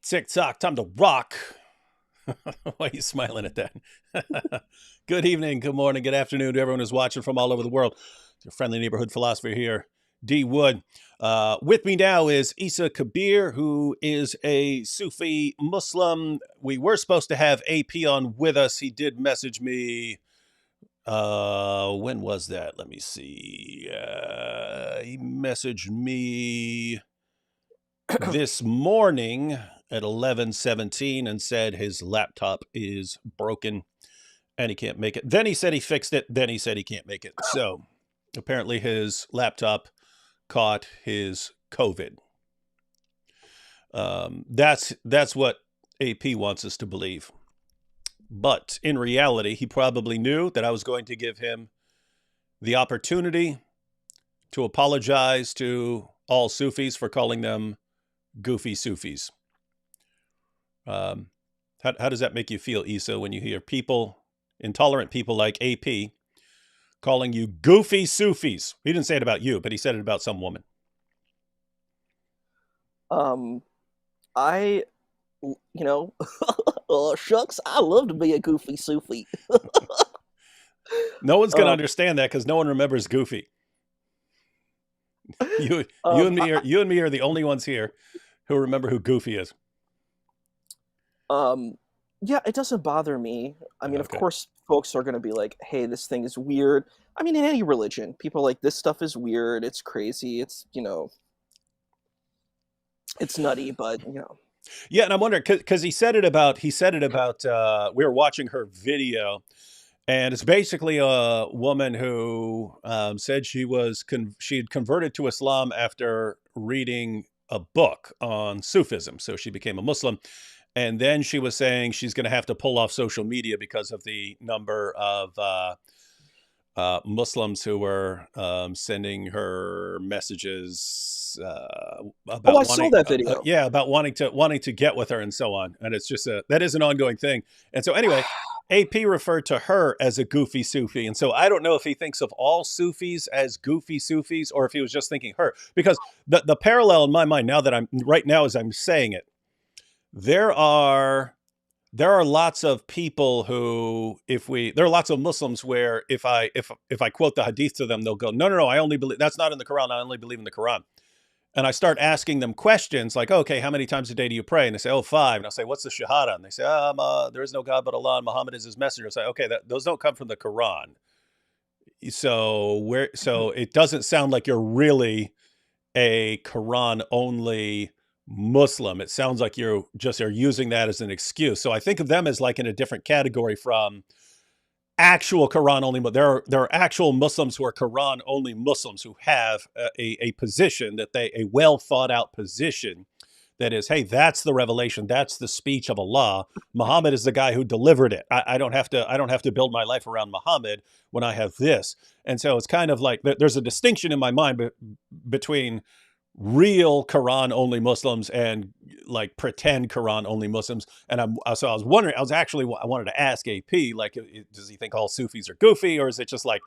Tick tock, time to rock. Why are you smiling at that? Good evening, good morning, good afternoon to everyone who's watching from all over the world. Your friendly neighborhood philosopher here, D. Wood. With me now is Isa Kabir, who is a Sufi Muslim. We were supposed to have AP on with us. He did message me. When was that? Let me see. He messaged me this morning at 11:17 and said his laptop is broken and he can't make it. Then he said he fixed it. Then he said he can't make it. So apparently his laptop caught his COVID. That's what AP wants us to believe. But in reality, he probably knew that I was going to give him the opportunity to apologize to all Sufis for calling them goofy Sufis. How does that make you feel, Isa, when you hear people, intolerant people like AP, calling you goofy Sufis? He didn't say it about you, but he said it about some woman. I, shucks, I love to be a goofy Sufi. No one's going to understand that because no one remembers Goofy. You and me are the only ones here who remember who Goofy is. Yeah, it doesn't bother me. I mean, Of Okay. course, folks are going to be like, hey, this thing is weird. I mean, in any religion, people are like, this stuff is weird. It's crazy. It's nutty, but. Yeah, and I'm wondering because he said it about we were watching her video, and it's basically a woman who said she had converted to Islam after reading a book on Sufism, so she became a Muslim, and then she was saying she's going to have to pull off social media because of the number of Muslims who were sending her messages Oh, about I saw that video. about wanting to get with her and so on. And it's just that is an ongoing thing. And so anyway, AP referred to her as a goofy Sufi. And so I don't know if he thinks of all Sufis as goofy Sufis or if he was just thinking her, because the parallel in my mind now that as I'm saying it, there are lots of people who, there are lots of Muslims where if I quote the hadith to them, they'll go, no, I only believe that's not in the Quran. I only believe in the Quran. And I start asking them questions like, okay, how many times a day do you pray? And they say, oh, 5. And I'll say, what's the Shahada? And they say, there is no God but Allah and Muhammad is his messenger. I say, okay, those don't come from the Quran. So it doesn't sound like you're really a Quran only Muslim. It sounds like you're using that as an excuse. So I think of them as like in a different category from actual Quran only, but there are actual Muslims who are Quran only Muslims who have a position a well thought out position that is, hey, that's the revelation, that's the speech of Allah. Muhammad is the guy who delivered it. I don't have to build my life around Muhammad when I have this. And so it's kind of like there's a distinction in my mind between real Quran only Muslims and like pretend Quran only Muslims. And I was wondering, I wanted to ask AP, like, does he think all Sufis are goofy, or is it just like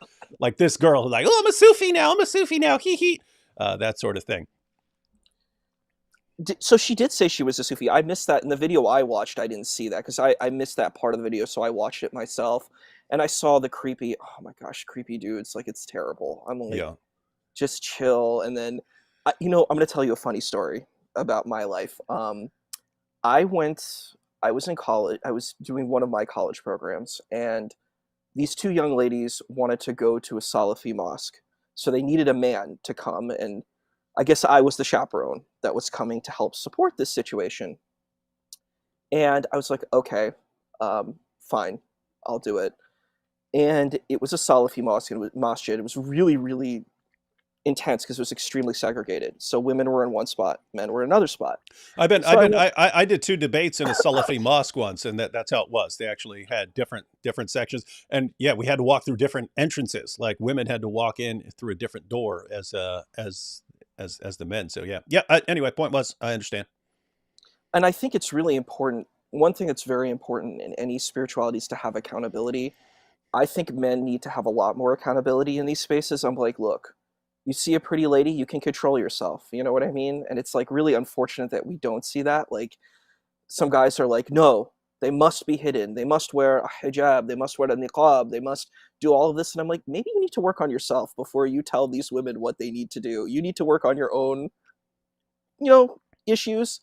this girl who's like, oh, I'm a Sufi now, hee hee, that sort of thing. So she did say she was a Sufi. I missed that in the video I watched. I didn't see that because I missed that part of the video, so I watched it myself. And I saw the creepy, oh my gosh, creepy dudes. Like, it's terrible. I'm like, just chill. And then, I'm going to tell you a funny story about my life. I was in college. I was doing one of my college programs, and these two young ladies wanted to go to a Salafi mosque. So they needed a man to come, and I guess I was the chaperone that was coming to help support this situation. And I was like, okay, fine, I'll do it. And it was a Salafi mosque. It was masjid. It was really, really intense because it was extremely segregated. So women were in one spot, men were in another spot. I did 2 debates in a Salafi mosque once, and that's how it was. They actually had different sections, and yeah, we had to walk through different entrances. Like women had to walk in through a different door as the men. So yeah. Anyway, point was, I understand. And I think it's really important. One thing that's very important in any spirituality is to have accountability. I think men need to have a lot more accountability in these spaces. I'm like, look, you see a pretty lady, you can control yourself. You know what I mean? And it's like really unfortunate that we don't see that. Like, some guys are like, no, they must be hidden. They must wear a hijab. They must wear a niqab. They must do all of this. And I'm like, maybe you need to work on yourself before you tell these women what they need to do. You need to work on your own, issues,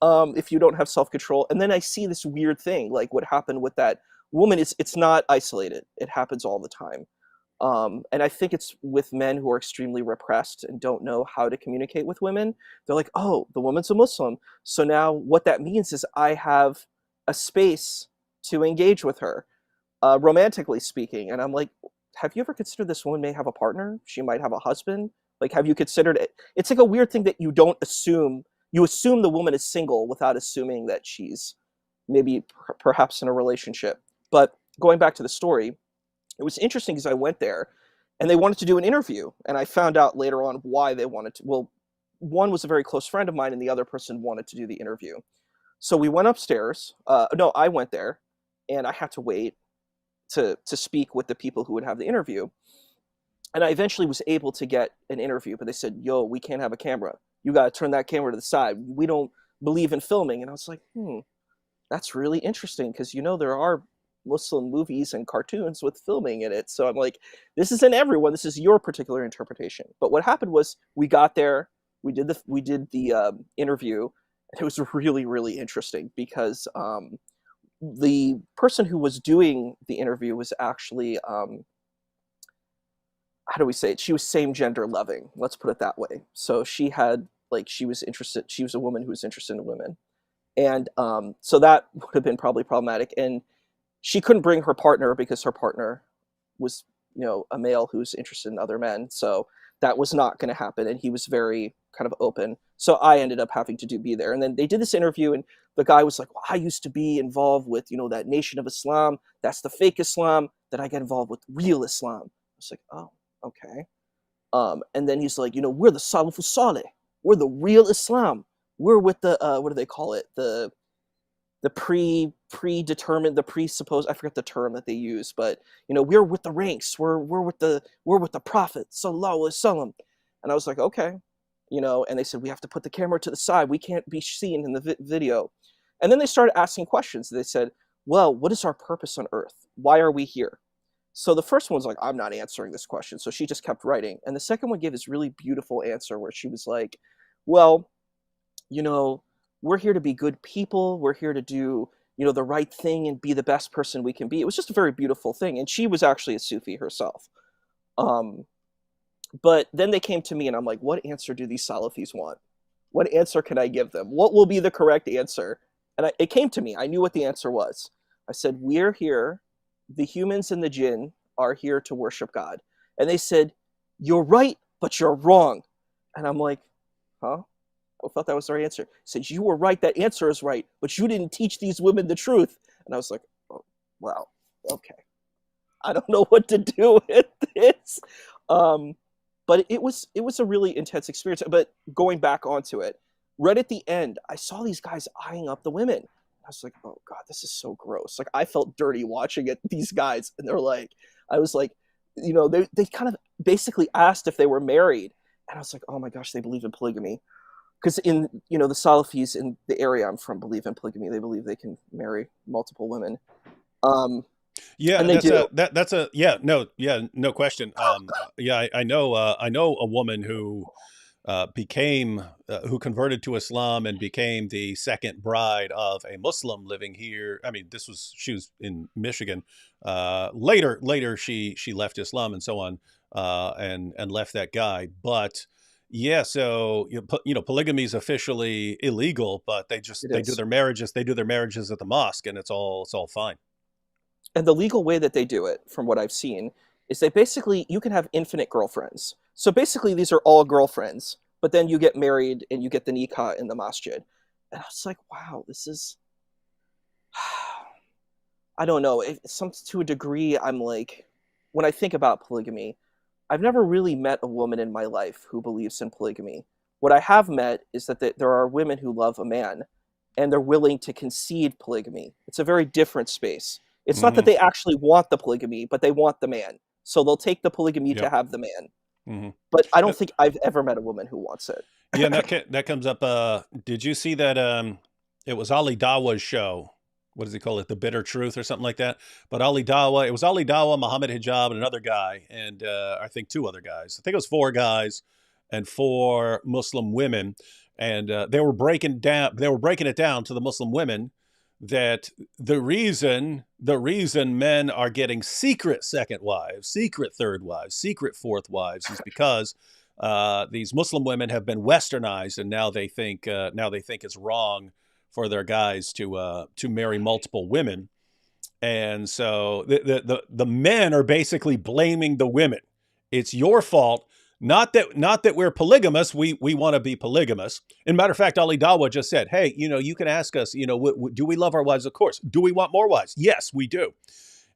if you don't have self-control. And then I see this weird thing, like what happened with that woman. It's not isolated. It happens all the time. And I think it's with men who are extremely repressed and don't know how to communicate with women. They're like, oh, the woman's a Muslim. So now what that means is I have a space to engage with her, romantically speaking. And I'm like, have you ever considered this woman may have a partner? She might have a husband. Like, have you considered it? It's like a weird thing that you don't assume. You assume the woman is single without assuming that she's maybe perhaps in a relationship. But going back to the story, it was interesting because I went there and they wanted to do an interview. And I found out later on why they wanted to. Well, one was a very close friend of mine and the other person wanted to do the interview. So we went upstairs. No, I went there and I had to wait to speak with the people who would have the interview. And I eventually was able to get an interview, but they said, yo, we can't have a camera. You got to turn that camera to the side. We don't believe in filming. And I was like, that's really interesting because, there are Muslim movies and cartoons with filming in it. So I'm like, this isn't everyone. This is your particular interpretation. But what happened was we got there, we did the interview. And it was really, really interesting because the person who was doing the interview was actually, how do we say it? She was same gender loving. Let's put it that way. So she had she was a woman who was interested in women. And so that would have been probably problematic. And she couldn't bring her partner because her partner was, a male who's interested in other men. So that was not going to happen. And he was very kind of open. So I ended up having to be there. And then they did this interview and the guy was like, well, I used to be involved with, that Nation of Islam. That's the fake Islam. That I get involved with real Islam. I was like, oh, okay. And then he's like, we're the Salafus Saleh. We're the real Islam. We're with the, what do they call it? The predetermined, the presupposed, I forget the term that they use, but we're with the ranks. We're with the Prophet Sallallahu Alaihi Wasallam. And I was like, okay, and they said, we have to put the camera to the side. We can't be seen in the video. And then they started asking questions. They said, well, what is our purpose on earth? Why are we here? So the first one was like, I'm not answering this question. So she just kept writing. And the second one gave this really beautiful answer where she was like, well, we're here to be good people. We're here to do, the right thing and be the best person we can be. It was just a very beautiful thing. And she was actually a Sufi herself. But then they came to me and I'm like, what answer do these Salafis want? What answer can I give them? What will be the correct answer? And it came to me. I knew what the answer was. I said, we're here. The humans and the jinn are here to worship God. And they said, you're right, but you're wrong. And I'm like, huh? I thought that was their answer. He said, you were right, that answer is right, but you didn't teach these women the truth. And I was like, oh, wow, okay. I don't know what to do with this. But it was a really intense experience. But going back onto it, right at the end, I saw these guys eyeing up the women. I was like, oh God, this is so gross. Like I felt dirty watching it, these guys. And they're like, I was like, they kind of basically asked if they were married. And I was like, oh my gosh, they believe in polygamy. Because in, the Salafis in the area I'm from believe in polygamy. They believe they can marry multiple women. Yeah, and they do. No question. I know a woman who who converted to Islam and became the second bride of a Muslim living here. I mean, she was in Michigan. Later she left Islam and so on, and left that guy. But yeah, so polygamy is officially illegal, but they do their marriages. They do their marriages at the mosque, and it's all fine. And the legal way that they do it, from what I've seen, is you can have infinite girlfriends. So basically, these are all girlfriends, but then you get married and you get the nikah in the masjid. And I was like, wow, this is, I don't know. To a degree, I'm like, when I think about polygamy, I've never really met a woman in my life who believes in polygamy. What I have met is that there are women who love a man and they're willing to concede polygamy. It's a very different space. It's not that they actually want the polygamy, but they want the man. So they'll take the polygamy to have the man. But I don't think I've ever met a woman who wants it. Yeah, and that comes up. Did you see that it was Ali Dawa's show. What does he call it? The Bitter Truth or something like that. But Ali Dawa, it was Ali Dawa, Muhammad Hijab, and another guy, and I think 2 other guys. I think it was 4 guys and 4 Muslim women, and they were breaking it down to the Muslim women that the reason men are getting secret second wives, secret third wives, secret fourth wives is because these Muslim women have been westernized, and now they think it's wrong for their guys to marry multiple women. And so the men are basically blaming the women. It's your fault. Not that we're polygamous. We want to be polygamous. In matter of fact, Ali Dawa just said, hey, you can ask us, do we love our wives? Of course. Do we want more wives? Yes, we do.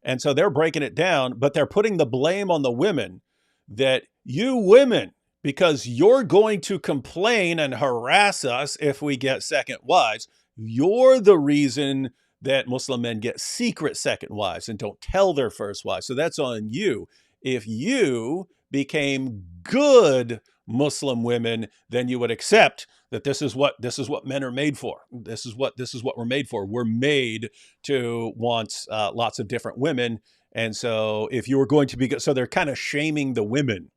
And so they're breaking it down, but they're putting the blame on the women, that you women, because you're going to complain and harass us if we get second wives, you're the reason that Muslim men get secret second wives and don't tell their first wives. So that's on you. If you became good Muslim women, then you would accept that this is what men are made for. This is what we're made for. We're made to want lots of different women. And so if you were going to be good, so they're kind of shaming the women.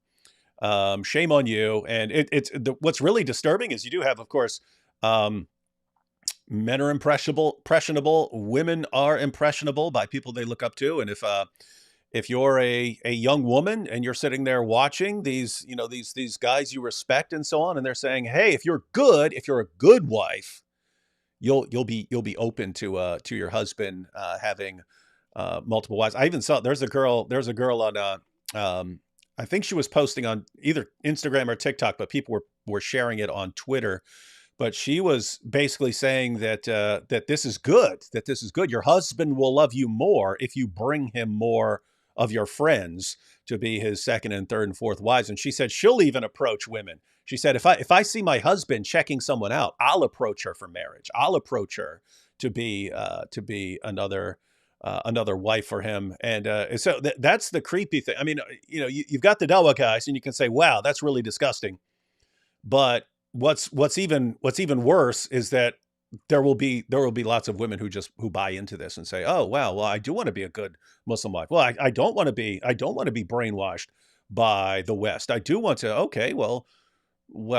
Shame on you. And what's really disturbing is you do have, of course, men are impressionable. Women are impressionable by people they look up to. And if you're a young woman and you're sitting there watching these guys you respect and so on, and they're saying, hey, if you're a good wife, you'll be open to your husband having multiple wives. I even saw there's a girl on I think she was posting on either Instagram or TikTok, but people were sharing it on Twitter. But she was basically saying that this is good. That this is good. Your husband will love you more if you bring him more of your friends to be his second and third and fourth wives. And she said she'll even approach women. She said, if I see my husband checking someone out, I'll approach her for marriage. I'll approach her to be another wife for him. And so that's the creepy thing. I mean, you've got the Dawa guys, and you can say, wow, that's really disgusting. But what's even worse is that there will be lots of women who buy into this and say, oh, wow, well, I do want to be a good Muslim wife. Well, I don't want to be brainwashed by the West. I do want to, okay, well,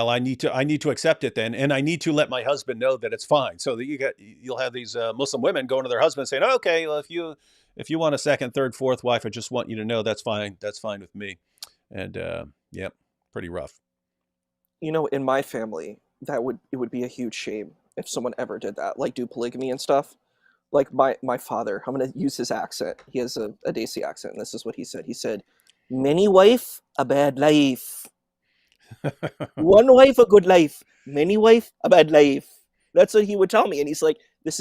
I need to accept it then. And I need to let my husband know that it's fine. So that you'll have these Muslim women going to their husband saying, oh, okay, well, if you want a second, third, fourth wife, I just want you to know that's fine. That's fine with me. And pretty rough. In my family, it would be a huge shame if someone ever did that, like do polygamy and stuff. Like my father, I'm going to use his accent. He has a Desi accent, and this is what he said. He said, many wife, a bad life. One wife, a good life. Many wife, a bad life. That's what he would tell me. And he's like, this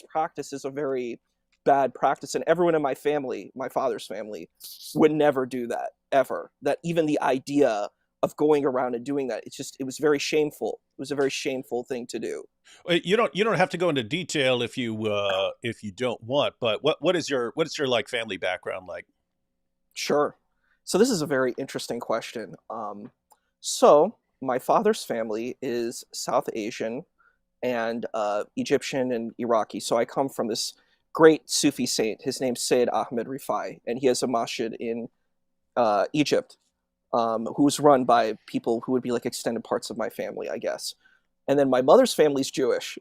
practice is a very bad practice. And everyone in my family, my father's family, would never do that, ever. That even the idea of going around and doing that, it was very shameful. It was a very shameful thing to do. You don't have to go into detail if you don't want, but what is your like family background like? Sure. So this is a very interesting question. So my father's family is South Asian and Egyptian and Iraqi. So I come from this great Sufi saint. His name's Sayyid Ahmed Rifai, and he has a masjid in Egypt. Who's run by people who would be like extended parts of my family, I guess. And then my mother's family's Jewish.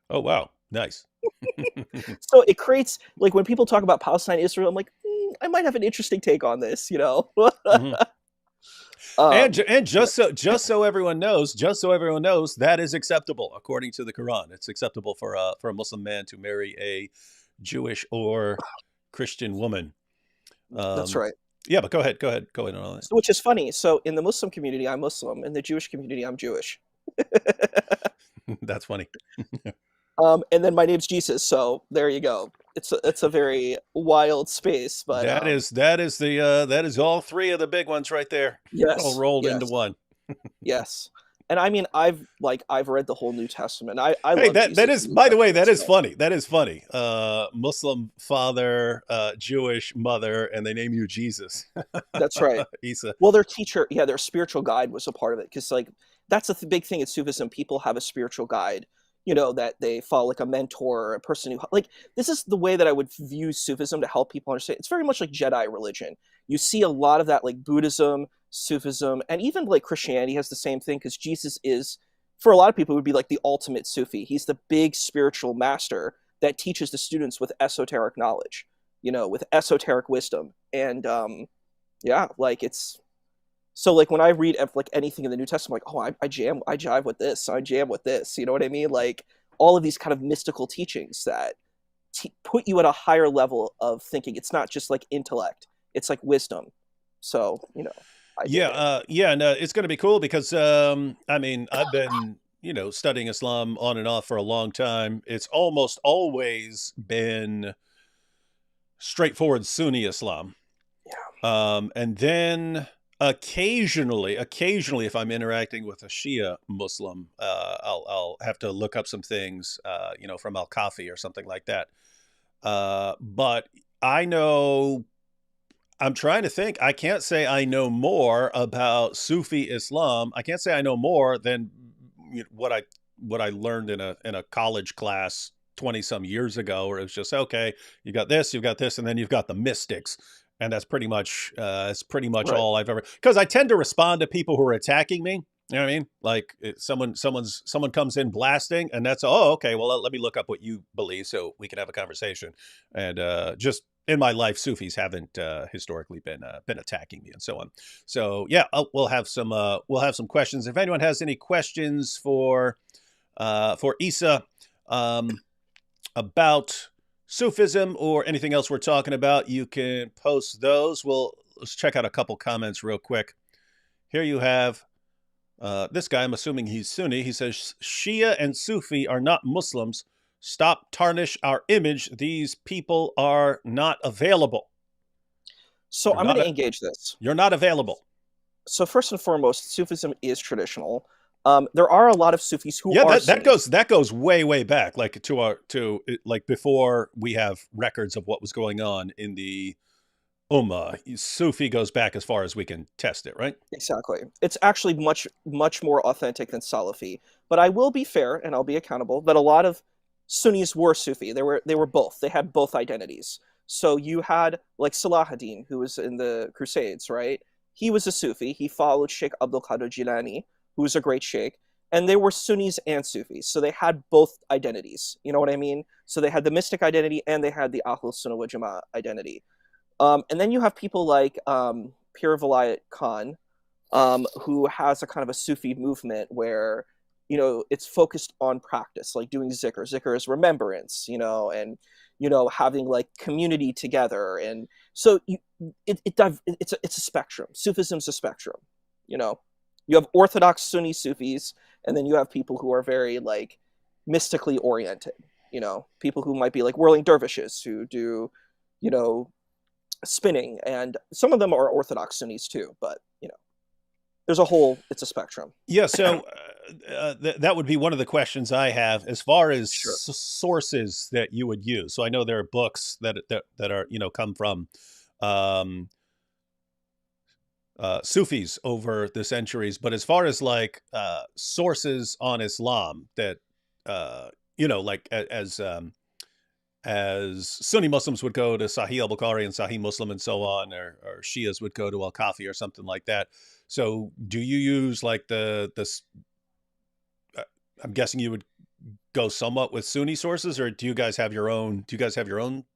Oh, wow. Nice. So it creates, like, when people talk about Palestine, Israel, I'm like, I might have an interesting take on this, Mm-hmm. And just so everyone knows, that is acceptable according to the Quran. It's acceptable for a Muslim man to marry a Jewish or Christian woman. That's right. Yeah, but go ahead on all that. Which is funny. So in the Muslim community, I'm Muslim. In the Jewish community, I'm Jewish. That's funny. And then my name's Jesus. So there you go. It's a very wild space, but that is all 3 of the big ones right there. Yes, all rolled into one. Yes. And I mean, I've read the whole New Testament. I hey, love that is, by the way, that is funny. That is funny. Muslim father, Jewish mother, and they name you Jesus. That's right. Isa. Well, their teacher, their spiritual guide was a part of it, because like that's a big thing in Sufism. People have a spiritual guide. that they follow like a mentor or a person who, like, this is the way that I would view Sufism to help people understand. It's very much like Jedi religion. You see a lot of that, like Buddhism, Sufism, and even like Christianity has the same thing, because Jesus is, for a lot of people, would be like the ultimate Sufi. He's the big spiritual master that teaches the students with esoteric knowledge, with esoteric wisdom. And yeah, like it's so, like, when I read like anything in the New Testament, I'm like, oh, I jive with this, I jam with this. You know what I mean? Like all of these kind of mystical teachings that put you at a higher level of thinking. It's not just like intellect; it's like wisdom. So I dig it. Yeah, no, it's going to be cool because I mean, I've been studying Islam on and off for a long time. It's almost always been straightforward Sunni Islam. And then occasionally, if I'm interacting with a Shia Muslim, I'll have to look up some things, from Al Kafi or something like that. But I'm trying to think. I can't say I know more about Sufi Islam. I can't say I know more than what I learned in a college class 20 some years ago, where it was just, okay, you've got this, and then you've got the mystics. And that's pretty much Right. all I've ever, because I tend to respond to people who are attacking me. You know what I mean? Like someone comes in blasting, and that's, oh, okay, well, let me look up what you believe so we can have a conversation. And just in my life, Sufis haven't historically been attacking me and so on. So yeah, we'll have some questions. If anyone has any questions for Isa about Sufism or anything else we're talking about, you can post those. Let's check out a couple comments real quick. Here you have this guy, I'm assuming he's Sunni. He says, Shia and Sufi are not Muslims. Stop tarnish our image. These people are not available. So I'm going to engage this. You're not available. So first and foremost, Sufism is traditional. There are a lot of Sufis who are that goes way back, like to like before we have records of what was going on in the Ummah. Sufi goes back as far as we can test it, right? Exactly. It's actually much more authentic than Salafi. But I will be fair and I'll be accountable that a lot of Sunnis were Sufi. They were both. They had both identities. So you had like Salahuddin, who was in the Crusades, right? He was a Sufi. He followed Sheikh Abdul Qadir Jilani, who was a great sheikh, and they were Sunnis and Sufis. So they had both identities. You know what I mean? So they had the mystic identity and they had the Ahlul Sunnah wal Jama'ah identity. And then you have people like Pir Vilayat Khan, who has a kind of a Sufi movement where, it's focused on practice, like doing zikr. Zikr is remembrance, and, having like community together. And so it's a spectrum. Sufism's a spectrum, You have Orthodox Sunni Sufis, and then you have people who are very like mystically oriented, people who might be like whirling dervishes who do, spinning, and some of them are Orthodox Sunnis too, but there's it's a spectrum. Yeah, so that would be one of the questions I have as far as Sure. Sources that you would use. So I know there are books that are come from Sufis over the centuries, but as far as like sources on Islam that like as Sunni Muslims would go to Sahih al-Bukhari and Sahih Muslim and so on, or Shias would go to Al-Kafi or something like that. So do you use like I'm guessing you would go somewhat with Sunni sources, or do you guys have your own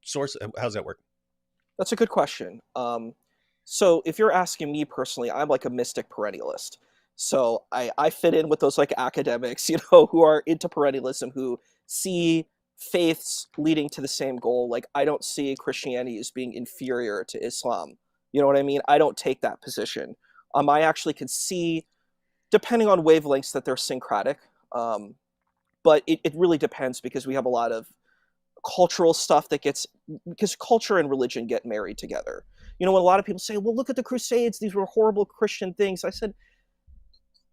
source? How's that work? That's a good question. So if you're asking me personally, I'm like a mystic perennialist. So I fit in with those like academics, who are into perennialism, who see faiths leading to the same goal. Like I don't see Christianity as being inferior to Islam. You know what I mean? I don't take that position. I actually can see, depending on wavelengths, that they're syncretic. But it really depends, because we have a lot of cultural stuff because culture and religion get married together. When a lot of people say, well, look at the Crusades, these were horrible Christian things. I said,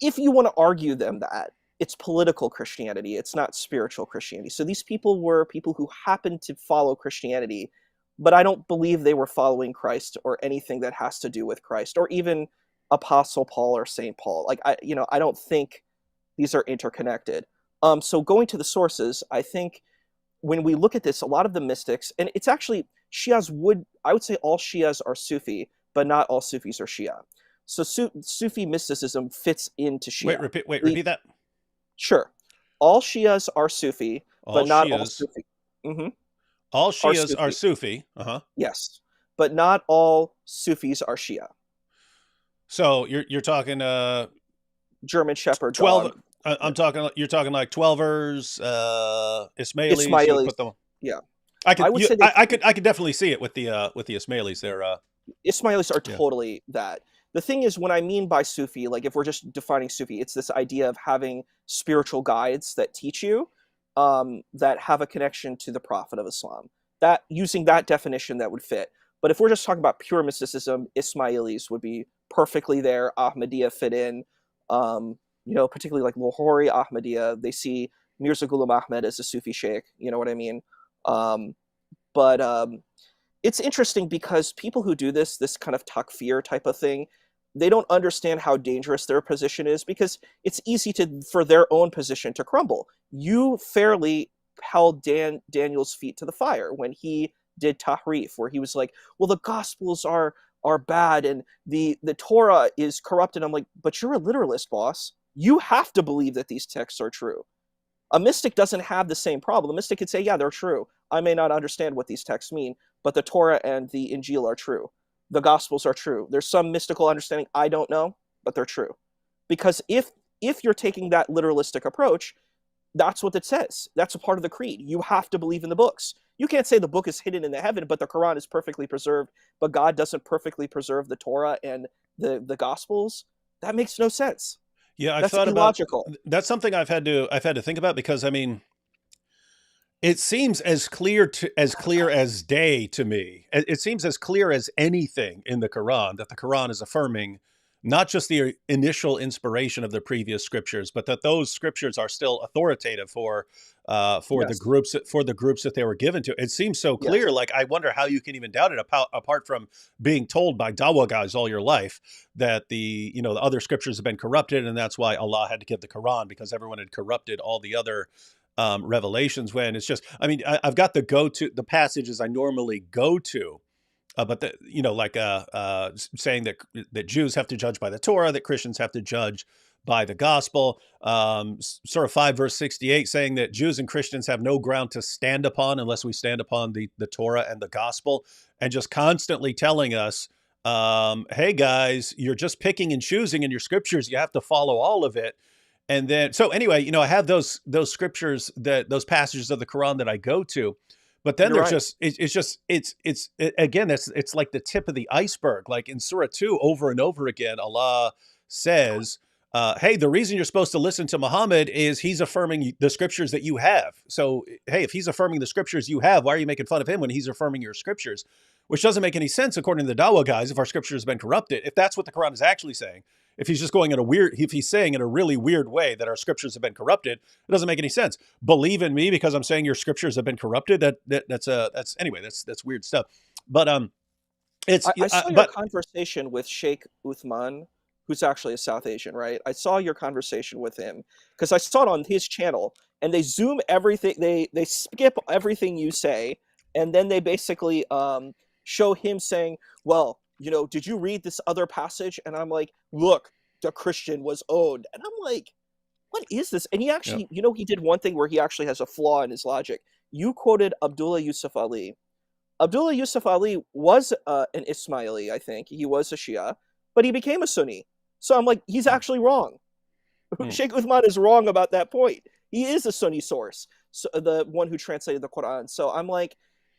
if you want to argue them that, it's political Christianity, it's not spiritual Christianity. So these people were people who happened to follow Christianity, but I don't believe they were following Christ or anything that has to do with Christ, or even Apostle Paul or Saint Paul. Like I don't think these are interconnected. So going to the sources, I think when we look at this, a lot of the mystics, and it's actually I would say all Shias are Sufi, but not all Sufis are Shia. So Sufi mysticism fits into Wait, Shia. repeat that. Sure, all Shias are Sufi, but All not all Shias, Sufi. hmm all Are Shias are Sufi, Sufi. Uh-huh. yes, but not all Sufis are Shia. So you're talking German Shepherd 12. dog, yeah. I'm talking. You're talking like Twelvers, Ismailis. You would Ismailis, put them. yeah. I I could. would say they I could definitely see it with the Ismailis. They're. Ismailis are Yeah. totally that. The thing is, when I mean by Sufi, like if we're just defining Sufi, it's this idea of having spiritual guides that teach you, that have a connection to the Prophet of Islam. That using that definition, that would fit. But if we're just talking about pure mysticism, Ismailis would be perfectly there. Ahmadiyya fit in. Particularly like Lahori Ahmadiyya, they see Mirza Ghulam Ahmad as a Sufi sheikh. You know what I mean? Um, but it's interesting because people who do this kind of takfir type of thing, they don't understand how dangerous their position is, because it's easy for their own position to crumble. You fairly held Daniel's feet to the fire when he did tahrif, where he was like, well, the gospels are bad and the Torah is corrupted. I'm like, but you're a literalist, boss. You have to believe that these texts are true. A mystic doesn't have the same problem. A mystic could say, yeah, they're true. I may not understand what these texts mean, but the Torah and the Injil are true. The Gospels are true. There's some mystical understanding I don't know, but they're true. Because if you're taking that literalistic approach, that's what it says. That's a part of the creed. You have to believe in the books. You can't say the book is hidden in the heaven, but the Quran is perfectly preserved, but God doesn't perfectly preserve the Torah and the Gospels. That makes no sense. Yeah, I've That's thought about. illogical. That's something I've had to think about, because I mean, it seems as clear as day to me. It seems as clear as anything in the Quran that the Quran is affirming not just the initial inspiration of the previous scriptures, but that those scriptures are still authoritative for Yes. the groups that they were given to. It seems so Yes. clear. Like, I wonder how you can even doubt it, apart from being told by Dawa guys all your life that the other scriptures have been corrupted, and that's why Allah had to give the Quran, because everyone had corrupted all the other revelations. When it's just, I mean, I've got the passages I normally go to, but saying that Jews have to judge by the Torah, that Christians have to judge by the gospel. Surah 5 verse 68 saying that Jews and Christians have no ground to stand upon unless we stand upon the Torah and the gospel, and just constantly telling us, hey guys, you're just picking and choosing in your scriptures. You have to follow all of it. And then, so anyway, I have those scriptures, those passages of the Quran that I go to, but then You're there's right. just, again, it's like the tip of the iceberg. Like in Surah 2, over and over again, Allah says, hey, the reason you're supposed to listen to Muhammad is he's affirming the scriptures that you have. So, hey, if he's affirming the scriptures you have, why are you making fun of him when he's affirming your scriptures? Which doesn't make any sense according to the Dawa guys, if our scripture has been corrupted. If that's what the Quran is actually saying, if he's just going if he's saying in a really weird way that our scriptures have been corrupted, it doesn't make any sense. Believe in me because I'm saying your scriptures have been corrupted. That's weird stuff. But I saw your conversation with Sheikh Uthman, who's actually a South Asian, right? I saw your conversation with him because I saw it on his channel, and they zoom everything, they skip everything you say, and then they basically show him saying, well, did you read this other passage? And I'm like, look, the Christian was owned. And I'm like, what is this? And he actually, he did one thing where he actually has a flaw in his logic. You quoted Abdullah Yusuf Ali. Abdullah Yusuf Ali was an Ismaili, I think. He was a Shia, but he became a Sunni. So I'm like, he's actually wrong. Sheikh Uthman is wrong about that point. He is a Sunni source, so, the one who translated the Quran. So I'm like,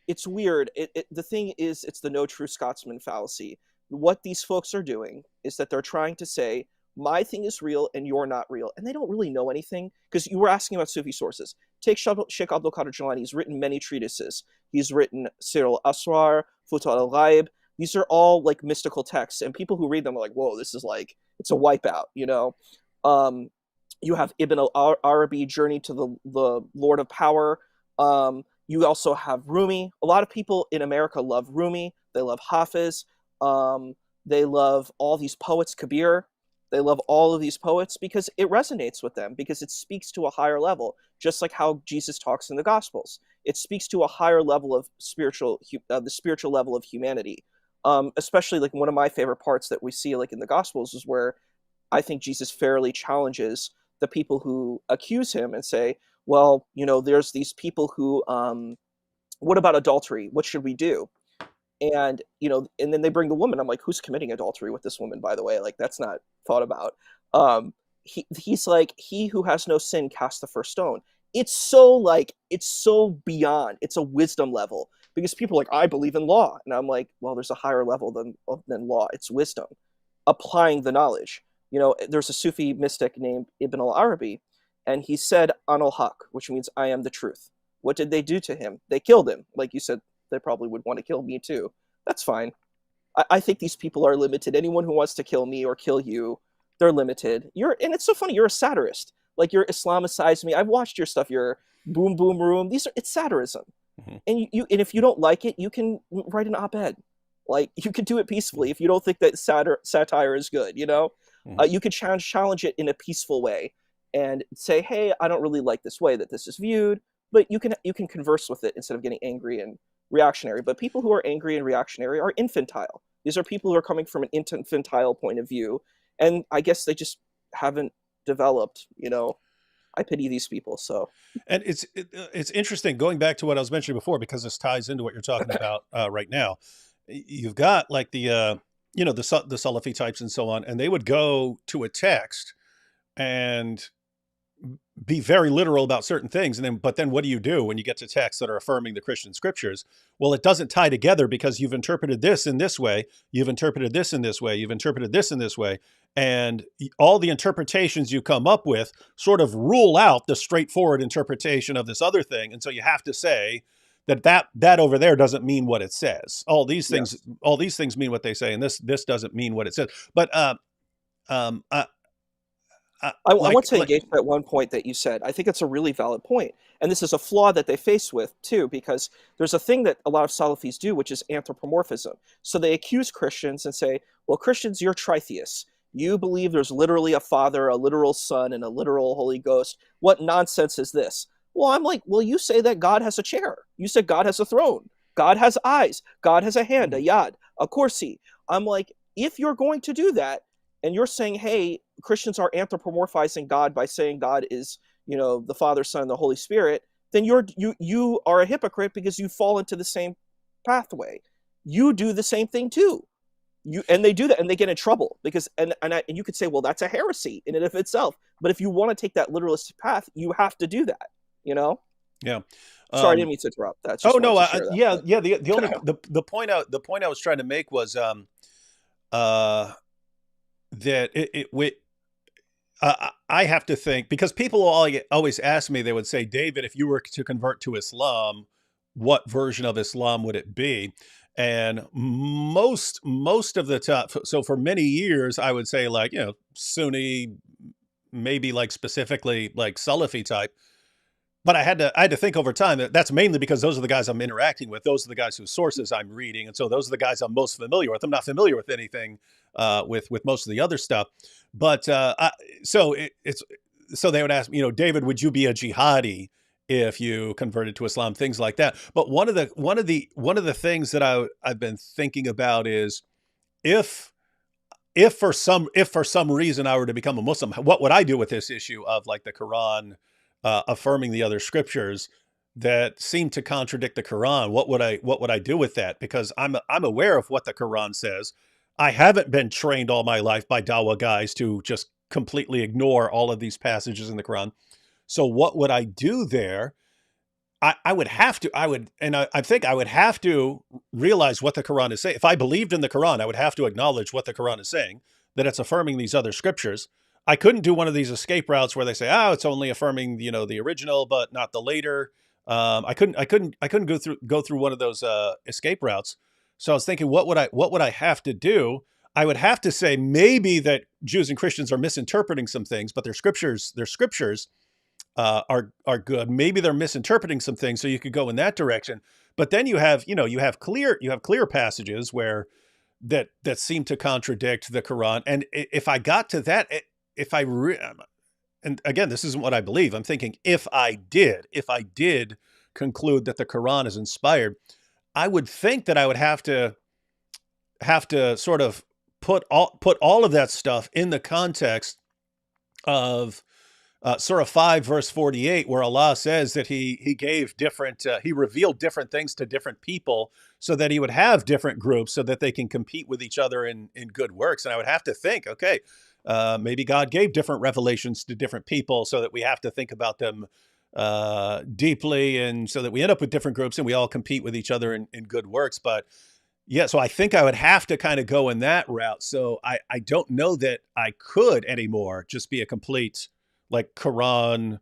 it's weird. The thing is, it's the no true Scotsman fallacy. What these folks are doing is that they're trying to say, my thing is real and you're not real. And they don't really know anything, because you were asking about Sufi sources. Take Sheikh Abdul Qadir Jilani. He's written many treatises. He's written Sir al-Asrar, Fut al-Ghaib. These are all like mystical texts, and people who read them are like, whoa, this is like, it's a wipeout, You have Ibn al-Arabi, Journey to the Lord of Power. You also have Rumi. A lot of people in America love Rumi. They love Hafiz. They love all these poets, Kabir. They love all of these poets because it resonates with them, because it speaks to a higher level, just like how Jesus talks in the Gospels. It speaks to a higher level of the spiritual level of humanity. Especially like one of my favorite parts that we see like in the Gospels is where I think Jesus fairly challenges the people who accuse him and say, well, there's these people who, what about adultery? What should we do? And and then they bring the woman. I'm like, who's committing adultery with this woman, by the way? Like, that's not thought about. He's like, he who has no sin cast the first stone. It's so beyond. It's a wisdom level, because people are like, I believe in law, and I'm like, well, there's a higher level than law. It's wisdom, applying the knowledge. There's a Sufi mystic named Ibn al-Arabi, and he said an al-haq, which means I am the truth. What did they do to him? They killed him. Like you said, they probably would want to kill me too. That's fine. I think these people are limited. Anyone who wants to kill me or kill you, they're limited. And it's so funny. You're a satirist. Like, you're Islamicized me. I've watched your stuff. Your boom boom room. It's satirism. Mm-hmm. And if you don't like it, you can write an op-ed. Like, you could do it peacefully. If you don't think that satire is good, mm-hmm. You could challenge it in a peaceful way and say, hey, I don't really like this way that this is viewed. But you can converse with it instead of getting angry and reactionary. But people who are angry and reactionary are infantile. These are people who are coming from an infantile point of view, and I guess they just haven't developed. I pity these people. So, and it's interesting, going back to what I was mentioning before, because this ties into what you're talking about right now. You've got like the Salafi types and so on, and they would go to a text and be very literal about certain things. But then what do you do when you get to texts that are affirming the Christian scriptures? Well, it doesn't tie together, because you've interpreted this in this way. You've interpreted this in this way. You've interpreted this in this way. And all the interpretations you come up with sort of rule out the straightforward interpretation of this other thing. And so you have to say that over there doesn't mean what it says. All these things, yes. All these things mean what they say. And this doesn't mean what it says. But, I want to engage at one point that you said. I think it's a really valid point. And this is a flaw that they face with, too, because there's a thing that a lot of Salafis do, which is anthropomorphism. So they accuse Christians and say, well, Christians, you're tritheists. You believe there's literally a Father, a literal Son, and a literal Holy Ghost. What nonsense is this? Well, I'm like, well, you say that God has a chair. You said God has a throne. God has eyes. God has a hand, a yad, a kursi. I'm like, if you're going to do that, and you're saying, hey, Christians are anthropomorphizing God by saying God is, the Father, Son, and the Holy Spirit, then you are a hypocrite, because you fall into the same pathway. You do the same thing too. And they do that, and they get in trouble, because and you could say, well, that's a heresy in and of itself. But if you want to take that literalistic path, you have to do that. Yeah. Sorry, I didn't mean to interrupt. That's just yeah. The only the point I was trying to make was that I have to think, because people always ask me, they would say, David, if you were to convert to Islam, what version of Islam would it be? And most of the time, so for many years, I would say like, Sunni, maybe like specifically like Salafi type. But I had to think over time that that's mainly because those are the guys I'm interacting with. Those are the guys whose sources I'm reading. And so those are the guys I'm most familiar with. I'm not familiar with anything with most of the other stuff. But so they would ask, David, would you be a jihadi if you converted to Islam? Things like that. But one of the things that I've been thinking about is if for some reason I were to become a Muslim, what would I do with this issue of like the Quran affirming the other scriptures that seem to contradict the Quran? What would I do with that? Because I'm aware of what the Quran says. I haven't been trained all my life by Dawah guys to just completely ignore all of these passages in the Quran. So what would I do there? I think I would have to realize what the Quran is saying. If I believed in the Quran, I would have to acknowledge what the Quran is saying, that it's affirming these other scriptures. I couldn't do one of these escape routes where they say, "Oh, it's only affirming, the original, but not the later." I couldn't go through one of those escape routes. So I was thinking, what would I have to do? I would have to say maybe that Jews and Christians are misinterpreting some things, but their scriptures are good. Maybe they're misinterpreting some things, so you could go in that direction. But then you have clear passages where that seem to contradict the Quran. And if I got to that, if I and again, this isn't what I believe. I'm thinking if I did conclude that the Quran is inspired, I would think that I would have to sort of put all of that stuff in the context of Surah 5, verse 48, where Allah says that he gave different, he revealed different things to different people so that he would have different groups so that they can compete with each other in good works. And I would have to think, okay, maybe God gave different revelations to different people so that we have to think about them deeply, and so that we end up with different groups and we all compete with each other in good works. But yeah, so I think I would have to kind of go in that route. So I don't know that I could anymore just be a complete like Quran.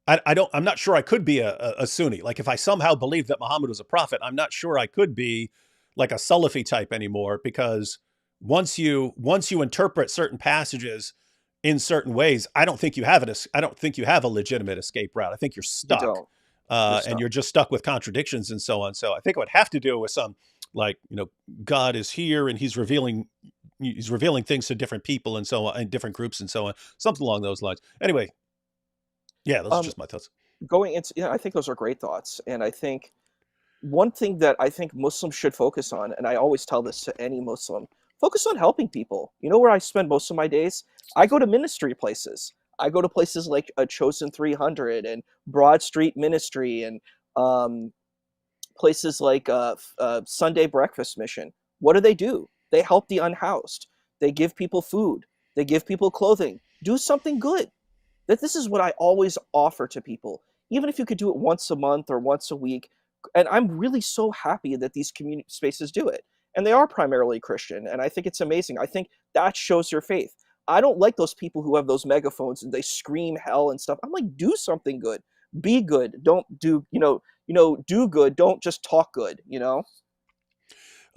I'm not sure I could be a Sunni. Like if I somehow believed that Muhammad was a prophet, I'm not sure I could be like a Salafi type anymore, because once you interpret certain passages in certain ways, I don't think you have a legitimate escape route. I think you're You stuck. don't. You're And stuck. you're just stuck with contradictions and so on. So I think it would have to do with some, like, God is here and he's revealing things to different people and so on, and different groups and so on, something along those lines. Anyway, yeah, those are Um, just my thoughts. Going into, yeah, I think those are great thoughts, and I think one thing that I think Muslims should focus on, and I always tell this to any Muslim, focus on helping people. You know where I spend most of my days? I go to ministry places. I go to places like a Chosen 300 and Broad Street Ministry, and um, places like Sunday Breakfast Mission. What do? They help the unhoused. They give people food. They give people clothing. Do something good. That this is what I always offer to people. Even if you could do it once a month or once a week, and I'm really so happy that these community spaces do it. And they are primarily Christian, and I think it's amazing. I think that shows your faith. I don't like those people who have those megaphones and they scream hell and stuff. I'm like, do something good. Be good. Don't do, do good. Don't just talk good,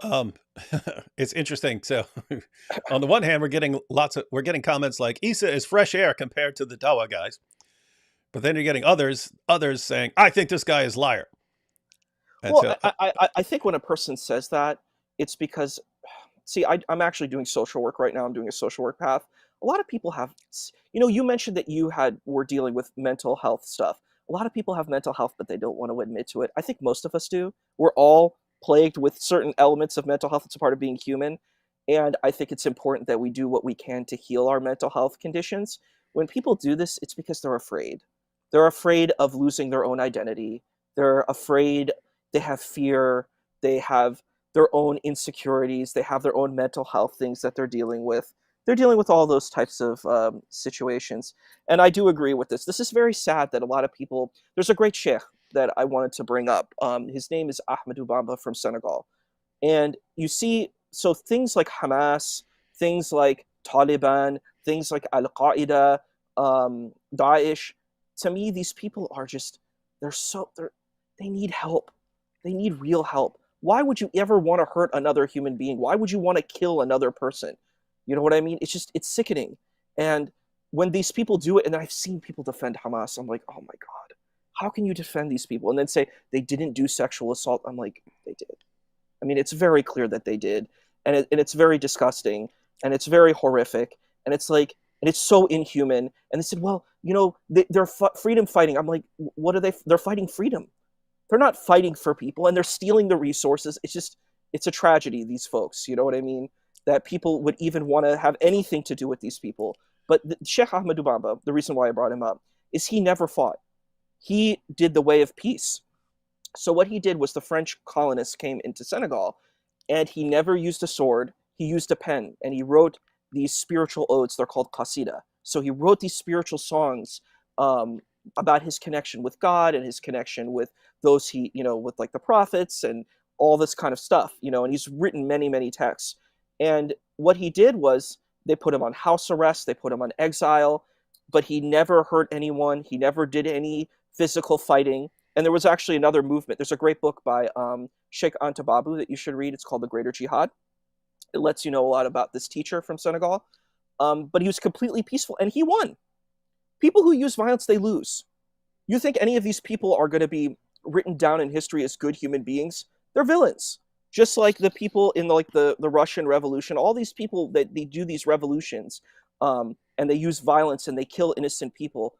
Um, it's interesting. So on the one hand, we're getting comments like Isa is fresh air compared to the Dawa guys. But then you're getting others saying, I think this guy is liar. And Well, so, I think when a person says that, it's because, see, I'm actually doing social work right now. I'm doing a social work path. A lot of people have, you mentioned that were dealing with mental health stuff. A lot of people have mental health, but they don't want to admit to it. I think most of us do. We're all plagued with certain elements of mental health. It's a part of being human. And I think it's important that we do what we can to heal our mental health conditions. When people do this, it's because they're afraid. They're afraid of losing their own identity. They're afraid, they have fear, they have their own insecurities, they have their own mental health things that they're dealing with. They're dealing with all those types of situations. And I do agree with this. This is very sad that a lot of people, there's a great sheikh that I wanted to bring up. His name is Ahmadou Bamba from Senegal. And you see, so things like Hamas, things like Taliban, things like Al Qaeda, Daesh, to me, these people are just, they need help. They need real help. Why would you ever want to hurt another human being? Why would you want to kill another person? You know what I mean? It's sickening. And when these people do it, and I've seen people defend Hamas, I'm like, oh my God, how can you defend these people? And then say they didn't do sexual assault. I'm like, they did. I mean, it's very clear that they did. And it's very disgusting, and it's very horrific. And it's like, and it's so inhuman. And they said, well, they're freedom fighting. I'm like, what are they? They're fighting freedom. They're not fighting for people, and they're stealing the resources. It's a tragedy, these folks. You know what I mean? That people would even want to have anything to do with these people. But Sheikh Ahmadou Bamba, the reason why I brought him up, is he never fought. He did the way of peace. So what he did was the French colonists came into Senegal, and he never used a sword. He used a pen, and he wrote these spiritual odes. They're called qasida. So he wrote these spiritual songs about his connection with God and his connection with those with like the prophets and all this kind of stuff, and he's written many, many texts. And what he did was they put him on house arrest, they put him on exile, but he never hurt anyone. He never did any physical fighting. And there was actually another movement. There's a great book by Sheikh Anta Babu that you should read. It's called The Greater Jihad. It lets you know a lot about this teacher from Senegal. But he was completely peaceful, and he won. People who use violence, they lose. You think any of these people are going to be written down in history as good human beings? They're villains. Just like the people in the Russian Revolution, all these people that they do these revolutions, and they use violence and they kill innocent people,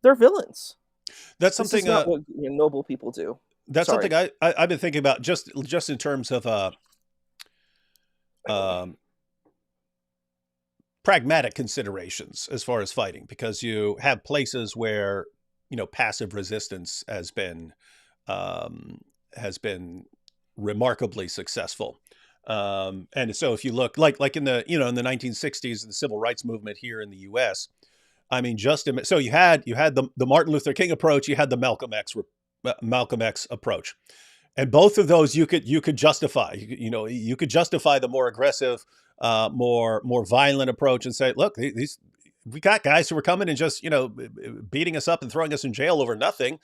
they're villains. That's This is something. not what noble people do. That's something Sorry. I've been thinking about just in terms of um, pragmatic considerations as far as fighting, because you have places where passive resistance um, has been remarkably successful. And so if you look like in the 1960s, the civil rights movement here in the U.S., I mean, so you had the Martin Luther King approach, you had the Malcolm X approach, and both of those you could justify. You could justify the more aggressive, more violent approach and say, look, these we got guys who are coming and just beating us up and throwing us in jail over nothing.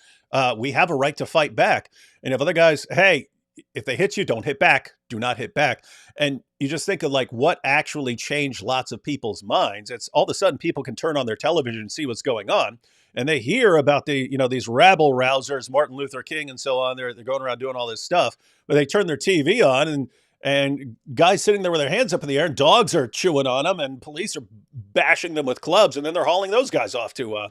We have a right to fight back. And if other guys, hey, if they hit you, don't hit back. Do not hit back. And you just think of like what actually changed lots of people's minds. It's all of a sudden people can turn on their television and see what's going on, and they hear about these rabble rousers, Martin Luther King and so on. They're going around doing all this stuff, but they turn their TV on and guys sitting there with their hands up in the air, and dogs are chewing on them, and police are bashing them with clubs, and then they're hauling those guys off to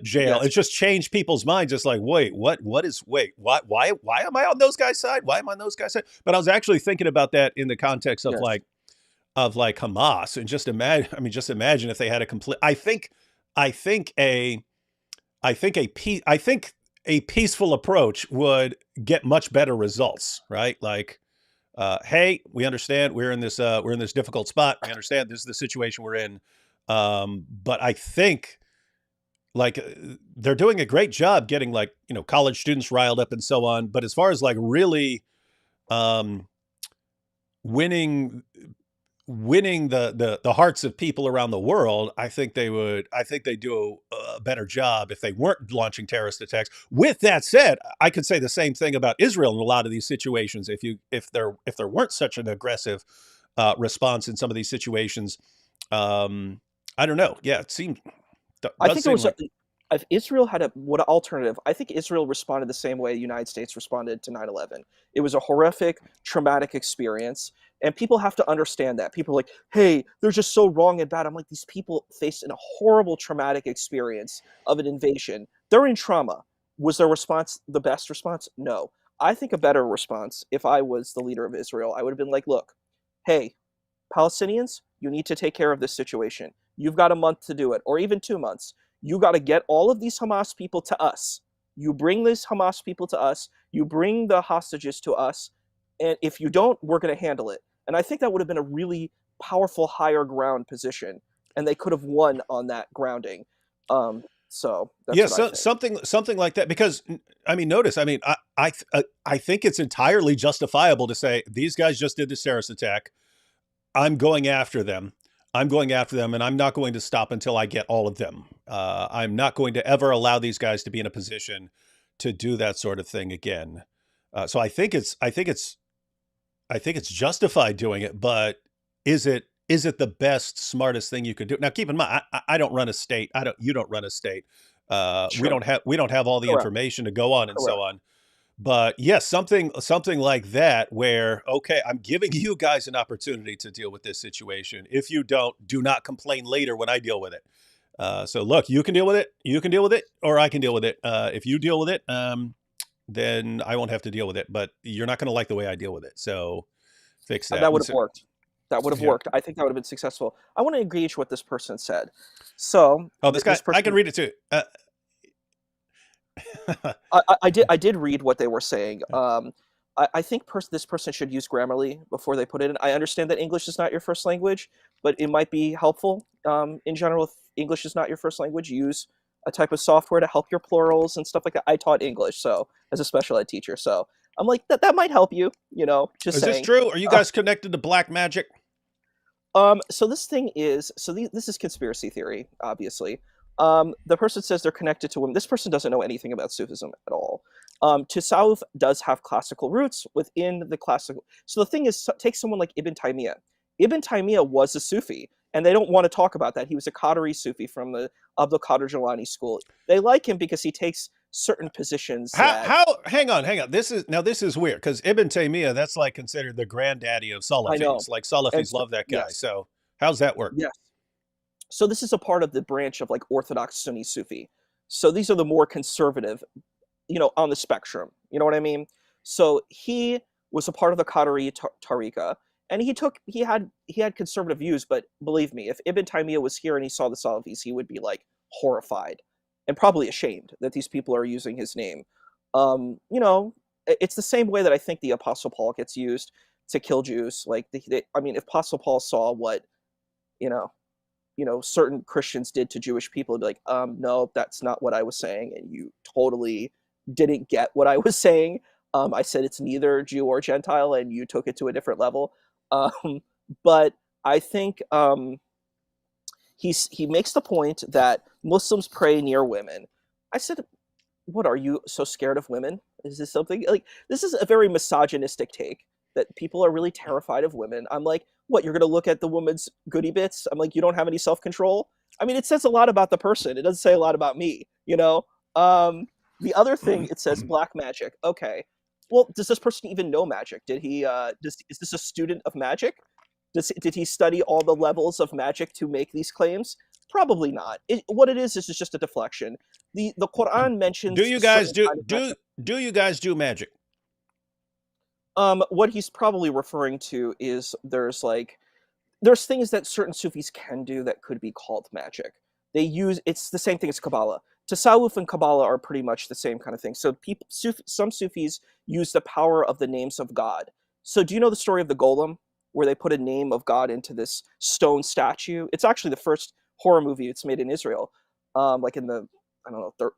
jail. Yes. It's just changed people's minds. It's like, wait, why am I on those guys' side? Why am I on those guys' side? But I was actually thinking about that in the context of Yes. like Hamas, and just imagine if they had a complete. I think a peaceful approach would get much better results, right? Like, hey, we understand we're in this difficult spot. We understand this is the situation we're in. But I think like they're doing a great job getting like college students riled up and so on. But as far as like really um, winning the hearts of people around the world, I think they do a better job if they weren't launching terrorist attacks. With that said, I could say the same thing about Israel in a lot of these situations. If there weren't such an aggressive response in some of these situations, I don't know. Yeah, it seemed I does think it seem was like if Israel had what alternative. I think Israel responded the same way the United States responded to 9/11. It was a horrific, traumatic experience, and people have to understand that. People are like, "Hey, they're just so wrong and bad." I'm like, these people faced a horrible, traumatic experience of an invasion. They're in trauma. Was their response the best response? No. I think a better response, if I was the leader of Israel, I would have been like, "Look, hey, Palestinians, you need to take care of this situation. You've got a month to do it, or even 2 months. You got to get all of these Hamas people to us. You bring these Hamas people to us. You bring the hostages to us. And if you don't, we're going to handle it." And I think that would have been a really powerful higher ground position. And they could have won on that grounding. So that's yeah, what I so think. something like that. Because I mean, notice, I mean, I think it's entirely justifiable to say these guys just did this terrorist attack. I'm going after them. And I'm not going to stop until I get all of them. I'm not going to ever allow these guys to be in a position to do that sort of thing again. So I think it's justified doing it, but is it the best, smartest thing you could do? Now, keep in mind, I don't run a state. You don't run a state. Sure. We don't have all the Correct. information to go on and so Correct. on. But yes, something like that, where okay, I'm giving you guys an opportunity to deal with this situation. If you don't, do not complain later when I deal with it. So look, you can deal with it. You can deal with it, or I can deal with it. If you deal with it, then I won't have to deal with it. But you're not going to like the way I deal with it. So fix that. That would And have so, worked. That would have yeah. worked. I think that would have been successful. I want to engage what this person said. So Oh, this guy, this I can person, read it too. I did read what they were saying. I think this person should use Grammarly before they put it in. I understand that English is not your first language, but it might be helpful in general. If English is not your first language, use a type of software to help your plurals and stuff like that. I taught English, so as a special ed teacher, so I'm like that might help you. Just Is this saying. true? Are you guys connected to black magic? So this thing is this is conspiracy theory, obviously. The person says they're connected to women. This person doesn't know anything about Sufism at all. Tasawwuf does have classical roots within the classical. So the thing is, take someone like Ibn Taymiyyah. Ibn Taymiyyah was a Sufi, and they don't want to talk about that. He was a Qadiri Sufi from the Abdul Qadir Jilani school. They like him because he takes certain positions that hang on, this is weird, because Ibn Taymiyyah, that's like considered the granddaddy of I know. Salafis. Like And Salafis so, love that guy. yes, So how's that work? yes. So this is a part of the branch of like Orthodox Sunni Sufi. So these are the more conservative, on the spectrum. You know what I mean? So he was a part of the Qadari Tariqa, and he had conservative views. But believe me, if Ibn Taymiyyah was here and he saw the Salafis, he would be like horrified and probably ashamed that these people are using his name. It's the same way that I think the Apostle Paul gets used to kill Jews. Like, I mean, if Apostle Paul saw what you know certain Christians did to Jewish people, it'd be like, no, that's not what I was saying, and you totally didn't get what I was saying. I said it's neither Jew or Gentile, and you took it to a different level. Um, but I think he makes the point that Muslims pray near women. I said, what, are you so scared of women? Is this something like, this is a very misogynistic take that people are really terrified of women. I'm like, what, you're going to look at the woman's goody bits? I'm like, you don't have any self-control? I mean, it says a lot about the person. It doesn't say a lot about me, you know? The other thing, it says black magic. Okay. Well, does this person even know magic? Is this a student of magic? Did he study all the levels of magic to make these claims? Probably not. What it is just a deflection. The Quran Do mentions you guys certain do kind of magic. do you guys do magic? What he's probably referring to is there's things that certain Sufis can do that could be called magic. It's the same thing as Kabbalah. Tasawwuf and Kabbalah are pretty much the same kind of thing. So some Sufis use the power of the names of God. So do you know the story of the golem, where they put a name of God into this stone statue? It's actually the first horror movie it's made in Israel, like in the, I don't know,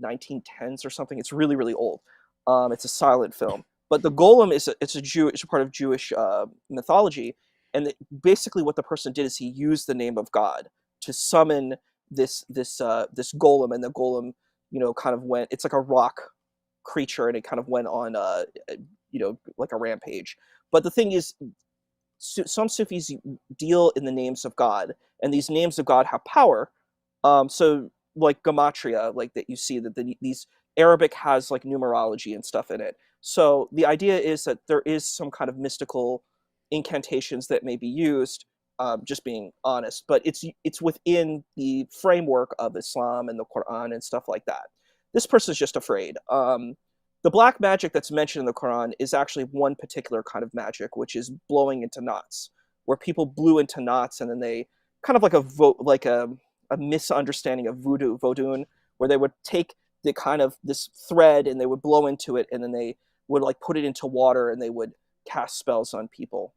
1910s or something. It's really, really old. It's a silent film. But the golem it's a part of Jewish mythology, and basically what the person did is he used the name of God to summon this golem, and the golem, kind of went. It's like a rock creature, and it kind of went on, like a rampage. But the thing is, some Sufis deal in the names of God, and these names of God have power. So like gematria, like that you see that these Arabic has like numerology and stuff in it. So the idea is that there is some kind of mystical incantations that may be used. Just being honest, but it's within the framework of Islam and the Quran and stuff like that. This person's just afraid. The black magic that's mentioned in the Quran is actually one particular kind of magic, which is blowing into knots, where people blew into knots, and then they kind of like a misunderstanding of voodoo, where they would take the kind of this thread and they would blow into it, and then they would like put it into water, and they would cast spells on people.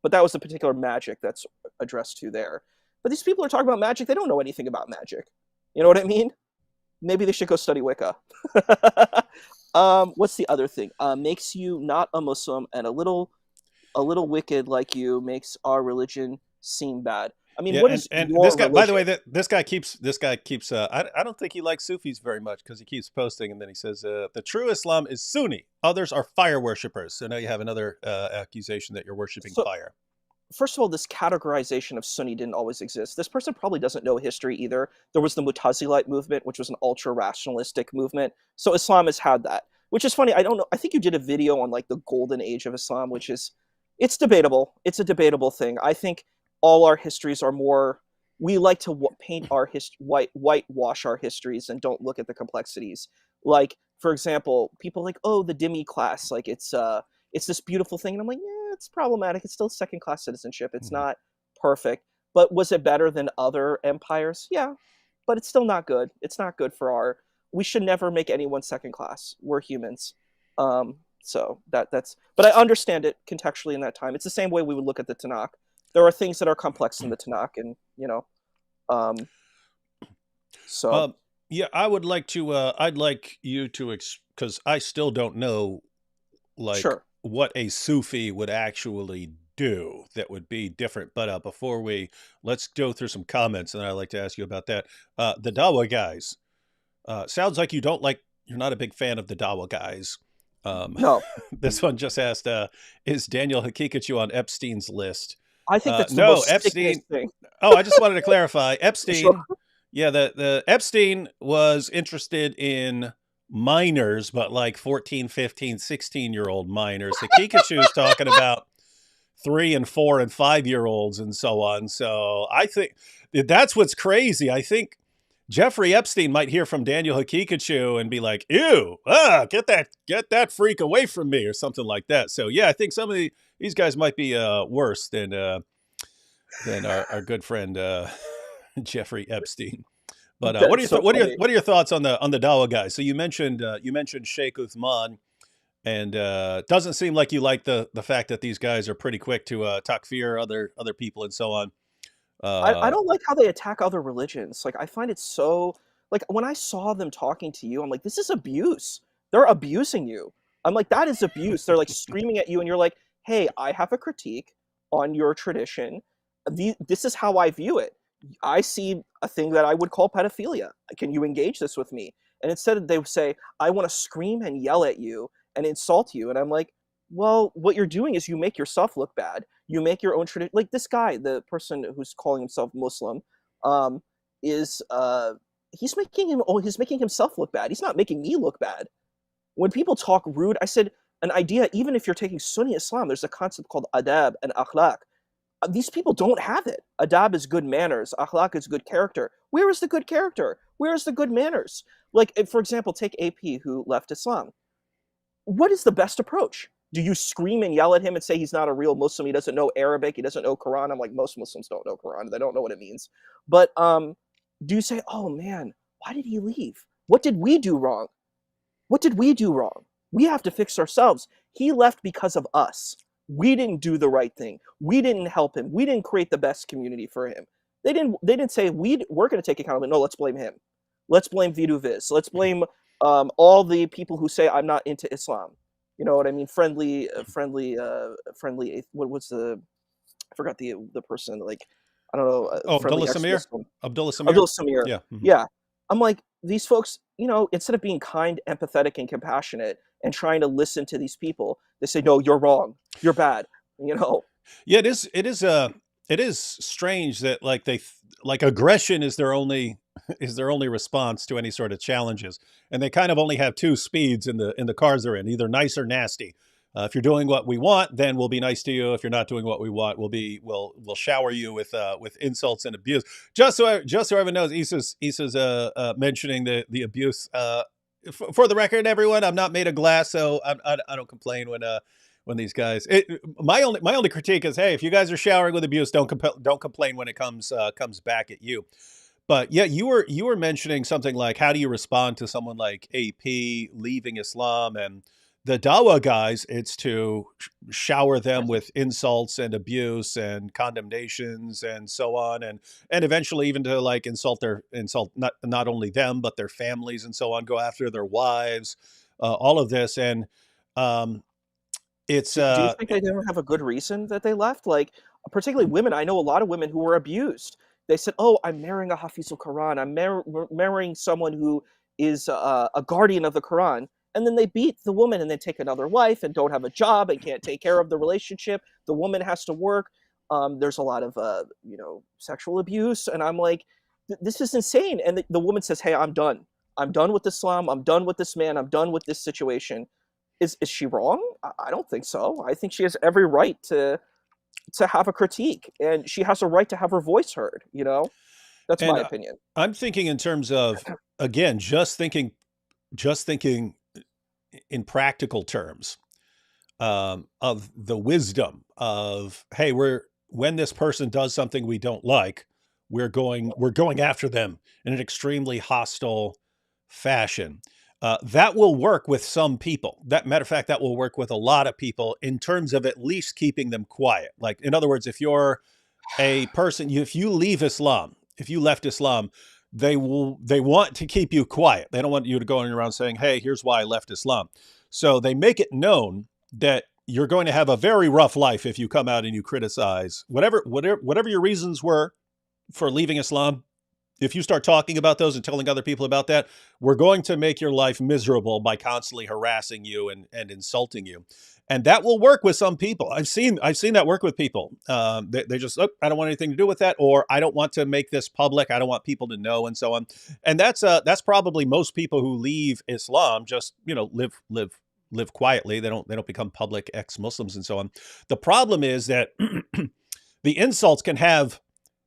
But that was the particular magic that's addressed to there. But these people are talking about magic. They don't know anything about magic. You know what I mean? Maybe they should go study Wicca. What's the other thing? Makes you not a Muslim, and a little wicked like you makes our religion seem bad. I mean, Yeah, what is and your this guy, by the religion? way, that this guy keeps I don't think he likes Sufis very much, because he keeps posting, and then he says the true Islam is Sunni. Others are fire worshippers. So now you have another accusation that you're worshiping So, fire. first of all, this categorization of Sunni didn't always exist. This person probably doesn't know history either. There was the Mutazilite movement, which was an ultra rationalistic movement. So Islam has had that, which is funny. I don't know. I think you did a video on like the golden age of Islam, which is, it's debatable. It's a debatable thing. I think all our histories are more. We like to paint our whitewash our histories and don't look at the complexities. Like, for example, people are like, oh, the dhimmi class, like it's this beautiful thing, and I'm like, yeah, it's problematic. It's still second class citizenship. It's Mhm. not perfect. But was it better than other empires? Yeah, but it's still not good. It's not good for our. We should never make anyone second class. We're humans. So that's. But I understand it contextually in that time. It's the same way we would look at the Tanakh. There are things that are complex in the Tanakh, and um, so Um, yeah, I would like to. I'd like you to, because I still don't know, like, sure. what a Sufi would actually do that would be different. But before let's go through some comments, and I'd like to ask you about that. The Dawa guys. Sounds like you're not a big fan of the Dawa guys. No, This one just asked, is Daniel Hakikachu on Epstein's list? I think that's the No, most sickenest Epstein. thing. Oh, I just wanted to clarify. Sure. Epstein. Yeah, the Epstein was interested in minors, but like 14, 15, 16-year-old minors. Hakikachu's talking about 3 and 4 and 5-year-olds and so on. So I think that's what's crazy. I think Jeffrey Epstein might hear from Daniel Hakikachu and be like, "Ew, get that freak away from me," or something like that. So yeah, I think some of these guys might be worse than our good friend Jeffrey Epstein. But That's so funny. what are your thoughts on the Dawa guys? So you mentioned Sheikh Uthman, and doesn't seem like you like the fact that these guys are pretty quick to takfir other people and so on. I don't like how they attack other religions. Like, I find it so like, when I saw them talking to you, I'm like, "This is abuse. They're abusing you." I'm like, "That is abuse." They're, like, screaming at you, and you're like, "Hey, I have a critique on your tradition. This is how I view it. I see a thing that I would call pedophilia. Can you engage this with me?" And instead they would say, "I wanna scream and yell at you and insult you." And I'm like, "Well, what you're doing is you make yourself look bad. You make your own tradition." Like this guy, the person who's calling himself Muslim, um, is he's making himself look bad. He's not making me look bad. When people talk rude, I said an idea. Even if you're taking Sunni Islam, there's a concept called adab and akhlaq. These people don't have it. Adab is good manners. Akhlaq is good character. Where is the good character? Where is the good manners? Like, for example, take AP who left Islam. What is the best approach? Do you scream and yell at him and say he's not a real Muslim? He doesn't know Arabic. He doesn't know Quran. I'm like, most Muslims don't know Quran. They don't know what it means. But do you say, "Oh man, why did he leave? What did we do wrong? What did we do wrong? We have to fix ourselves. He left because of us. We didn't do the right thing. We didn't help him. We didn't create the best community for him." They didn't say we're going to take accountability. No, let's blame him. Let's blame Vidu Viz. Let's blame all the people who say I'm not into Islam. You know what I mean? Friendly. What was the? I forgot the person. Like, I don't know. Oh, Friendly extremist. Abdullah Samir. Abdul Samir. Yeah. Yeah. I'm like, these folks, instead of being kind, empathetic, and compassionate and trying to listen to these people, they say, "No, you're wrong. You're bad." Yeah, it is strange that like like aggression is their only is their only response to any sort of challenges, and they kind of only have two speeds in the cars they're in, either nice or nasty. If you're doing what we want, then we'll be nice to you. If you're not doing what we want, we'll shower you with insults and abuse. Just so everyone knows, Issa's mentioning the abuse. For the record, everyone, I'm not made of glass, so I don't complain when these guys. My only critique is, hey, if you guys are showering with abuse, don't complain when it comes back at you. But yeah, you were mentioning something like, how do you respond to someone like AP leaving Islam? And the Dawa guys, it's to shower them with insults and abuse and condemnations and so on, and eventually even to like insult not only them but their families and so on, go after their wives, all of this. And it's Do you think they didn't have a good reason that they left? Like, particularly women. I know a lot of women who were abused. They said, "Oh, I'm marrying a Hafizul Quran. I'm marrying someone who is a guardian of the Quran." And then they beat the woman and then take another wife and don't have a job and can't take care of the relationship. The woman has to work. There's a lot of sexual abuse, and I'm like, this is insane. And the woman says, "Hey, I'm done. I'm done with Islam. I'm done with this man. I'm done with this situation." Is she wrong? I don't think so. I think she has every right to have a critique, and she has a right to have her voice heard. That's and my opinion. I'm thinking in terms of, again, just thinking in practical terms, of the wisdom of, hey, when this person does something we don't like, we're going after them in an extremely hostile fashion. That will work with some people. Matter of fact, that will work with a lot of people in terms of at least keeping them quiet. Like, in other words, if you're a person, if you leave Islam, if you left Islam, they want to keep you quiet. They don't want you to go around saying, "Hey, here's why I left Islam." So they make it known that you're going to have a very rough life if you come out and you criticize whatever your reasons were for leaving Islam. If you start talking about those and telling other people about that, we're going to make your life miserable by constantly harassing you and insulting you. And that will work with some people. I've seen that work with people. They just, oh, I don't want anything to do with that, or I don't want to make this public. I don't want people to know, and so on. And that's probably most people who leave Islam, just, you know, live quietly. They don't become public ex-Muslims and so on. The problem is that the insults can have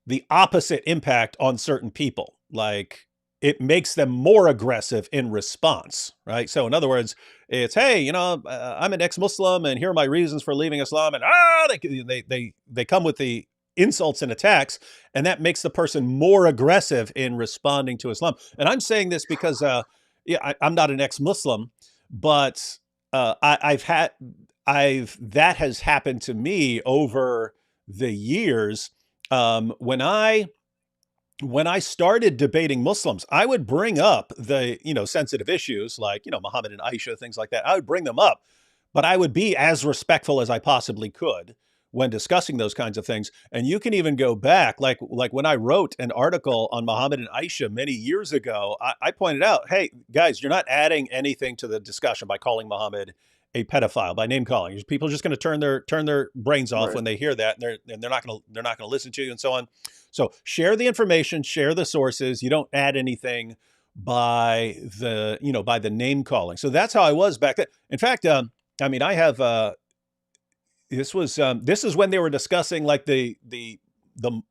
the opposite impact on certain people. Like, it makes them more aggressive in response, right? So in other words, it's, hey, you know, I'm an ex-Muslim and here are my reasons for leaving Islam. And they come with the insults and attacks, and that makes the person more aggressive in responding to Islam. And I'm saying this because, I'm not an ex-Muslim, but that has happened to me over the years. When I started debating Muslims, I would bring up the, you know, sensitive issues like, you know, Muhammad and Aisha, things like that. I would bring them up, but I would be as respectful as I possibly could when discussing those kinds of things. And you can even go back, like when I wrote an article on Muhammad and Aisha many years ago, I pointed out, hey, guys, you're not adding anything to the discussion by calling Muhammad a pedophile, by name calling. People are just going to turn their brains off when they hear that, and they're not going to listen to you, and so on. So share the information, share the sources. You don't add anything by the name calling. So that's how I was back then. In fact, I mean, I have this is when they were discussing like the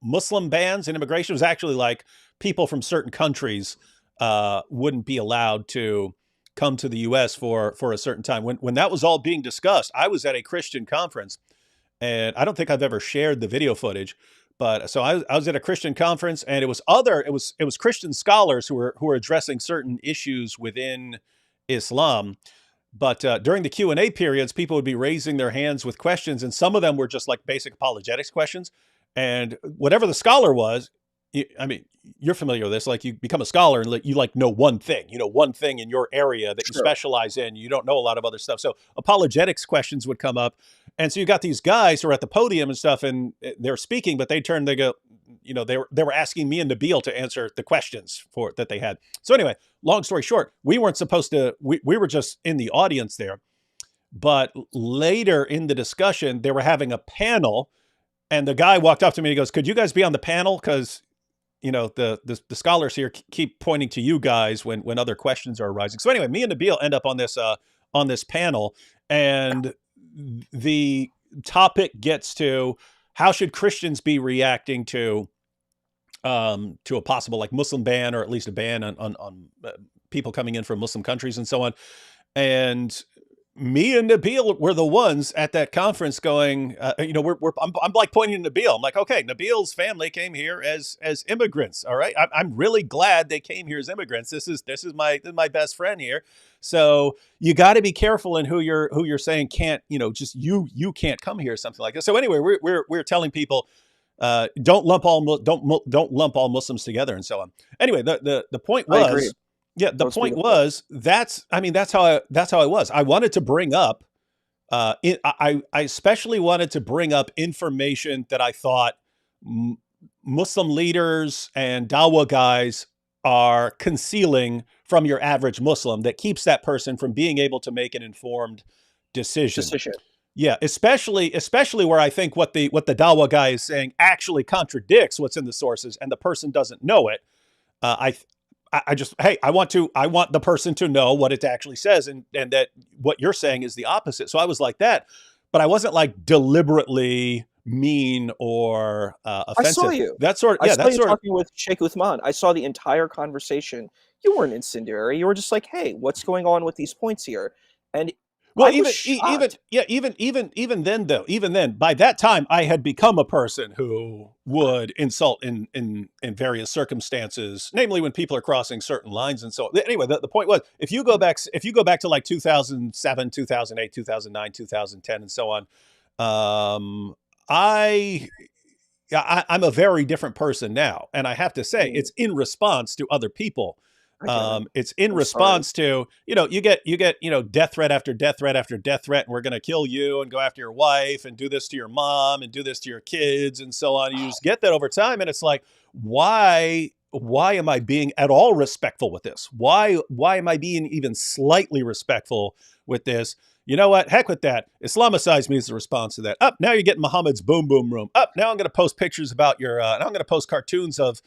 Muslim bans in immigration. It was actually like people from certain countries wouldn't be allowed to come to the U.S. for a certain time. When that was all being discussed, I was at a Christian conference, and I don't think I've ever shared the video footage. But so I was at a Christian conference, and it was Christian scholars who were addressing certain issues within Islam. But during the Q&A periods, people would be raising their hands with questions, and some of them were just like basic apologetics questions. And whatever the scholar was, I mean, you're familiar with this. Like, you become a scholar and you like know one thing, one thing in your area that you specialize in. You don't know a lot of other stuff. So apologetics questions would come up. And so you got these guys who are at the podium and stuff, and they're speaking, but they go, they were asking me and Nabil to answer the questions that they had. So anyway, long story short, we weren't supposed to, we were just in the audience there. But later in the discussion, they were having a panel, and the guy walked up to me and he goes, could you guys be on the panel? Because the scholars here keep pointing to you guys when other questions are arising. So anyway, me and Nabil end up on this panel, and the topic gets to how should Christians be reacting to a possible like Muslim ban, or at least a ban on people coming in from Muslim countries and so on. And me and Nabil were the ones at that conference going, I'm like pointing to Nabil. I'm like, okay, Nabil's family came here as immigrants. All right. I'm really glad they came here as immigrants. This is my best friend here. So you got to be careful in who you're saying can't, just you can't come here, something like this. So anyway, we're telling people, don't lump all Muslims together and so on. Anyway, the point was, point was that's how I was. I wanted to bring up, I especially wanted to bring up information that I thought Muslim leaders and Dawah guys are concealing from your average Muslim, that keeps that person from being able to make an informed decision. Yeah, especially where I think what the Dawah guy is saying actually contradicts what's in the sources, and the person doesn't know it. I want the person to know what it actually says, and that what you're saying is the opposite. So I was like that, but I wasn't like deliberately mean or offensive. I saw you. I saw you talking with Sheikh Uthman. I saw the entire conversation. You weren't incendiary. You were just like, hey, what's going on with these points here? And well, even then, by that time, I had become a person who would insult in various circumstances, namely when people are crossing certain lines and so on. Anyway, the point was, if you go back to like 2007, 2008, 2009, 2010, and so on, I'm a very different person now, and I have to say, it's in response to other people. It's in response to, you get, death threat after death threat after death threat, and we're going to kill you and go after your wife and do this to your mom and do this to your kids and so on. You just get that over time. And it's like, why why am I being at all respectful with this? Why am I being even slightly respectful with this? You know what? Heck with that. Islamicize me is the response to that. Up, now you're getting Muhammad's boom boom room. Up, now I'm going to post pictures about your, now I'm going to post cartoons of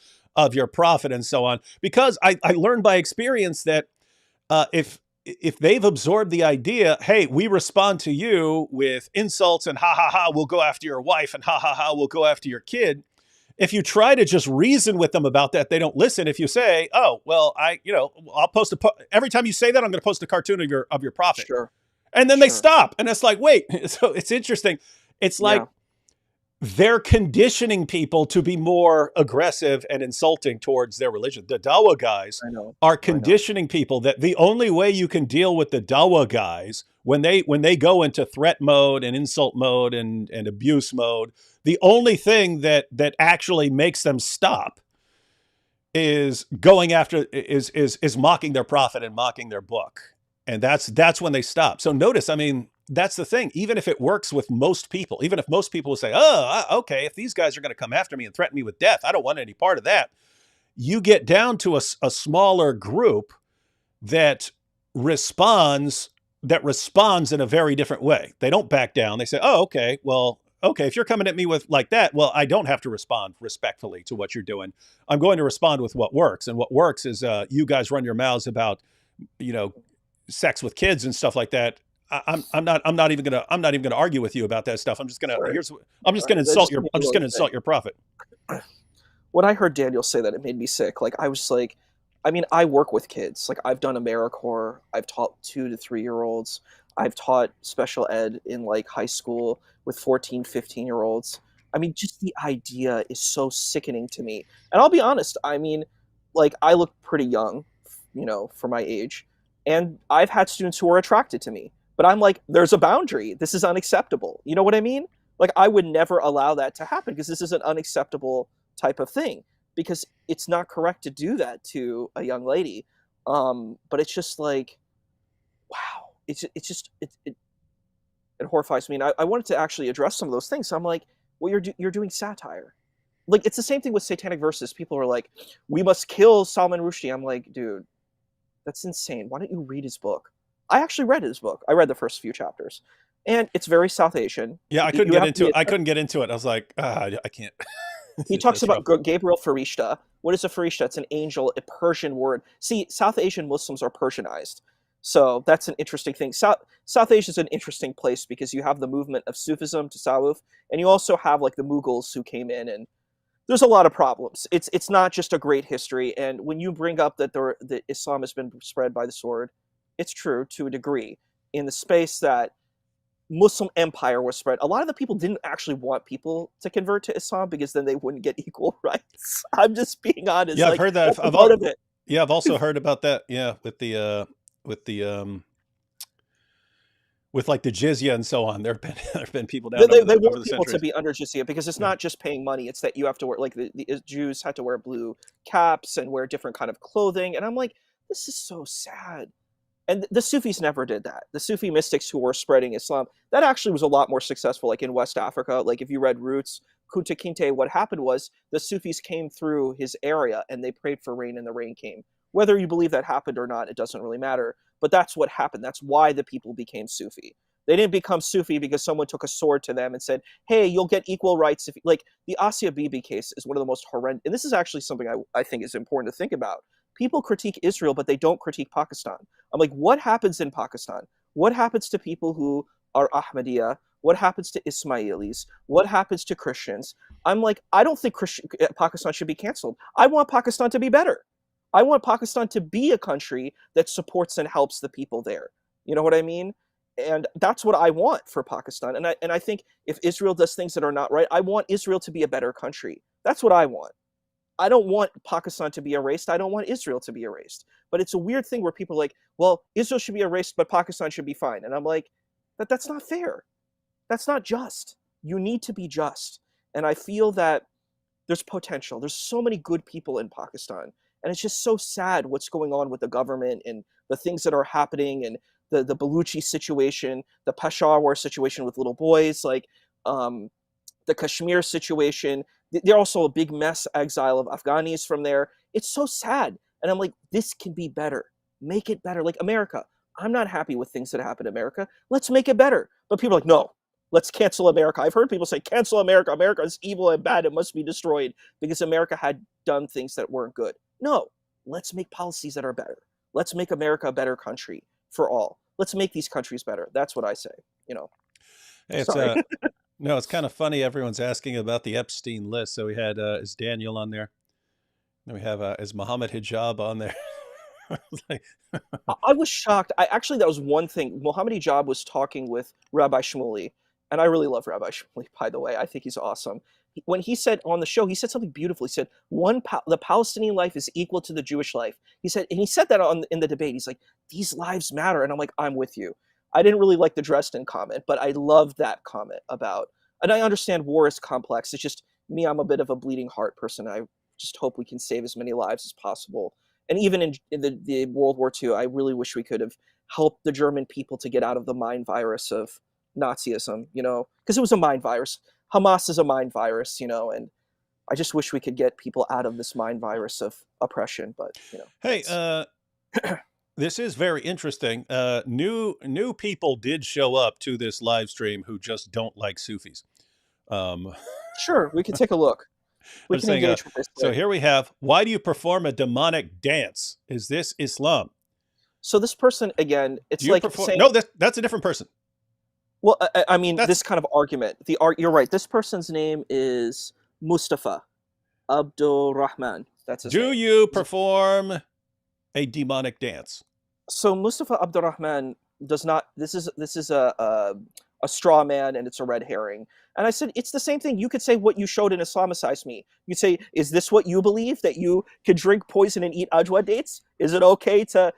your prophet and so on. Because I learned by experience that if they've absorbed the idea, hey, we respond to you with insults and ha ha ha, we'll go after your wife, and ha ha ha, we'll go after your kid. If you try to just reason with them about that, they don't listen. If you say, "Oh, well, I'll post every time you say that, I'm going to post a cartoon of your prophet," Sure. and then they stop, and it's like, wait. So it's interesting. It's like they're conditioning people to be more aggressive and insulting towards their religion. The Dawa guys are conditioning people that the only way you can deal with the Dawa guys when they go into threat mode and insult mode and abuse mode, the only thing that actually makes them stop is going after is mocking their prophet and mocking their book. And that's when they stop. So notice, I mean, that's the thing. Even if it works with most people, even if most people will say, oh, okay, if these guys are going to come after me and threaten me with death, I don't want any part of that. You get down to a smaller group that responds in a very different way. They don't back down. They say, oh, okay, well, okay, if you're coming at me with like that, well, I don't have to respond respectfully to what you're doing. I'm going to respond with what works. And what works is you guys run your mouths about, sex with kids and stuff like that. I'm not even gonna argue with you about that stuff. I'm just gonna insult your prophet. When I heard Daniel say that, it made me sick. Like, I was like, I mean, I work with kids. Like, I've done AmeriCorps. I've taught 2 to 3 year olds. I've taught special ed in like high school with 14, 15-year-olds. I mean, just the idea is so sickening to me. And I'll be honest, I mean, like, I look pretty young, for my age. And I've had students who are attracted to me. But I'm like, there's a boundary. This is unacceptable. You know what I mean? Like, I would never allow that to happen because this is an unacceptable type of thing. Because it's not correct to do that to a young lady. But it's just like, wow. It horrifies me. And I wanted to actually address some of those things. So I'm like, well, you're doing satire. Like, it's the same thing with satanic verses. People are like, we must kill Salman Rushdie. I'm like, dude, that's insane. Why don't you read his book? I actually read his book. I read the first few chapters, and it's very South Asian. Yeah, I couldn't get into it. I couldn't get into it. I was like, I can't. He talks about Gabriel Farishta. What is a Farishta? It's an angel, a Persian word. See, South Asian Muslims are Persianized. So that's an interesting thing. South Asia is an interesting place because you have the movement of Sufism, Tasawwuf, and you also have like the Mughals who came in, and there's a lot of problems. It's not just a great history. And when you bring up that Islam has been spread by the sword, it's true to a degree. In the space that Muslim empire was spread, a lot of the people didn't actually want people to convert to Islam because then they wouldn't get equal rights. I'm just being honest. Yeah, I've heard that. I've also heard about that. Yeah, with like the jizya and so on. There've been people down they over want the people centuries to be under jizya because it's not just paying money. It's that you have to wear, like, the Jews had to wear blue caps and wear different kind of clothing. And I'm like, this is so sad. And the Sufis never did that. The Sufi mystics who were spreading Islam, that actually was a lot more successful, like in West Africa. Like, if you read Roots, Kunta Kinte, what happened was the Sufis came through his area and they prayed for rain and the rain came. Whether you believe that happened or not, it doesn't really matter. But that's what happened. That's why the people became Sufi. They didn't become Sufi because someone took a sword to them and said, hey, you'll get equal rights. If like, the Asia Bibi case is one of the most horrendous. And this is actually something I think is important to think about. People critique Israel, but they don't critique Pakistan. I'm like, what happens in Pakistan? What happens to people who are Ahmadiyya? What happens to Ismailis? What happens to Christians? I'm like, I don't think Pakistan should be canceled. I want Pakistan to be better. I want Pakistan to be a country that supports and helps the people there. You know what I mean? And that's what I want for Pakistan. And I think if Israel does things that are not right, I want Israel to be a better country. That's what I want. I don't want Pakistan to be erased. I don't want Israel to be erased. But it's a weird thing where people are like, well, Israel should be erased, but Pakistan should be fine. And I'm like, that's not fair. That's not just. You need to be just. And I feel that there's potential. There's so many good people in Pakistan. And it's just so sad what's going on with the government and the things that are happening, and the Baluchi situation, the Peshawar situation with little boys, like the Kashmir situation. They're also a big mass exile of Afghanis from there. It's so sad. And I'm like, this can be better. Make it better. Like America, I'm not happy with things that happen in America. Let's make it better. But people are like, no, let's cancel America. I've heard people say, cancel America. America is evil and bad. It must be destroyed because America had done things that weren't good. No, let's make policies that are better. Let's make America a better country for all. Let's make these countries better. That's what I say, you know. Hey, it's Sorry. no, it's kind of funny. Everyone's asking about the Epstein list. So we had is Daniel on there? And we have is Muhammad Hijab on there? I was like, I was shocked. I actually that was one thing. Mohammed Hijab was talking with Rabbi Shmuley, and I really love Rabbi Shmuley. By the way, I think he's awesome. When he said on the show, he said something beautiful. He said, the Palestinian life is equal to the Jewish life." He said, and he said that in the debate. He's like, "These lives matter," and I'm like, "I'm with you." I didn't really like the Dresden comment, but I loved that comment about. And I understand war is complex. It's just me. I'm a bit of a bleeding heart person. I just hope we can save as many lives as possible. And even in the World War II, I really wish we could have helped the German people to get out of the mind virus of Nazism, you know, because it was a mind virus. Hamas is a mind virus, you know, and I just wish we could get people out of this mind virus of oppression. But you know, hey, this is very interesting. New people did show up to this live stream who just don't like Sufis. sure, we can take a look. We I'm can saying, engage with this. so here we have, why do you perform a demonic dance? Is this Islam? So this person, again, it's Do you like perform? saying, No, that's a different person. well, I mean, That's this kind of argument. You're right. This person's name is Mustafa Abdul Rahman. That's his do name. you perform a demonic dance? So Mustafa Abdurrahman does not. This is a straw man, and it's a red herring. And I said it's the same thing. You could say what you showed and Islamicize me. You'd say, is this what you believe, that you could drink poison and eat ajwa dates? Is it okay to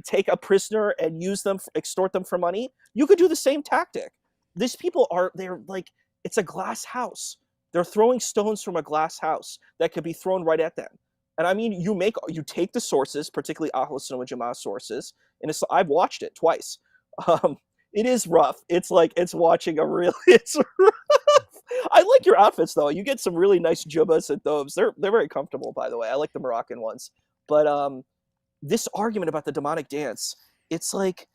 take a prisoner and use them, extort them for money? You could do the same tactic. These people they're like, it's a glass house. They're throwing stones from a glass house that could be thrown right at them. And I mean, you take the sources, particularly Ahlus Sunnah wal Jama'ah sources, and I've watched it twice. Um, it is rough. It's like it's watching a really. It's rough. I like your outfits though. You get some really nice jubbas and thobes. They're very comfortable, by the way. I like the Moroccan ones. But this argument about the demonic dance, it's like,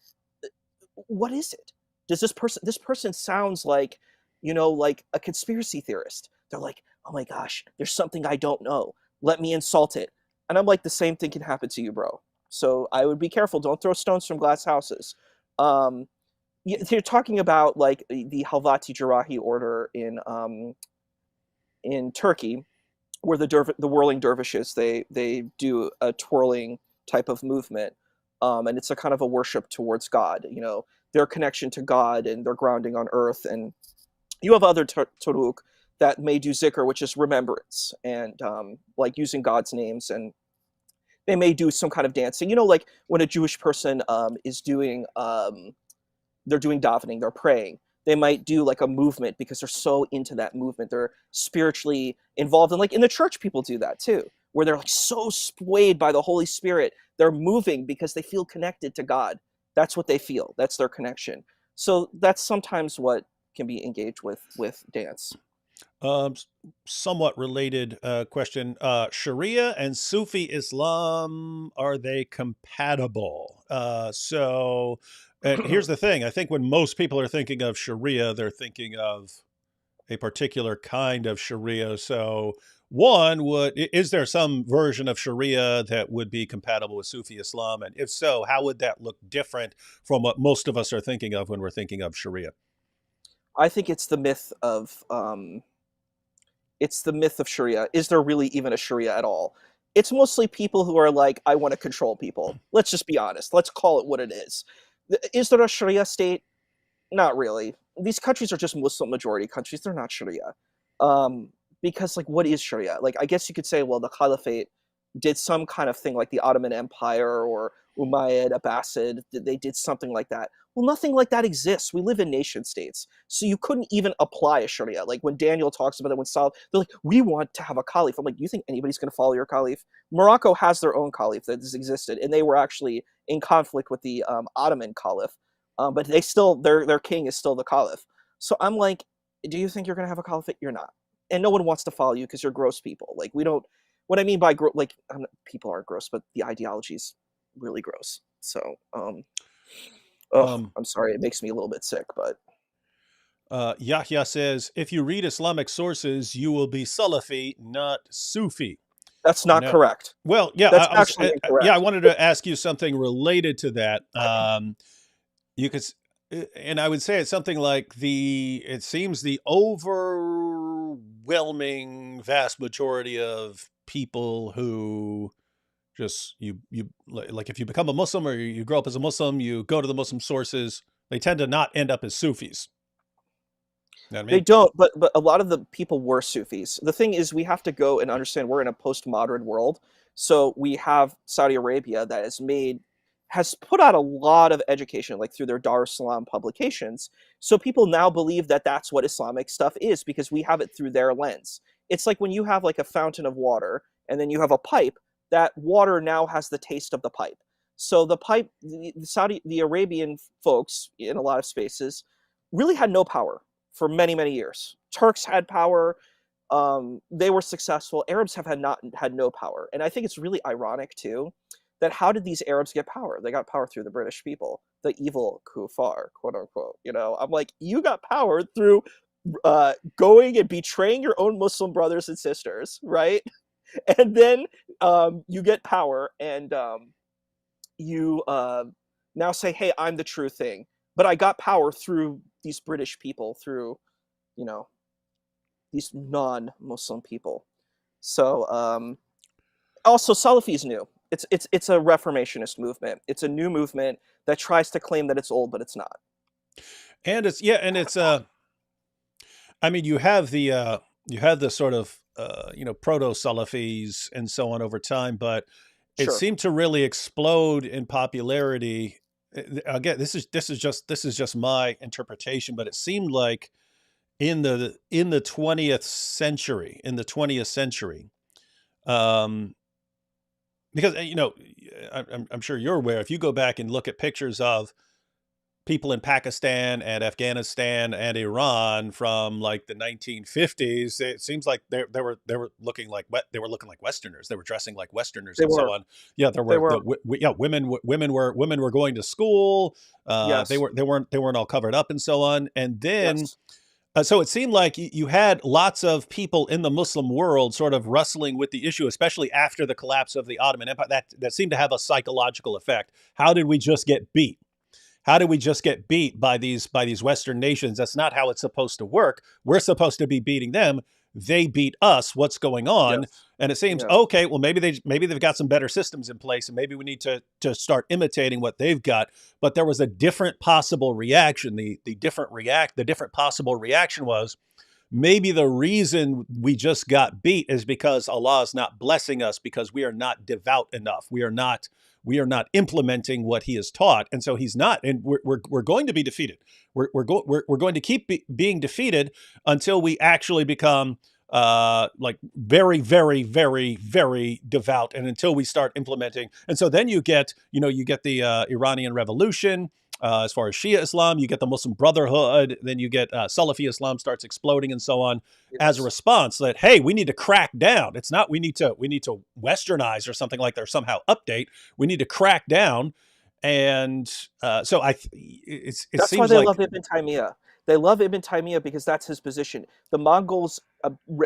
what is it? Does this person sounds like, like a conspiracy theorist. They're like, oh my gosh, there's something I don't know. Let me insult it. And I'm like, the same thing can happen to you, bro. So I would be careful. Don't throw stones from glass houses. You're talking about like the Halvati Jarahi order in Turkey, where the whirling dervishes they do a twirling type of movement, and it's a kind of a worship towards God. Their connection to God and their grounding on earth. And you have other Turuk that may do zikr, which is remembrance, and like using God's names, and they may do some kind of dancing. Like when a Jewish person is doing, they're doing davening, they're praying. They might do like a movement because they're so into that movement. They're spiritually involved, and like in the church, people do that too, where they're like so swayed by the Holy Spirit, they're moving because they feel connected to God. That's what they feel. That's their connection. So that's sometimes what can be engaged with dance. Somewhat related question. Sharia and Sufi Islam, are they compatible? And here's the thing. I think when most people are thinking of Sharia, they're thinking of a particular kind of Sharia. So is there some version of Sharia that would be compatible with Sufi Islam? And if so, how would that look different from what most of us are thinking of when we're thinking of Sharia? I think it's the myth of Sharia. Is there really even a Sharia at all? It's mostly people who are like, I want to control people. Let's just be honest. Let's call it what it is. Is there a Sharia state? Not really. These countries are just Muslim majority countries. They're not Sharia. Because like, what is Sharia? Like, I guess you could say, well, the Caliphate did some kind of thing like the Ottoman Empire or Umayyad, Abbasid. They did something like that. Well, nothing like that exists. We live in nation states. So you couldn't even apply a Sharia. Like when Daniel talks about it, when Saul, they're like, we want to have a caliph. I'm like, do you think anybody's going to follow your caliph? Morocco has their own caliph that has existed, and they were actually in conflict with the Ottoman caliph. But they still, their king is still the caliph. So I'm like, do you think you're going to have a caliphate? You're not. And no one wants to follow you because you're gross people. Like we don't what I mean by like people aren't gross, but the ideology is really gross. So, oh, Um, I'm sorry, it makes me a little bit sick, but Yahya says, if you read Islamic sources, you will be Salafi, not Sufi. that's not No. correct. Well, yeah, That's I was, actually yeah, I incorrect. wanted to ask you something related to that. You could, and I would say it's something like it seems the overwhelming vast majority of people who just, you like if you become a Muslim or you grow up as a Muslim, you go to the Muslim sources, they tend to not end up as Sufis. You know what I They mean? don't, but a lot of the people were Sufis. The thing is, we have to go and understand we're in a postmodern world. So we have Saudi Arabia that has put out a lot of education, like through their Dar es Salaam publications. So people now believe that that's what Islamic stuff is because we have it through their lens. It's like when you have like a fountain of water and then you have a pipe. That water now has the taste of the pipe. So the pipe, the Arabian folks in a lot of spaces really had no power for many, many years. Turks had power. They were successful. Arabs have not had no power, and I think it's really ironic too that how did these Arabs get power? They got power through the British people, the evil kuffar, quote unquote. You know, I'm like, you got power through going and betraying your own Muslim brothers and sisters, right? And then you get power, and you now say, "Hey, I'm the true thing," but I got power through these British people, through you know these non-Muslim people. So also Salafi is new. It's a reformationist movement. It's a new movement that tries to claim that it's old, but it's not. And it's, yeah, and it's I mean, you have the sort of proto Salafis and so on over time, but it Sure, seemed to really explode in popularity. Again, this is just my interpretation, but it seemed like in the 20th century, um, because I'm sure you're aware, if you go back and look at pictures of people in Pakistan and Afghanistan and Iran from like the 1950s, it seems like they were looking like Westerners. They were dressing like Westerners they and so were. on. Yeah, there They were were. yeah, women were going to school. Yes. They weren't all covered up and so on. And then Yes. so it seemed like you had lots of people in the Muslim world sort of wrestling with the issue, especially after the collapse of the Ottoman Empire. That seemed to have a psychological effect. How did we just get beat? How did we just get beat by these Western nations? That's not how it's supposed to work. We're supposed to be beating them. They beat us. What's going on? Yes. And it seems Yeah. okay. Well, maybe they've got some better systems in place, and maybe we need to start imitating what they've got. But there was a different possible reaction. The different possible reaction was, maybe the reason we just got beat is because Allah is not blessing us because we are not devout enough. We are not implementing what He has taught, and so He's not. And we're going to be defeated. We're going to keep being defeated until we actually become like very, very, very, very devout, and until we start implementing. And so then you get the Iranian Revolution. As far as Shia Islam, you get the Muslim Brotherhood, then you get Salafi Islam starts exploding and so on as a Yes. response that, hey, we need to crack down. It's not we need to westernize or something like that or somehow update. We need to crack down. And so it That's why seems they like love Ibn Taymiyyah. They love Ibn Taymiyyah because that's his position. The Mongols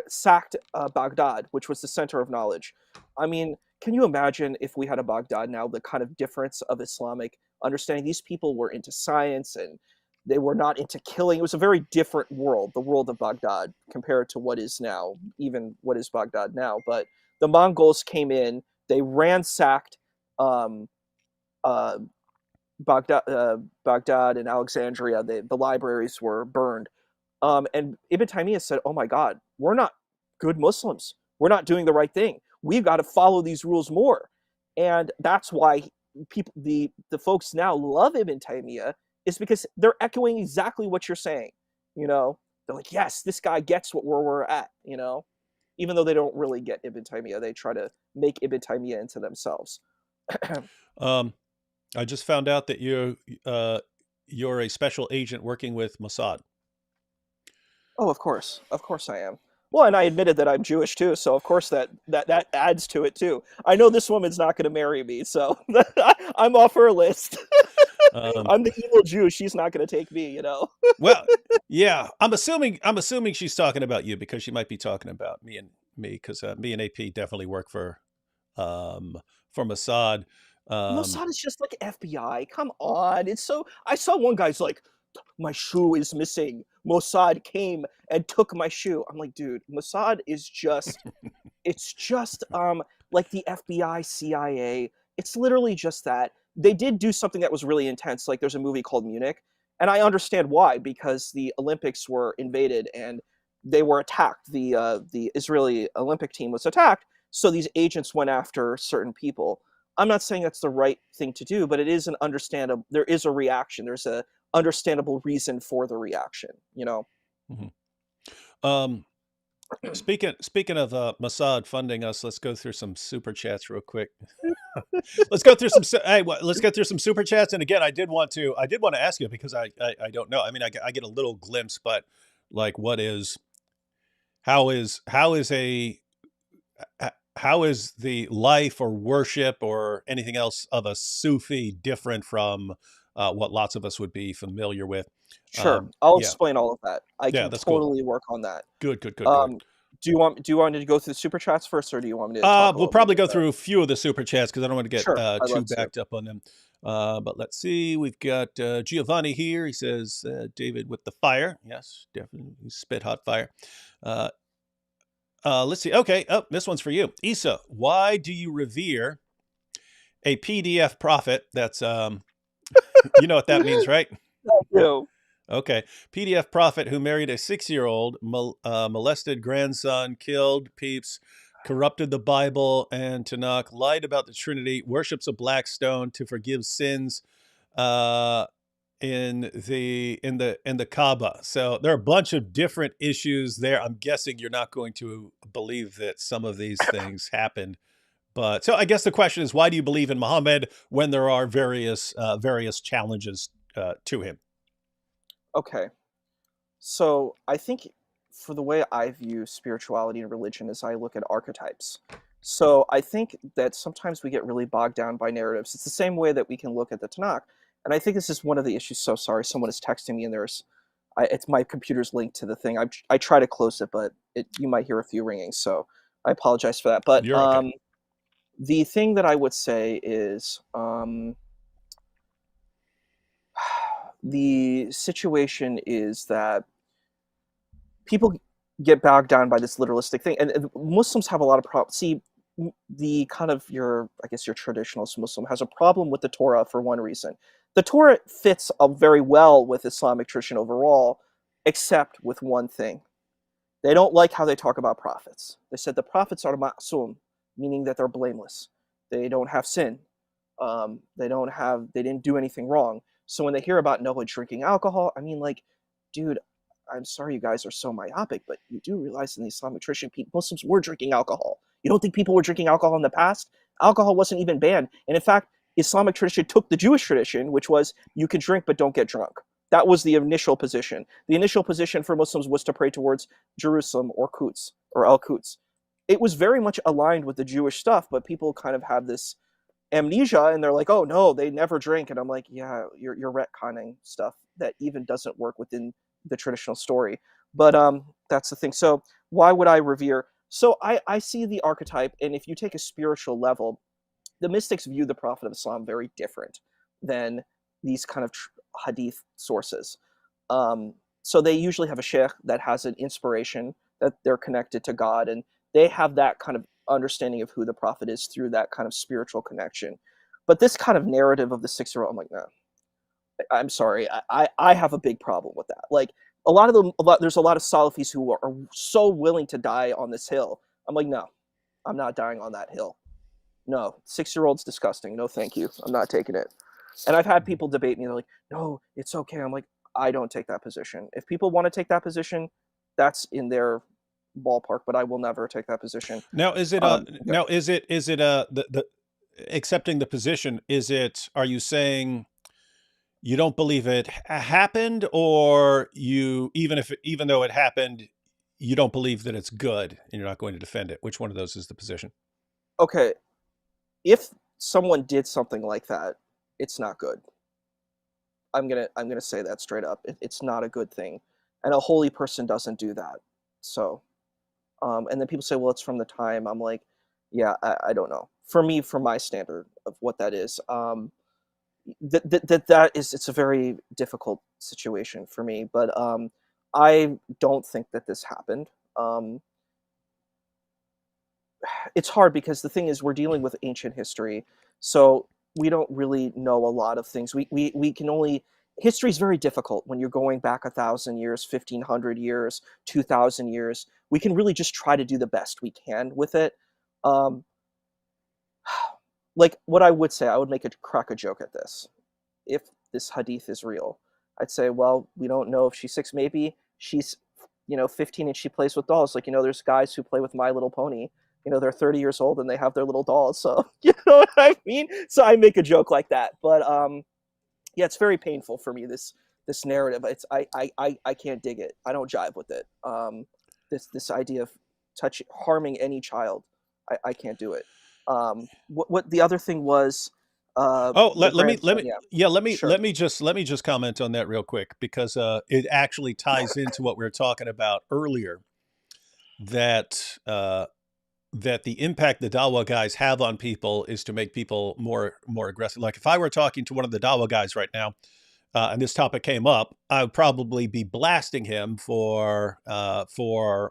sacked Baghdad, which was the center of knowledge. I mean, can you imagine if we had a Baghdad now, the kind of difference of Islamic understanding? These people were into science and they were not into killing. It was a very different world, the world of Baghdad, compared to what is now, even what is Baghdad now. But the Mongols came in, they ransacked um, uh, Baghdad and Alexandria. The libraries were burned. And Ibn Taymiyyah said, "Oh my God, we're not good Muslims. We're not doing the right thing. We've got to follow these rules more." And that's why the folks now love Ibn Taymiyyah, is because they're echoing exactly what you're saying. You know, they're like, "Yes, this guy gets where we're at." You know, even though they don't really get Ibn Taymiyyah, they try to make Ibn Taymiyyah into themselves. um, I just found out that you're a special agent working with Mossad. Oh, of course I am. Well, and I admitted that I'm Jewish too, so of course that adds to it too. I know this woman's not going to marry me, so I'm off her list. Um, I'm the evil Jew. She's not going to take me, you know. well, yeah, I'm assuming she's talking about you because she might be talking about me because me and AP definitely work um, for Mossad. Um, Mossad is just like FBI. Come on, it's so. I saw one guy's like, my shoe is missing. Mossad came and took my shoe. I'm like, dude, Mossad is just it's just like the FBI, CIA. It's literally just that. They did do something that was really intense. Like there's a movie called Munich, and I understand why because the Olympics were invaded and they were attacked. The Israeli Olympic team was attacked, so these agents went after certain people. I'm not saying that's the right thing to do, but it is an understandable. There is a reaction. There's a understandable reason for the reaction. You know. mhm. um, speaking of Mossad funding us, let's go through some super chats real quick. Let's go through let's go through some super chats. And again, I did want to ask you because I don't know. I mean, I get a little glimpse, but like, how is the life or worship or anything else of a Sufi different from what lots of us would be familiar with? Sure, I'll Yeah, explain all of that. I yeah, can that's cool. totally work on that. Good, good, good, good. Um, do you want me to go through the super chats first, or do you want me to talk a We'll little bit probably about go that? through a few of the super chats because I don't want to get Sure, I'd too love to. backed up on them. But let's see. We've got Giovanni here. He says, David with the fire. Yes, definitely. Spit hot fire. Uh, let's see. Okay. Oh, this one's for you. Isa, why do you revere a PDF prophet? That's, you know what that means, right? You. Okay. PDF prophet who married a 6-year-old, molested grandson, killed peeps, corrupted the Bible and Tanakh, lied about the Trinity, worships a black stone to forgive sins uh, in the Kaaba. So there are a bunch of different issues there. I'm guessing you're not going to believe that some of these things happened. But so I guess the question is, why do you believe in Muhammad when there are various challenges to him? Okay, so I think for the way I view spirituality and religion is I look at archetypes. So I think that sometimes we get really bogged down by narratives. It's the same way that we can look at the Tanakh, and I think this is one of the issues. So sorry, someone is texting me, and it's my computer's linked to the thing. I try to close it, but you might hear a few ringing. So I apologize for that. But You're okay. the thing that I would say is the situation is that people get bogged down by this literalistic thing, and Muslims have a lot of problems. See, the kind of I guess your traditionalist Muslim has a problem with the Torah for one reason. The Torah fits very well with Islamic tradition overall, except with one thing. They don't like how they talk about prophets. They said the prophets are ma'sum, meaning that they're blameless. They don't have sin. They didn't do anything wrong. So when they hear about Noah drinking alcohol, I mean, like, dude, I'm sorry you guys are so myopic, but you do realize in the Islamic tradition, Muslims were drinking alcohol. You don't think people were drinking alcohol in the past? Alcohol wasn't even banned. And in fact, Islamic tradition took the Jewish tradition, which was you can drink but don't get drunk. That was the initial position. The initial position for Muslims was to pray towards Jerusalem or Quds or Al Quds. It was very much aligned with the Jewish stuff, but people kind of have this amnesia and they're like, oh no, they never drink. And I'm like, yeah, you're retconning stuff that even doesn't work within the traditional story. But that's the thing. So why would I revere? So I see the archetype, and if you take a spiritual level, the mystics view the Prophet of Islam very different than these kind of hadith sources. Um, so they usually have a sheikh that has an inspiration that they're connected to God, and they have that kind of understanding of who the Prophet is through that kind of spiritual connection. But this kind of narrative of the 6-year-old, I'm like, no, I'm sorry, I have a big problem with that. Like there's a lot of Salafis who are so willing to die on this hill. I'm like, no, I'm not dying on that hill. No, 6-year-old's disgusting. No, thank you. I'm not taking it. And I've had people debate me. They're like, no, it's okay. I'm like, I don't take that position. If people want to take that position, that's in their ballpark, but I will never take that position. Now, is it Yeah. the accepting the position? Are you saying you don't believe it happened, or even though it happened, you don't believe that it's good and you're not going to defend it. Which one of those is the position? Okay, if someone did something like that, it's not good. I'm gonna say that straight up. It's not a good thing, and a holy person doesn't do that. So, and then people say, "Well, it's from the time." I'm like, "Yeah, I don't know." For me, from my standard of what that is, that is, it's a very difficult situation for me. But I don't think that this happened. Um, it's hard because the thing is we're dealing with ancient history, so we don't really know a lot of things. We can only, history is very difficult when you're going back 1,000 years, 1,500 years, 2,000 years. We can really just try to do the best we can with it. Um, like what I would say, I would make a crack a joke at this. If this hadith is real, I'd say, well, we don't know if she's six. Maybe she's, 15 and she plays with dolls. Like, there's guys who play with My Little Pony. They're 30 years old and they have their little dolls. So, you know what I mean? So I make a joke like that. But yeah, it's very painful for me, this narrative. It's I can't dig it. I don't jive with it. This idea of harming any child, I can't do it. What the other thing was, Oh, the let grandson. me, Yeah, yeah, sure. let me just comment on that real quick because it actually ties into what we were talking about earlier. That that the impact the Dawa guys have on people is to make people more aggressive. Like if I were talking to one of the Dawa guys right now, and this topic came up, I would probably be blasting him for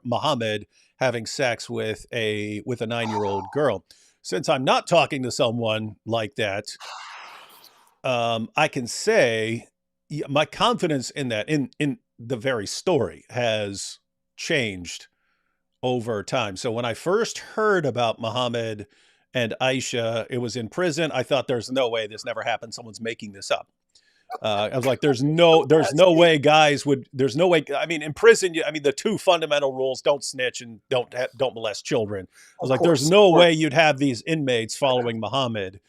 Muhammad having sex with a 9-year-old girl. Since I'm not talking to someone like that, I can say my confidence in that in the very story has changed over time. So when I first heard about Muhammad and Aisha, it was in prison. I thought there's no way this never happened. Someone's making this up. I was like, there's That's no me. way guys would, there's no way. I mean, in prison, I mean, the two fundamental rules: don't snitch and don't molest children. I was like, there's Of no way course. you'd have these inmates following Muhammad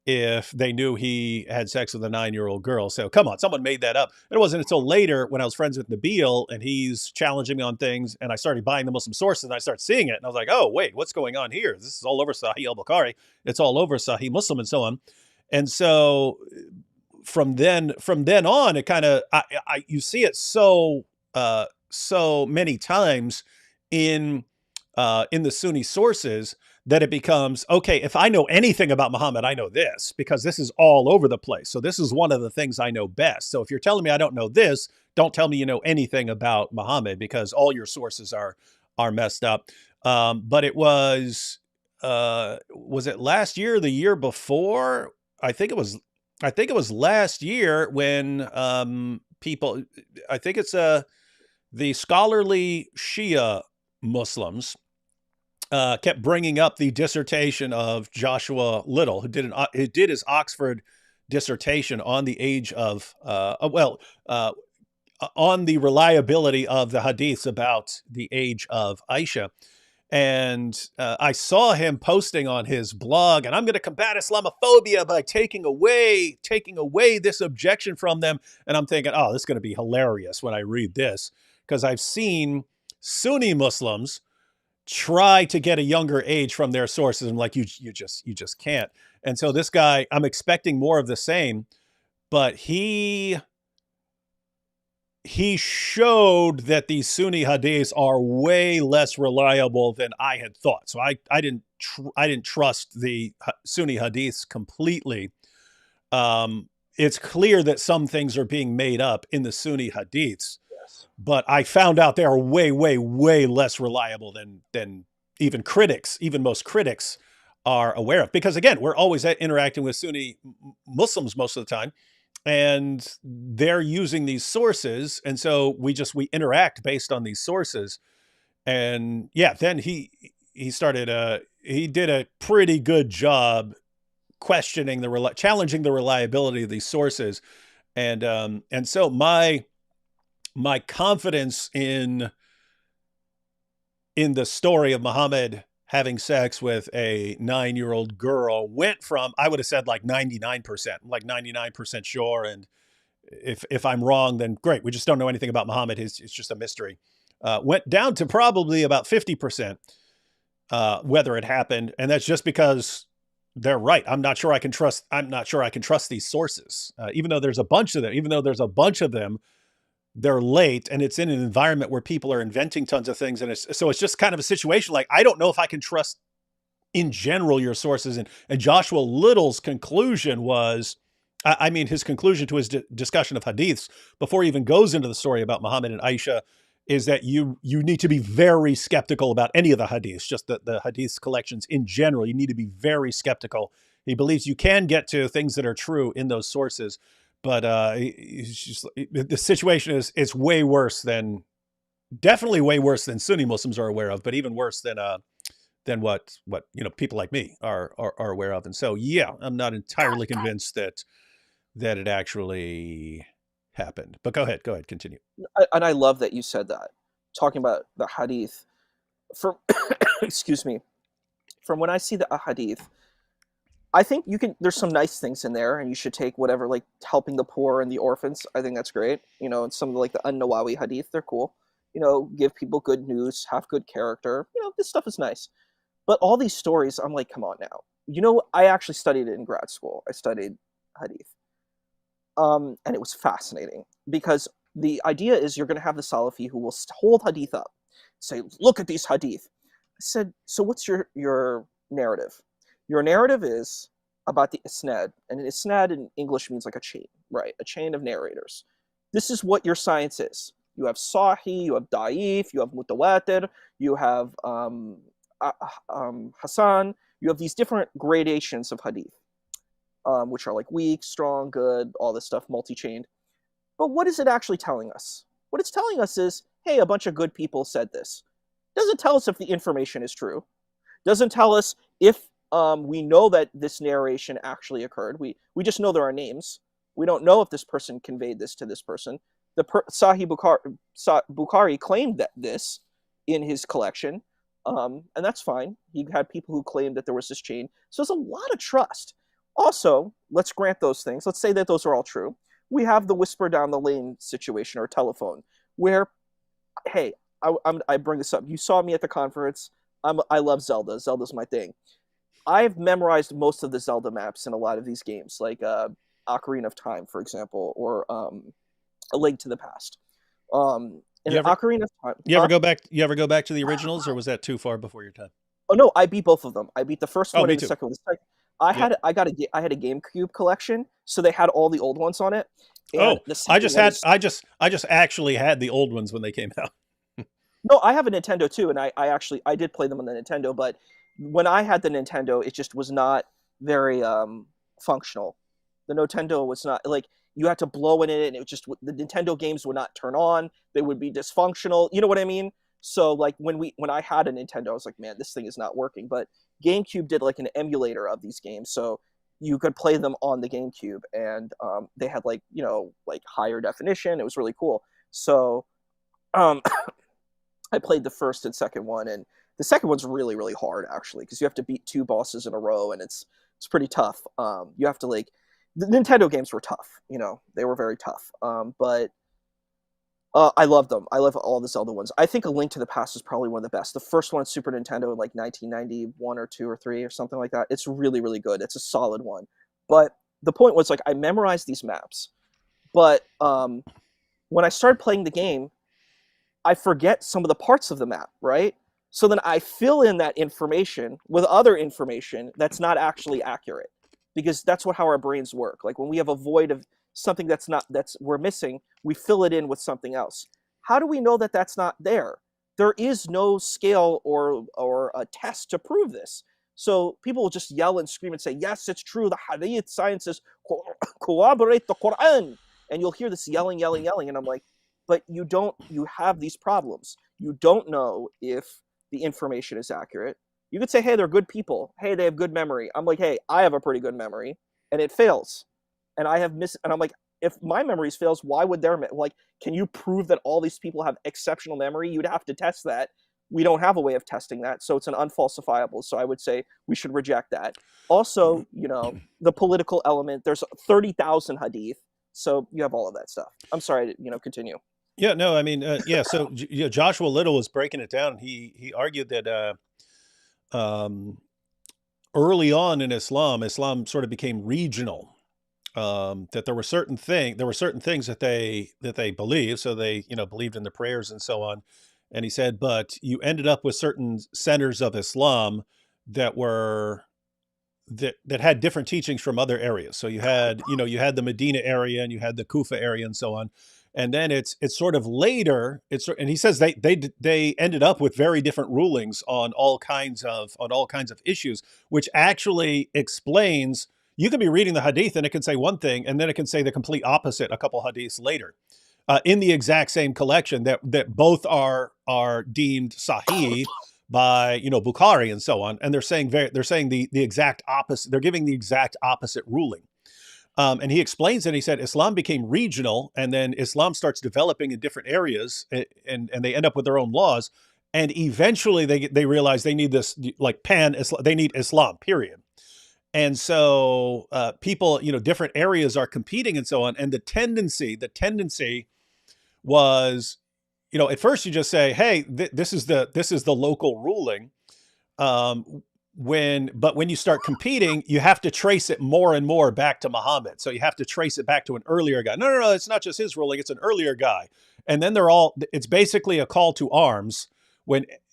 if they knew he had sex with a 9-year-old girl. So come on, someone made that up. And it wasn't until later when I was friends with Nabil and he's challenging me on things and I started buying the Muslim sources and I started seeing it. And I was like, oh, wait, what's going on here? This is all over Sahih al-Bukhari. It's all over Sahih Muslim and so on. And so from then on, it kind of, you see it so many times in the Sunni sources that it becomes, okay, if I know anything about Muhammad, I know this because this is all over the place. So this is one of the things I know best. So if you're telling me I don't know this, don't tell me you know anything about Muhammad because all your sources are messed up. But was it last year or the year before? I think it was I think it was last year when people, I think it's the scholarly Shia Muslims kept bringing up the dissertation of Joshua Little, who did his Oxford dissertation on the age of on the reliability of the hadiths about the age of Aisha. And I saw him posting on his blog, and I'm going to combat Islamophobia by taking away this objection from them. And I'm thinking, oh, this is going to be hilarious when I read this because I've seen Sunni Muslims try to get a younger age from their sources. I'm like, you just can't. And so this guy, I'm expecting more of the same, but he showed that these Sunni hadiths are way less reliable than I had thought. So I didn't trust the Sunni hadiths completely. It's clear that some things are being made up in the Sunni hadiths, Yes. but I found out they are way, way, way less reliable than even most critics are aware of. Because again, we're always interacting with Sunni Muslims most of the time, and they're using these sources, and so we interact based on these sources. And yeah, then he started he did a pretty good job questioning challenging the reliability of these sources, and so my confidence in the story of Muhammad having sex with a 9-year-old girl went from, I would have said like 99%, like 99% sure. And if I'm wrong, then great. We just don't know anything about Muhammad. It's just a mystery. went down to probably about 50% whether it happened, and that's just because they're right. I'm not sure I can trust these sources, even though there's a bunch of them. They're late, and it's in an environment where people are inventing tons of things, and it's just kind of a situation like I don't know if I can trust in general your sources. And Joshua Little's conclusion was, his conclusion to his discussion of hadiths before he even goes into the story about Muhammad and Aisha is that you need to be very skeptical about any of the hadiths, just the hadiths collections in general. You need to be very skeptical. He believes you can get to things that are true in those sources, but the situation is way worse definitely way worse than Sunni Muslims are aware of, but even worse than what people like me are aware of. And so, yeah, I'm not entirely convinced that it actually happened. But go ahead, continue. And I love that you said that. Talking about the hadith, from excuse me, from when I see the hadith, I think there's some nice things in there, and you should take whatever, like helping the poor and the orphans. I think that's great. And some of like the An-Nawawi hadith, they're cool. Give people good news, have good character. This stuff is nice. But all these stories, I'm like, come on now. I actually studied it in grad school. I studied hadith. And it was fascinating because the idea is you're going to have the Salafi who will hold hadith up, say, look at these hadith. I said, so what's your narrative? Your narrative is about the isnad, and an isnad in English means like a chain, right? A chain of narrators. This is what your science is. You have Sahih, you have Da'if, you have Mutawatir, you have Hasan, you have these different gradations of hadith, which are like weak, strong, good, all this stuff, multi-chained. But what is it actually telling us? What it's telling us is, hey, a bunch of good people said this. Doesn't tell us if the information is true. Doesn't tell us if we know that this narration actually occurred. We just know there are names. We don't know if this person conveyed this to this person. Sahih Bukhari claimed that this in his collection, and that's fine. He had people who claimed that there was this chain. So there's a lot of trust. Also, let's grant those things. Let's say that those are all true. We have the whisper down the lane situation or telephone where, hey, I bring this up. You saw me at the conference. I love Zelda. Zelda's my thing. I've memorized most of the Zelda maps in a lot of these games, like Ocarina of Time, for example, or A Link to the Past. Ocarina of Time. You ever go back to the originals, or was that too far before your time? Oh no, I beat both of them. I beat the first one and the too. second one. I had a GameCube collection, so they had all the old ones on it. And I just actually had the old ones when they came out. No, I have a Nintendo too, and I did play them on the Nintendo, but when I had the Nintendo, it just was not very functional. The Nintendo was not, like, you had to blow in it, and it just, the Nintendo games would not turn on. They would be dysfunctional. You know what I mean? So like when I had a Nintendo, I was like, man, this thing is not working. But GameCube did like an emulator of these games, so you could play them on the GameCube, and they had like higher definition. It was really cool. So I played the first and second one, and the second one's really, really hard actually, because you have to beat 2 bosses in a row, and it's pretty tough. You have to the Nintendo games were tough. They were very tough. But I love them. I love all the Zelda ones. I think A Link to the Past is probably one of the best. The first one on Super Nintendo in like 1991 or 2 or 3 or something like that. It's really, really good. It's a solid one. But the point was, like, I memorized these maps, but when I started playing the game, I forget some of the parts of the map, right? So then I fill in that information with other information that's not actually accurate, because that's how our brains work. Like when we have a void of something we're missing, we fill it in with something else. How do we know that that's not there? There is no scale or a test to prove this. So people will just yell and scream and say, yes, it's true. The Hadith sciences corroborate the Quran. And you'll hear this yelling. And I'm like, but you have these problems. You don't know if the information is accurate. You could say, hey, they're good people. Hey, they have good memory. I'm like, hey, I have a pretty good memory, and it fails. And and I'm like, if my memories fails, why would can you prove that all these people have exceptional memory? You'd have to test that. We don't have a way of testing that, so it's an unfalsifiable. So I would say we should reject that. Also, the political element, there's 30,000 hadith, so you have all of that stuff. I'm sorry, continue. Yeah, no, I mean, yeah. So Joshua Little was breaking it down. He argued that um, early on in Islam, Islam sort of became regional. That there were certain things that they believed. So they believed in the prayers and so on. And he said, but you ended up with certain centers of Islam that were that had different teachings from other areas. So you had the Medina area and you had the Kufa area and so on. And then it's sort of later. And he says they ended up with very different rulings on all kinds of issues, which actually explains. You could be reading the hadith and it can say one thing, and then it can say the complete opposite a couple hadiths later, in the exact same collection that both are deemed sahih by Bukhari and so on, and they're saying the exact opposite. They're giving the exact opposite ruling. And he explains it. He said Islam became regional, and then Islam starts developing in different areas, and they end up with their own laws. And eventually, they realize they need this like pan. They need Islam. Period. And so people, different areas are competing and so on. And the tendency was, at first you just say, hey, this is the local ruling. Um, but when you start competing, you have to trace it more and more back to Muhammad. So you have to trace it back to an earlier guy. No, it's not just his ruling; it's an earlier guy. And then it's basically a call to arms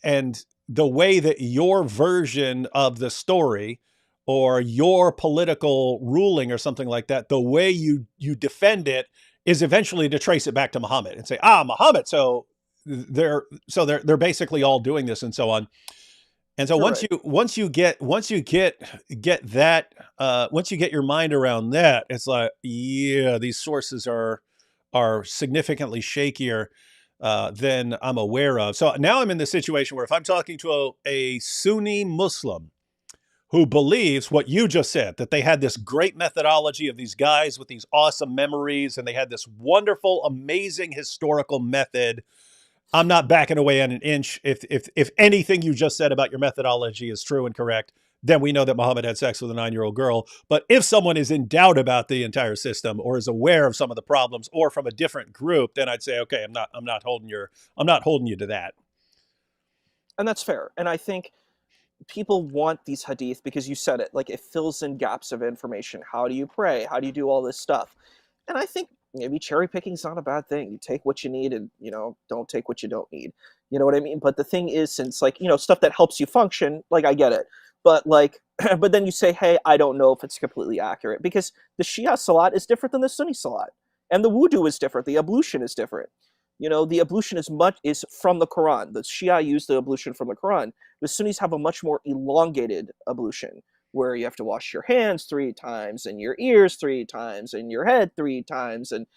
and the way that your version of the story or your political ruling or something like that, the way you defend it is eventually to trace it back to Muhammad and say, Muhammad. So they're basically all doing this and so on. And so Correct. once you get that once you get your mind around that, it's like, yeah, these sources are significantly shakier than I'm aware of. So now I'm in the situation where if I'm talking to a Sunni Muslim who believes what you just said, that they had this great methodology of these guys with these awesome memories, and they had this wonderful, amazing historical method, I'm not backing away on an inch. If anything you just said about your methodology is true and correct, then we know that Muhammad had sex with a 9-year-old girl. But if someone is in doubt about the entire system or is aware of some of the problems or from a different group, then I'd say, okay, I'm not holding you to that. And that's fair. And I think people want these hadith because you said it, like it fills in gaps of information. How do you pray? How do you do all this stuff? And I think maybe cherry picking is not a bad thing. You take what you need and, don't take what you don't need. You know what I mean? But the thing is, since like, stuff that helps you function, like I get it. But like, but then you say, hey, I don't know if it's completely accurate because the Shia Salat is different than the Sunni Salat. And the wudu is different. The ablution is different. The ablution is from the Quran. The Shia use the ablution from the Quran. The Sunnis have a much more elongated ablution where you have to wash your hands 3 times and your ears 3 times and your head 3 times and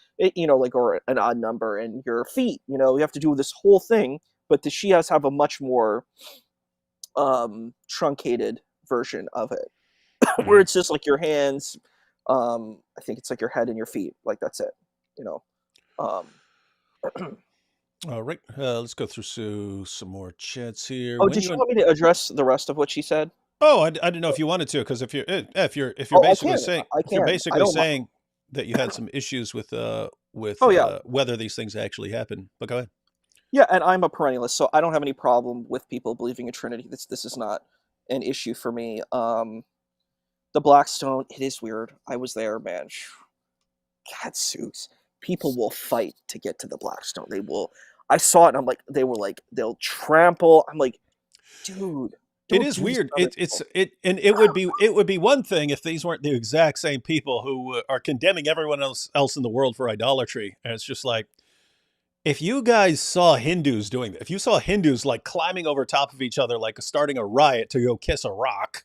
or an odd number and your feet. You have to do this whole thing. But the Shias have a much more truncated version of it, where it's just like your hands. I think it's like your head and your feet. Like that's it. Um, All right, let's go through some more chats here. Oh, did you want me to address the rest of what she said? Oh, I didn't know if you wanted to, because if you're Oh, I basically can. saying I if you're can. I basically don't mind. saying that you had some issues with Oh yeah, whether these things actually happen, but go ahead. yeah. And I'm a perennialist, so I don't have any problem with people believing in Trinity. This is not an issue for me. The Blackstone, it is weird. I was there, man. Gadzooks. People will fight to get to the Blackstone. They will. I saw it, and I'm like, they'll trample. I'm like, dude. It is weird. It would be one thing if these weren't the exact same people who are condemning everyone else in the world for idolatry. And it's just like, if you guys saw Hindus doing that, if you saw Hindus like climbing over top of each other, like starting a riot to go kiss a rock,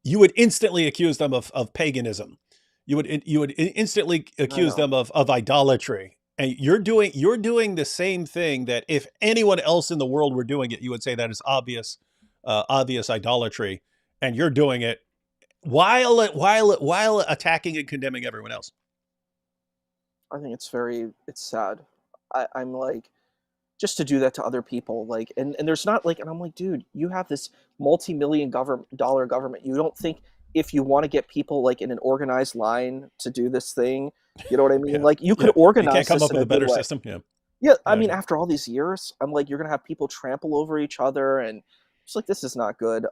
you would instantly accuse them of paganism. You would instantly accuse them of idolatry. And you're doing the same thing that if anyone else in the world were doing it, you would say that is obvious idolatry, and you're doing it while attacking and condemning everyone else. I think it's sad. I'm like, just to do that to other people, like, and there's not like, and I'm like, dude, you have this multi-million dollar government. You don't think if you want to get people like in an organized line to do this thing, you know what I mean? Yeah, like you could yeah. You organize can't come this up in with a a good better way. system. Yeah. Yeah, I Uh, mean, after all these years, I'm like, you're gonna have people trample over each other, and it's like this is not good.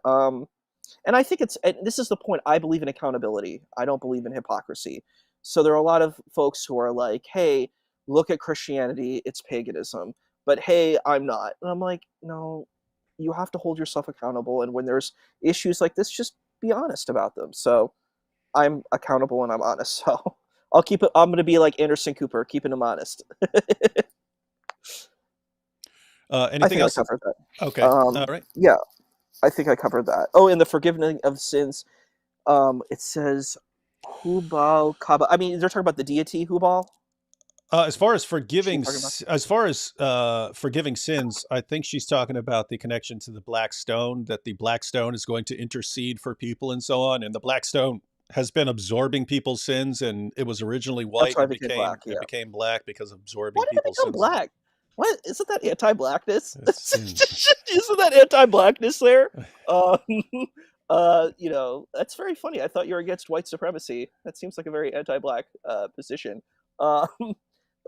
And I think and this is the point. I believe in accountability. I don't believe in hypocrisy. So there are a lot of folks who are like, "Hey, look at Christianity; it's paganism." But hey, I'm not, and I'm like, no, you have to hold yourself accountable. And when there's issues like this, just be honest about them. So I'm accountable and I'm honest. So I'll keep it. I'm going to be like Anderson Cooper, keeping him honest. I anything think I else? covered that. Okay. All right. Yeah, I think I covered that. Oh, and the forgiveness of sins. It says Hubal Kaba. I mean, they're talking about the deity Hubal. As far as She talking about? forgiving sins, I think she's talking about the connection to the black stone. That the black stone is going to intercede for people and so on. And the black stone has been absorbing people's sins, and it was originally That's white. why And it became black. it Yeah. became black because of Why absorbing did it people's become sins. black? What isn't that anti-blackness? Sin. Isn't that anti-blackness there? Um, that's very funny. I thought you were against white supremacy. That seems like a very anti-black position. Um,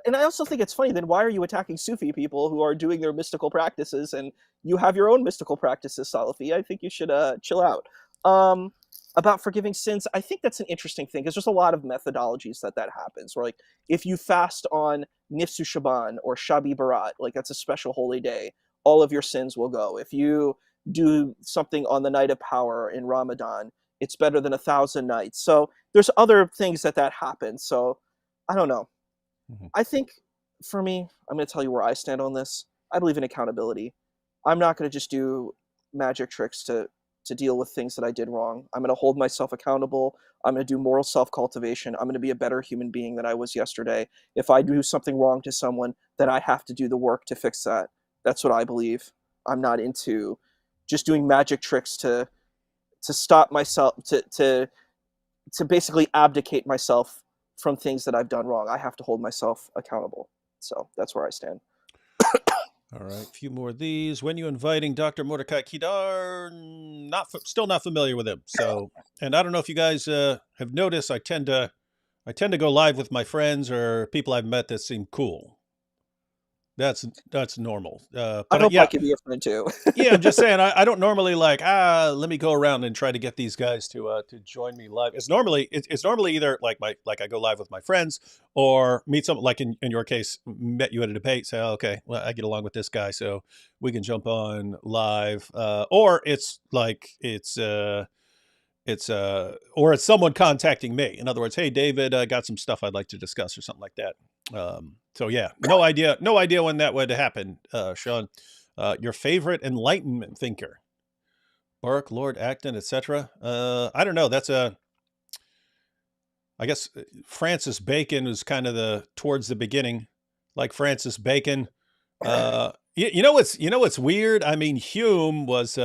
and I also think it's funny. Then why are you attacking Sufi people who are doing their mystical practices, and you have your own mystical practices, Salafi? I think you should chill out. Um, about forgiving sins, I think that's an interesting thing because there's a lot of methodologies that happens. Where like if you fast on Nifsu Shaban or Shabi Barat, like that's a special holy day, all of your sins will go. If you do something on the night of power in Ramadan, it's better than 1,000 nights. So there's other things that happen. So I don't know. Mhm. I think for me, I'm going to tell you where I stand on this. I believe in accountability. I'm not going to just do magic tricks to deal with things that I did wrong. I'm going to hold myself accountable. I'm going to do moral self-cultivation. I'm going to be a better human being than I was yesterday. If I do something wrong to someone, then I have to do the work to fix that. That's what I believe. I'm not into just doing magic tricks to stop myself to basically abdicate myself from things that I've done wrong. I have to hold myself accountable. So that's where I stand. All right, a few more of these. When you inviting Dr. Mordecai Kedar? Still not familiar with him. So, and I don't know if you guys have noticed. I tend to go live with my friends or people I've met that seem cool. That's normal. I But hope I yeah, can be a friend too. yeah, I'm just saying I don't normally like let me go around and try to get these guys to join me live. It's normally either like I go live with my friends or meet some like in your case met you at a debate, say, oh, okay, well, I get along with this guy, so we can jump on live, or or it's someone contacting me. In other words, hey David, I got some stuff I'd like to discuss or something like that. So yeah, no idea when that would happen, Sean. Your favorite Enlightenment thinker, Burke, Lord Acton, etc. I don't know. I guess Francis Bacon was kind of towards the beginning, like Francis Bacon. You know what's weird? I mean, Hume was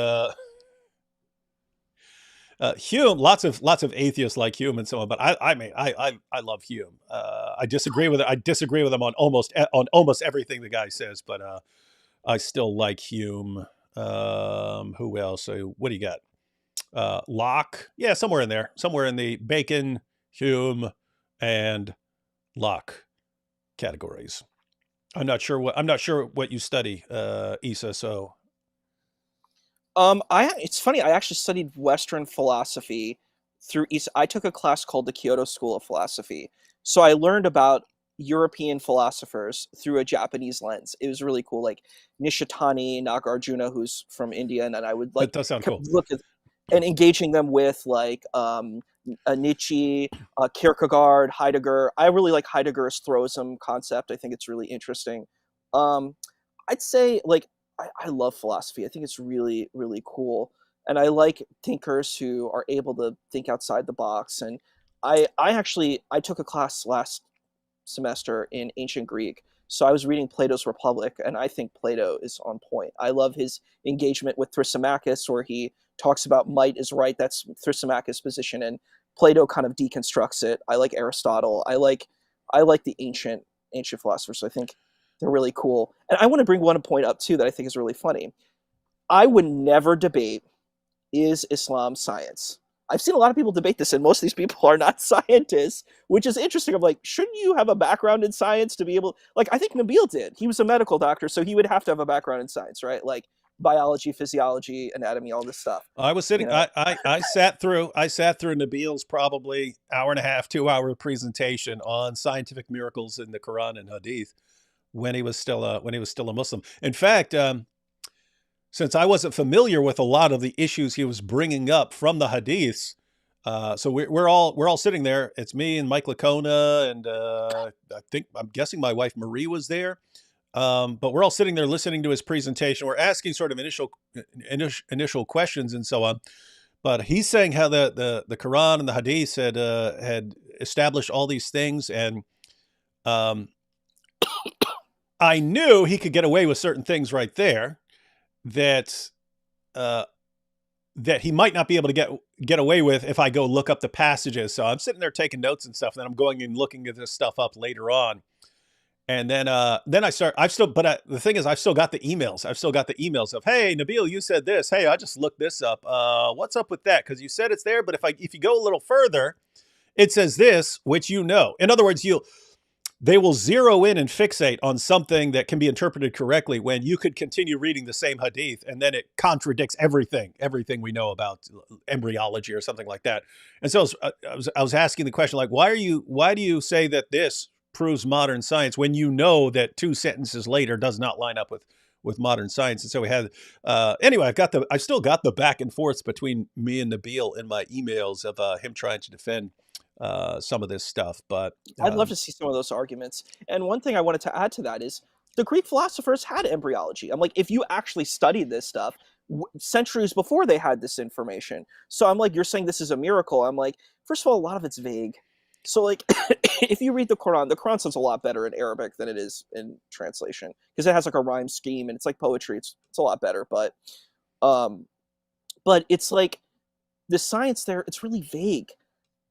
Hume. Lots of atheists like Hume and so on, but I love Hume. I disagree with him on almost everything the guy says, but I still like Hume. Who else? So what do you got? Locke. Yeah, somewhere in there. Somewhere in the Bacon, Hume, and Locke categories. I'm not sure what you study, Issa. So It's funny. I actually studied Western philosophy through East. I took a class called the Kyoto School of Philosophy, so I learned about European philosophers through a Japanese lens. It was really cool, like Nishitani Nagarjuna, who's from India, and then I would that like does sound cool. look at and engaging them with like Nietzsche, Kierkegaard, Heidegger. I really like Heidegger's Thorism concept. I think it's really interesting. Um, I'd say like I love philosophy. I think it's really, really cool. And I like thinkers who are able to think outside the box. And I took a class last semester in ancient Greek. So I was reading Plato's Republic, and I think Plato is on point. I love his engagement with Thrasymachus, where he talks about might is right. That's Thrasymachus' position, and Plato kind of deconstructs it. I like Aristotle. I like the ancient philosophers. So I think they're really cool. And I want to bring one point up too that I think is really funny. I would never debate, is Islam science? I've seen a lot of people debate this, and most of these people are not scientists, which is interesting. I'm like, shouldn't you have a background in science to be able, like, I think Nabil did. He was a medical doctor, so he would have to have a background in science, right? Like biology, physiology, anatomy, all this stuff. I was sitting. I sat through. I sat through Nabil's probably hour and a half, 2 hour presentation on scientific miracles in the Quran and Hadith when he was still a Muslim. In fact, since I wasn't familiar with a lot of the issues he was bringing up from the Hadiths, so we're all sitting there. It's me and Mike Lacona, and I'm guessing my wife Marie was there. But we're all sitting there listening to his presentation. We're asking sort of initial questions and so on. But he's saying how the Quran and the Hadith had established all these things, and I knew he could get away with certain things right there that he might not be able to get away with if I go look up the passages. So I'm sitting there taking notes and stuff, and then I'm going and looking at this stuff up later on. And then the thing is, I've still got the emails. I've still got the emails of, hey, Nabil, you said this. Hey, I just looked this up. What's up with that? Because you said it's there, but if you go a little further, it says this, which you know. In other words, they will zero in and fixate on something that can be interpreted correctly when you could continue reading the same hadith and then it contradicts everything we know about embryology or something like that. And so I was asking the question, like, why do you say that this proves modern science when you know that 2 sentences later does not line up with modern science? And so we had anyway, I still got the back and forths between me and Nabil in my emails of him trying to defend some of this stuff. But I'd love to see some of those arguments. And one thing I wanted to add to that is the Greek philosophers had embryology. I'm like, if you actually studied this stuff centuries before they had this information. So I'm like, you're saying this is a miracle. I'm like, first of all, a lot of it's vague. So like, if you read the Quran sounds a lot better in Arabic than it is in translation because it has like a rhyme scheme and it's like poetry. It's a lot better, but it's like the science there, it's really vague.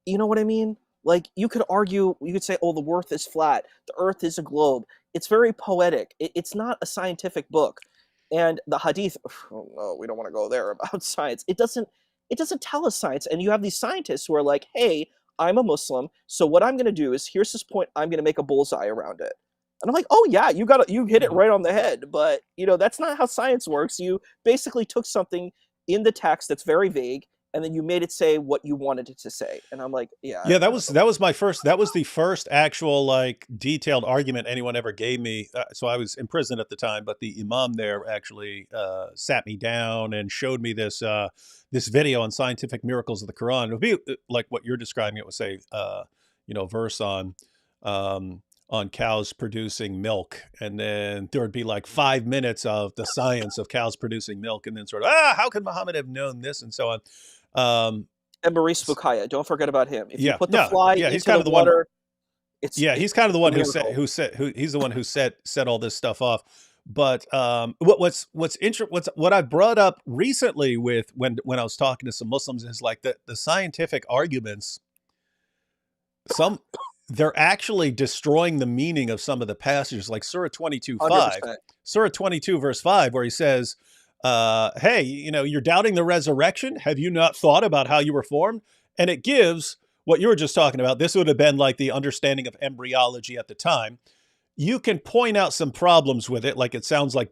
You know what I mean? Like you could say, oh, the earth is flat. The earth is a globe. It's very poetic. It's not a scientific book. And the hadith, oh, no, we don't want to go there about science. It doesn't tell us science. And you have these scientists who are like, hey, I'm a Muslim. So what I'm going to do is here's this point. I'm going to make a bullseye around it. And I'm like, oh yeah, you hit it right on the head. But that's not how science works. You basically took something in the text that's very vague and then you made it say what you wanted it to say. And I'm like, yeah. That was the first actual like detailed argument anyone ever gave me. So I was in prison at the time, but the imam there actually sat me down and showed me this video on scientific miracles of the Quran. It would be like what you're describing. It would say, verse on cows producing milk, and then there would be like 5 minutes of the science of cows producing milk, and then sort of how could Muhammad have known this, and so on. And Maurice Bucaille, don't forget about him. If you put the he's into the water, he's kind of the one he's the one who set all this stuff off. But what I brought up recently with when I was talking to some Muslims is like the scientific arguments. They're actually destroying the meaning of some of the passages, like Surah 22:5, Surah 22 verse 5, where he says, hey, you're doubting the resurrection. Have you not thought about how you were formed? And it gives what you were just talking about. This would have been like the understanding of embryology at the time. You can point out some problems with it. Like it sounds like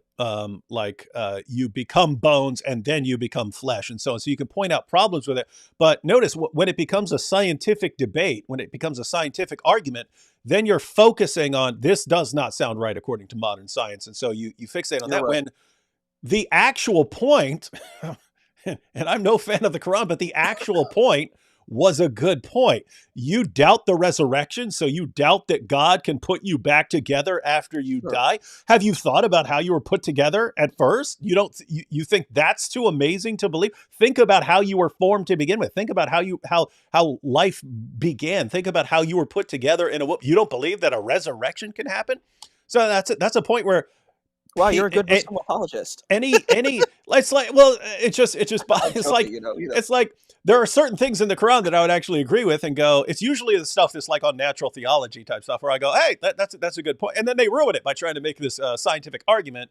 you become bones and then you become flesh and so on. So you can point out problems with it. But notice when it becomes a scientific debate, when it becomes a scientific argument, then you're focusing on this does not sound right according to modern science. And so you fixate on that. Right. When the actual point, and I'm no fan of the Quran, but the actual point was a good point. You doubt the resurrection, so you doubt that God can put you back together after you die. Have you thought about how you were put together at first? You think that's too amazing to believe? Think about how you were formed to begin with. Think about how life began. Think about how you were put together in you don't believe that a resurrection can happen? So that's a point where, wow, you're a good Muslim apologist. It's like there are certain things in the Quran that I would actually agree with and go, it's usually the stuff that's like on natural theology type stuff where I go, hey, that's a good point. And then they ruin it by trying to make this scientific argument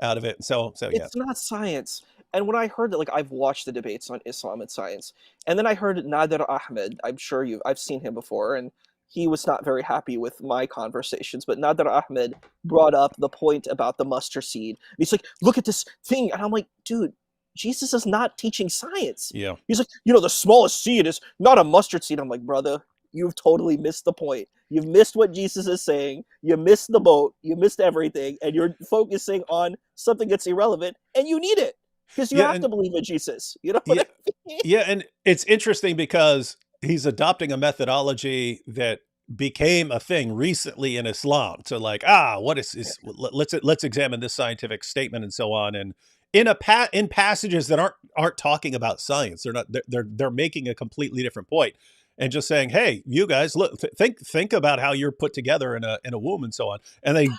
out of it. So yeah. It's not science. And when I heard that, like, I've watched the debates on Islam and science, and then I heard Nader Ahmed. I've seen him before, and he was not very happy with my conversations. But Nader Ahmed brought up the point about the mustard seed. And he's like, "Look at this thing," and I'm like, "Dude, Jesus is not teaching science." Yeah. He's like, "The smallest seed is not a mustard seed." I'm like, "Brother, you've totally missed the point. You've missed what Jesus is saying. You missed the boat. You missed everything, and you're focusing on something that's irrelevant, and you need it." Because you have to believe in Jesus. You know what I mean? Yeah, and it's interesting because he's adopting a methodology that became a thing recently in Islam. So like, what is let's examine this scientific statement and so on. And in passages that aren't talking about science, they're making a completely different point and just saying, hey, you guys, look, think about how you're put together in a womb and so on. And they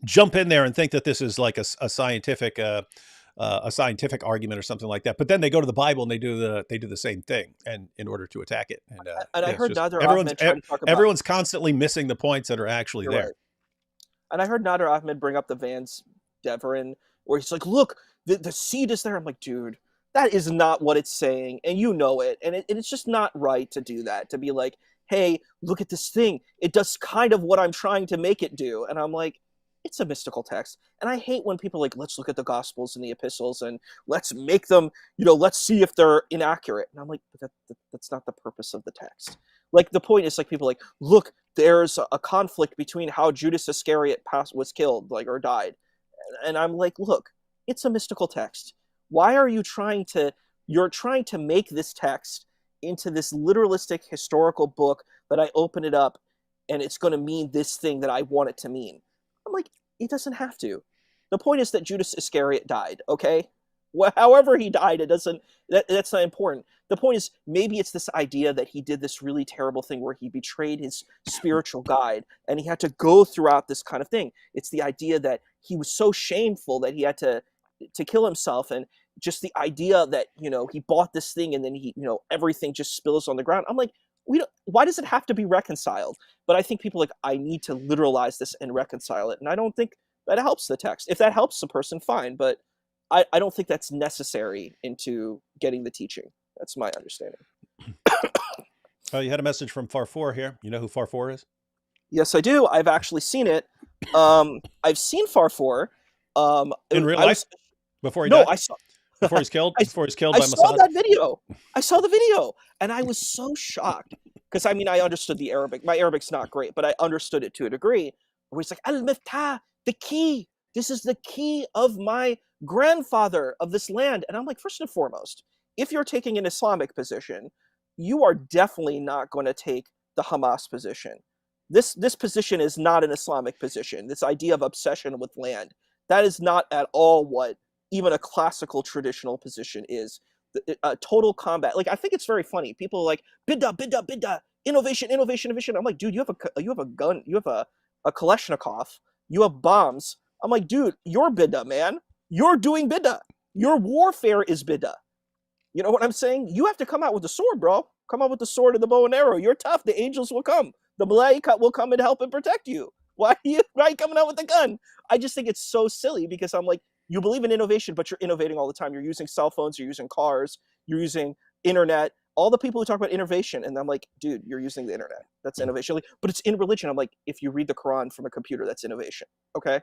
jump in there and think that this is like a scientific argument or something like that. But then they go to the Bible and they do the same thing, and in order to attack it. And I heard Nader Ahmed try to talk about, everyone's constantly missing the points that are actually there. Right. And I heard Nader Ahmed bring up the Vance Deverin, where he's like, "Look, the seed is there." I'm like, dude, that is not what it's saying, and you know it, and it's just not right to do that. To be like, "Hey, look at this thing. It does kind of what I'm trying to make it do," and I'm like, it's a mystical text. And I hate when people are like, let's look at the Gospels and the epistles and let's make them, let's see if they're inaccurate. And I'm like, that's not the purpose of the text. Like, the point is, like, people are like, look, there's a conflict between how Judas Iscariot was killed, like, or died. And I'm like, look, it's a mystical text. Why are you trying to make this text into this literalistic historical book that I open it up and it's going to mean this thing that I want it to mean? I'm like, it doesn't have to. The point is that Judas Iscariot died, okay? However he died, that's not important. The point is, maybe it's this idea that he did this really terrible thing where he betrayed his spiritual guide, and he had to go throughout this kind of thing. It's the idea that he was so shameful that he had to kill himself, and just the idea that, he bought this thing and then he, everything just spills on the ground. I'm like, why does it have to be reconciled? But I think people are like, I need to literalize this and reconcile it. And I don't think that helps the text. If that helps the person, fine. But I don't think that's necessary into getting the teaching. That's my understanding. Oh, you had a message from Farfour here. You know who Farfour is? Yes, I do. I've actually seen it. I've seen Farfour. In real life? Before he died? I saw. Before he's killed? Before he's killed by Mossad? I saw that video. I saw the video, and I was so shocked. Because, I understood the Arabic. My Arabic's not great, but I understood it to a degree. Where he's like, Al-Miftah, the key. This is the key of my grandfather of this land. And I'm like, first and foremost, if you're taking an Islamic position, you are definitely not going to take the Hamas position. This position is not an Islamic position. This idea of obsession with land, that is not at all what even a classical traditional position is. Total combat. Like, I think it's very funny. People are like, bidda, bidda, bidda, innovation, innovation, innovation. I'm like, dude, you have a gun, you have a Kalashnikov, you have bombs. I'm like, dude, you're bidda, man. You're doing bidda. Your warfare is bidda. You know what I'm saying? You have to come out with the sword, bro. Come out with the sword and the bow and arrow. You're tough. The angels will come. The Malaika will come and help and protect you. Why are you coming out with the gun? I just think it's so silly, because I'm like, you believe in innovation, but you're innovating all the time. You're using cell phones, you're using cars, you're using internet. All the people who talk about innovation, and I'm like, dude, you're using the internet. That's innovation. But it's in religion. I'm like, if you read the Quran from a computer, that's innovation. Okay?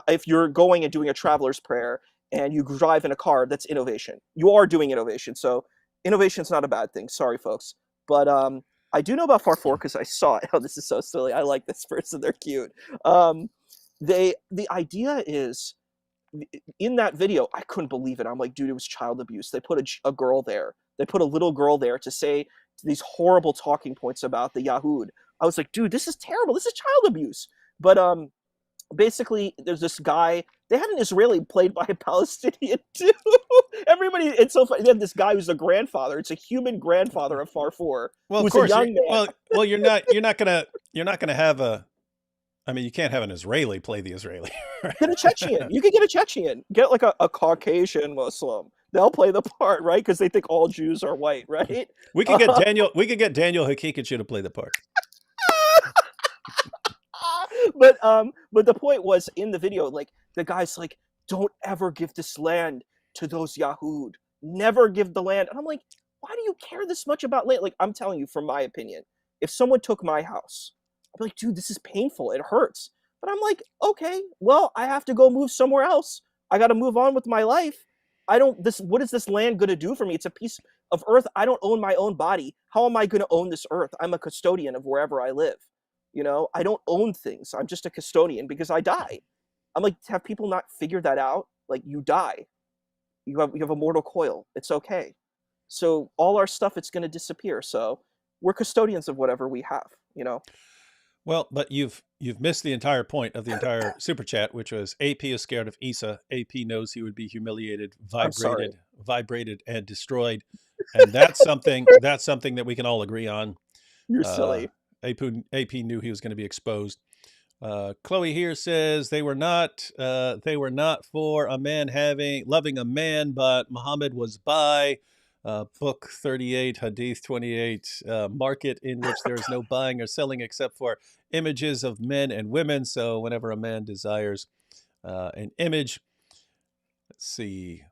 If you're going and doing a traveler's prayer and you drive in a car, that's innovation. You are doing innovation. So innovation's not a bad thing. Sorry, folks. But I do know about Farfour because I saw it. Oh, this is so silly. I like this person. They're cute. The idea is, in that video, I couldn't believe it. I'm like, dude, it was child abuse. They put a girl there. They put a little girl there to say these horrible talking points about the Yahud. I was like, dude, this is terrible. This is child abuse. But basically, there's this guy. They had an Israeli played by a Palestinian too. Everybody, it's so funny. They have this guy who's a grandfather. It's a human grandfather of Farfour. Well, who's of course. A young man. Well, you're not gonna have a. I mean, you can't have an Israeli play the Israeli. Right? Get a Chechen. You could get a Chechen. Get like a Caucasian Muslim. They'll play the part, right? Because they think all Jews are white, right? We could get Daniel. We could get Daniel Hakikachu to play the part. But the point was, in the video, like, the guy's like, don't ever give this land to those Yahud. Never give the land. And I'm like, why do you care this much about land? Like, I'm telling you, from my opinion, if someone took my house, I'd be like, dude, this is painful. It hurts. But I'm like, okay, well, I have to go move somewhere else. I got to move on with my life. What is this land going to do for me? It's a piece of earth. I don't own my own body. How am I going to own this earth? I'm a custodian of wherever I live. I don't own things. I'm just a custodian because I die. I'm like, have people not figured that out? Like, you die. You have a mortal coil. It's okay. So all our stuff, it's going to disappear. So we're custodians of whatever we have, Well, but you've missed the entire point of the entire super chat, which was AP is scared of Isa. AP knows he would be humiliated, vibrated, and destroyed, and that's something that we can all agree on. You're silly. AP knew he was going to be exposed. Chloe here says they were not for a man loving a man, but Muhammad was by. Book 38, Hadith 28, market in which there is no buying or selling except for images of men and women. So whenever a man desires an image, let's see.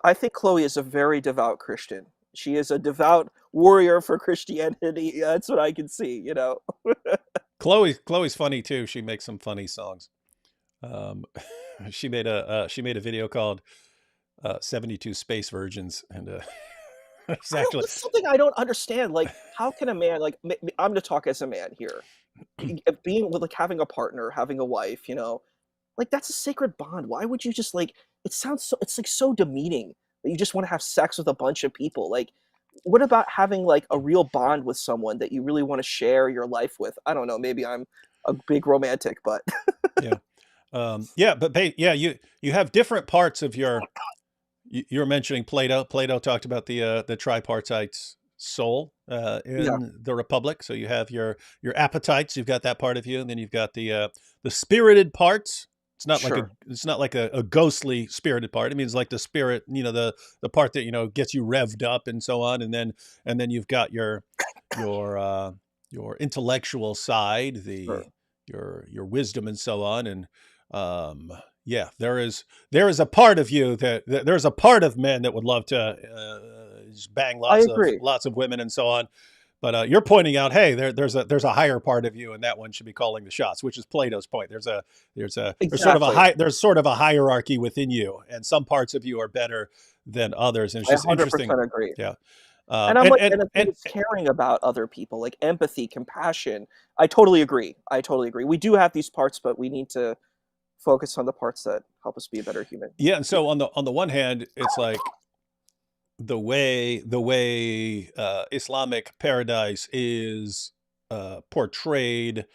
I think Chloe is a very devout Christian. She is a devout warrior for Christianity. That's what I can see, Chloe's funny too. She makes some funny songs. She made a video called 72 Space Virgins, and exactly. That's something I don't understand. Like, how can a man, like, I'm going to talk as a man here, being with, like, having a partner, having a wife, like, that's a sacred bond. Why would you just, like, it's like so demeaning that you just want to have sex with a bunch of people. Like, what about having, like, a real bond with someone that you really want to share your life with? I don't know. Maybe I'm a big romantic, but you have different parts of your. You were mentioning Plato. Plato talked about the tripartite soul in the Republic. So you have your appetites. You've got that part of you, and then you've got the spirited parts. It's not like a ghostly spirited part. It means like the spirit, the part that gets you revved up and so on. And then you've got your intellectual side, your wisdom and so on. And there is a part of you there's a part of men that would love to just bang lots of women and so on. But you're pointing out, hey, there's a higher part of you, and that one should be calling the shots, which is Plato's point. There's sort of a hierarchy within you, and some parts of you are better than others. And it's just 100% interesting. Agree. Yeah. And it's caring about other people, like empathy, compassion. I totally agree. We do have these parts, but we need to focus on the parts that help us be a better human. Yeah, and so on the one hand, it's like the way Islamic paradise is portrayed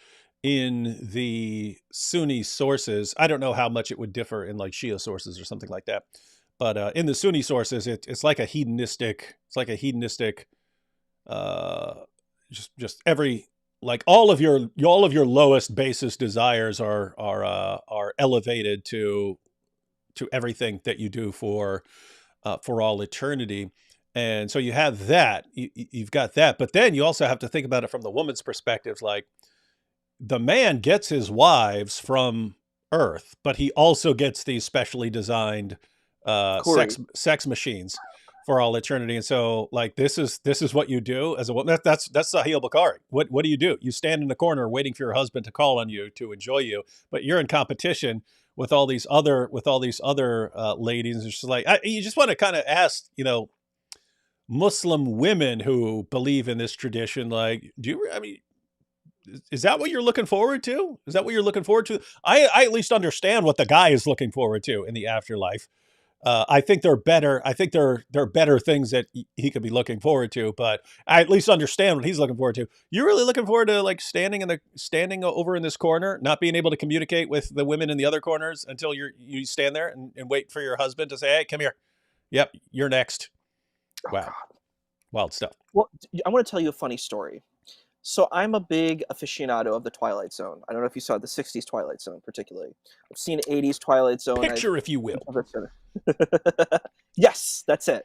in the Sunni sources. I don't know how much it would differ in like Shia sources or something like that, but in the Sunni sources, it's like a hedonistic. Just every. Like all of your lowest basest desires are elevated to everything that you do for all eternity. And so you have that, you've got that, but then you also have to think about it from the woman's perspective. Like the man gets his wives from Earth, but he also gets these specially designed sex machines for all eternity. And so like this is what you do as a woman. That's Sahih Bukhari. What do? You stand in the corner waiting for your husband to call on you to enjoy you, but you're in competition with all these other ladies. It's just like you just want to kind of ask, Muslim women who believe in this tradition, like, is that what you're looking forward to? I at least understand what the guy is looking forward to in the afterlife. I think they're better. I think they're better things that he could be looking forward to, but I at least understand what he's looking forward to. You're really looking forward to like standing over in this corner, not being able to communicate with the women in the other corners until you stand there and wait for your husband to say, "Hey, come here. Yep, you're next." Wow. God. Wild stuff. Well, I want to tell you a funny story. So I'm a big aficionado of the Twilight Zone. I don't know if you saw the 60s Twilight Zone particularly. I've seen 80s Twilight Zone. Picture, if you will. Yes, that's it.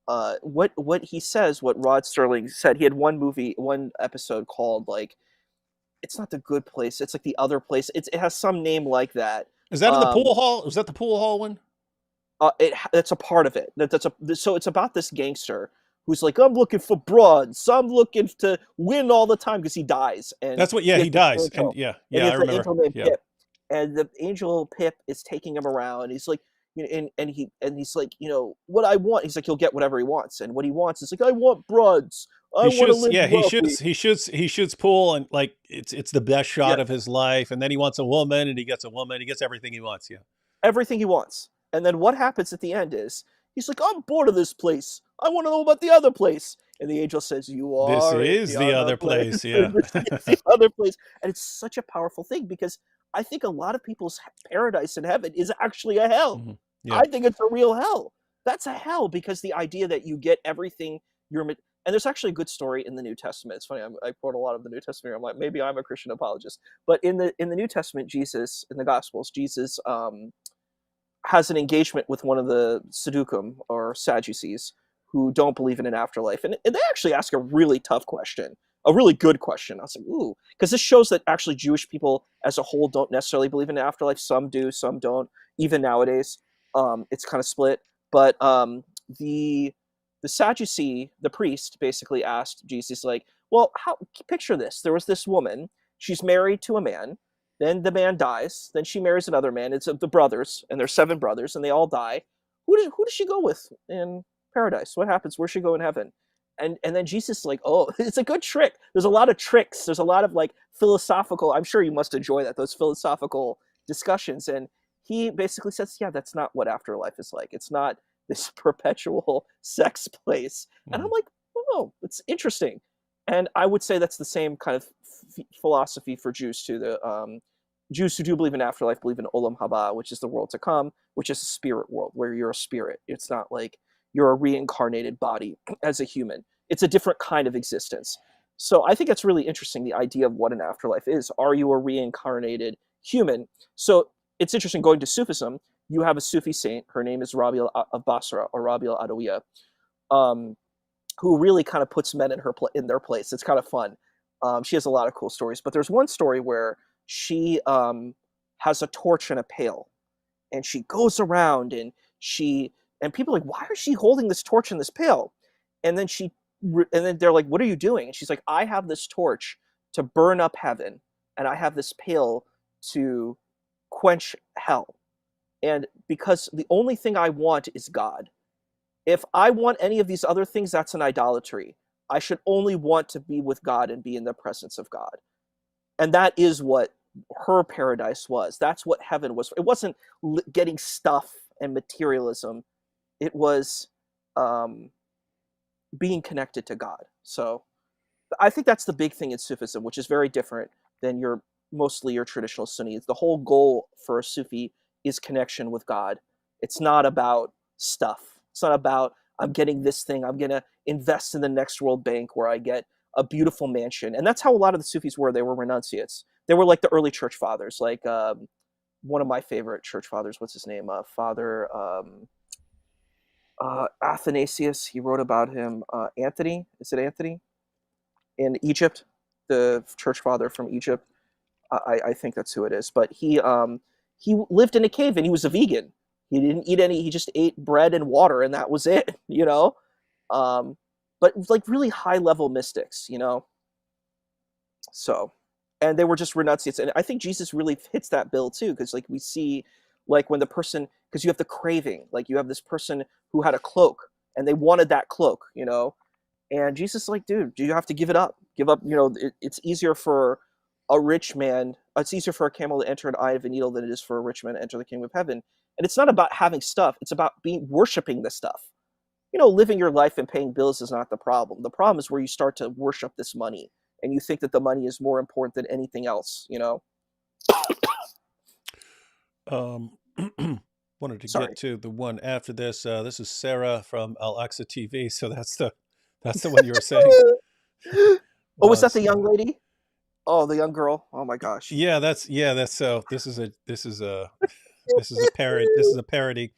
What he says, what Rod Serling said, he had one episode called like, it's not The Good Place, it's like The Other Place. It has some name like that. Is that in the pool hall? Was that the pool hall one? That's a part of it. So it's about this gangster who's like, I'm looking for broads. I'm looking to win all the time because he dies, and That's what. Yeah, he has he this dies, and angel, yeah, and he yeah, I has an remember. angel named Yeah, Pip, and the angel Pip is taking him around. He's like, he's like, what I want. He's like, he'll get whatever he wants, and what he wants is like, I want broads. I he want to shoots. live Yeah, wealthy. he shoots pool, and like it's the best shot Yeah, of his life. And then he wants a woman, and he gets a woman. He gets everything he wants. Yeah. everything he wants. And then what happens at the end is he's like, I'm bored of this place. I want to know about the other place. And the angel says, you This are in is the the other other place. place. Yeah. And this is the other place. And it's such a powerful thing because I think a lot of people's paradise in heaven is actually a hell. Mhm. Yeah. I think it's a real hell. That's a hell because the idea that you get everything you're. And there's actually a good story in the New Testament. It's funny, I quote a lot of the New Testament. I'm like, maybe I'm a Christian apologist. But in the New Testament, Jesus, in the Gospels, Jesus has an engagement with one of the Sadducees or Sadducees who don't believe in an afterlife. And they actually ask a really tough question, a really good question. I was like, ooh, because this shows that actually Jewish people as a whole don't necessarily believe in an afterlife. Some do, some don't. Even nowadays, it's kind of split. But the Sadducee, the priest, basically asked Jesus, like, well, how picture this. There was this woman, she's married to a man, then the man dies. Then she marries another man. It's of the brothers, and there's 7 brothers, and they all die. Who does she go with in paradise? What happens? Where's she go in heaven? And then Jesus is like, oh, it's a good trick. There's a lot of tricks. There's a lot of like philosophical. I'm sure you must enjoy that, those philosophical discussions. And he basically says, yeah, that's not what afterlife is like. It's not this perpetual sex place. And I'm Mhm. like, oh, it's interesting. And I would say that's the same kind of philosophy for Jews too. The Jews who do believe in afterlife believe in Olam Haba, which is the world to come, which is a spirit world where you're a spirit. It's not like you're a reincarnated body as a human. It's a different kind of existence. So I think that's really interesting, the idea of what an afterlife is. Are you a reincarnated human? So it's interesting going to Sufism. You have a Sufi saint. Her name is Rabi of Basra or Rabi al Adawiya, um, who really kind of puts men in their place. It's kind of fun. She has a lot of cool stories, but there's one story where she has a torch and a pail, and she goes around and people are like, why is she holding this torch and this pail? And then and then they're like, what are you doing? And she's like, I have this torch to burn up heaven, and I have this pail to quench hell. And because the only thing I want is God. If I want any of these other things, that's an idolatry. I should only want to be with God and be in the presence of God. And that is what her paradise was. That's what heaven was. It wasn't getting stuff and materialism. It was um, being connected to God. So I think that's the big thing in Sufism, which is very different than mostly your traditional Sunnis. The whole goal for a Sufi is connection with God. It's not about stuff. It's not about I'm getting this thing. I'm gonna invest in the next World Bank where I get a beautiful mansion. And that's how a lot of the Sufis were. They were renunciates. They were like the early church fathers. Like one of my favorite church fathers. What's his name? Father Athanasius. He wrote about him. Anthony. Is it Anthony? In Egypt, the church father from Egypt. I think that's who it is. But he lived in a cave and he was a vegan. He didn't eat any. He just ate bread and water, and that was it. Um, but like really high level mystics. So, and they were just renunciates, and I think Jesus really hits that bill too, because like we see, like when the person, because you have the craving, like you have this person who had a cloak and they wanted that cloak, and Jesus is like, dude, do you have to give it up? Give up, it's easier for a rich man, it's easier for a camel to enter an eye of a needle than it is for a rich man to enter the kingdom of heaven. And it's not about having stuff, it's about worshiping the stuff. Living your life and paying bills is not the problem. The problem is where you start to worship this money and you think that the money is more important than anything else. Um, wanted to get Sorry. to the one after this. This is Sarah from Al Aqsa TV. So that's the one you were saying Oh, was that was. the young lady? Oh, the young girl. Oh my gosh. That's so. This is a parody. This is a parody.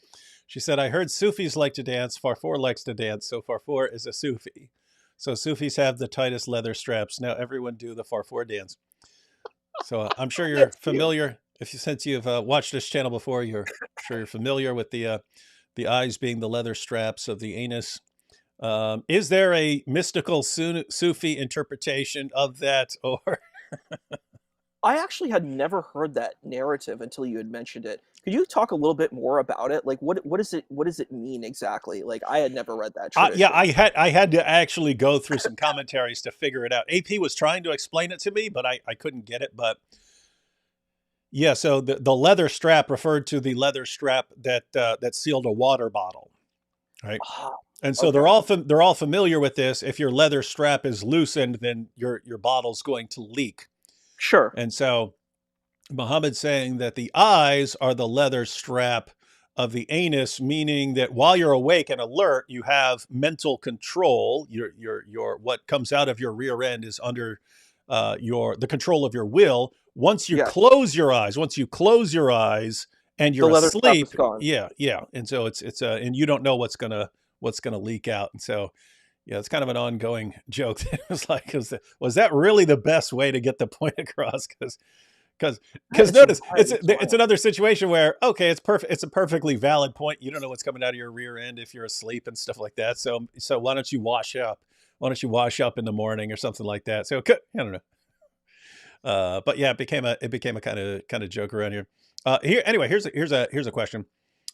She said, "I heard Sufis like to dance. Farfour likes to dance. So Farfour is a Sufi. So Sufis have the tightest leather straps. Now everyone do the Farfour dance." So I'm sure you're That's cute. familiar. Since you've watched this channel before, you're sure you're familiar with the eyes being the leather straps of the anus. Is there a mystical Sufi interpretation of that, or? I actually had never heard that narrative until you had mentioned it. Could you talk a little bit more about it? Like, what does it mean exactly? Like, I had never read that Yeah, tradition. I had to actually go through some commentaries to figure it out. AP was trying to explain it to me, but I couldn't get it. But yeah, so the leather strap referred to the leather strap that sealed a water bottle, right? Ah, And so okay, they're all familiar with this. If your leather strap is loosened, then your bottle's going to leak. sure. And so Muhammad's saying that the eyes are the leather strap of the anus, meaning that while you're awake and alert, you have mental control. Your what comes out of your rear end is under the control of your will. Once you Yes, close your eyes and the you're leather strap asleep, is gone. yeah. And so and you don't know what's gonna leak out. And so yeah, it's kind of an ongoing joke. It was like, was that really the best way to get the point across? Because That is notice it's it's wild. another situation where, okay, it's perfect, it's a perfectly valid point. You don't know what's coming out of your rear end if you're asleep and stuff like that. So why don't you wash up? Why don't you wash up in the morning or something like that? So I don't know. But yeah, it became a kind of joke around here. Here anyway. Here's a question.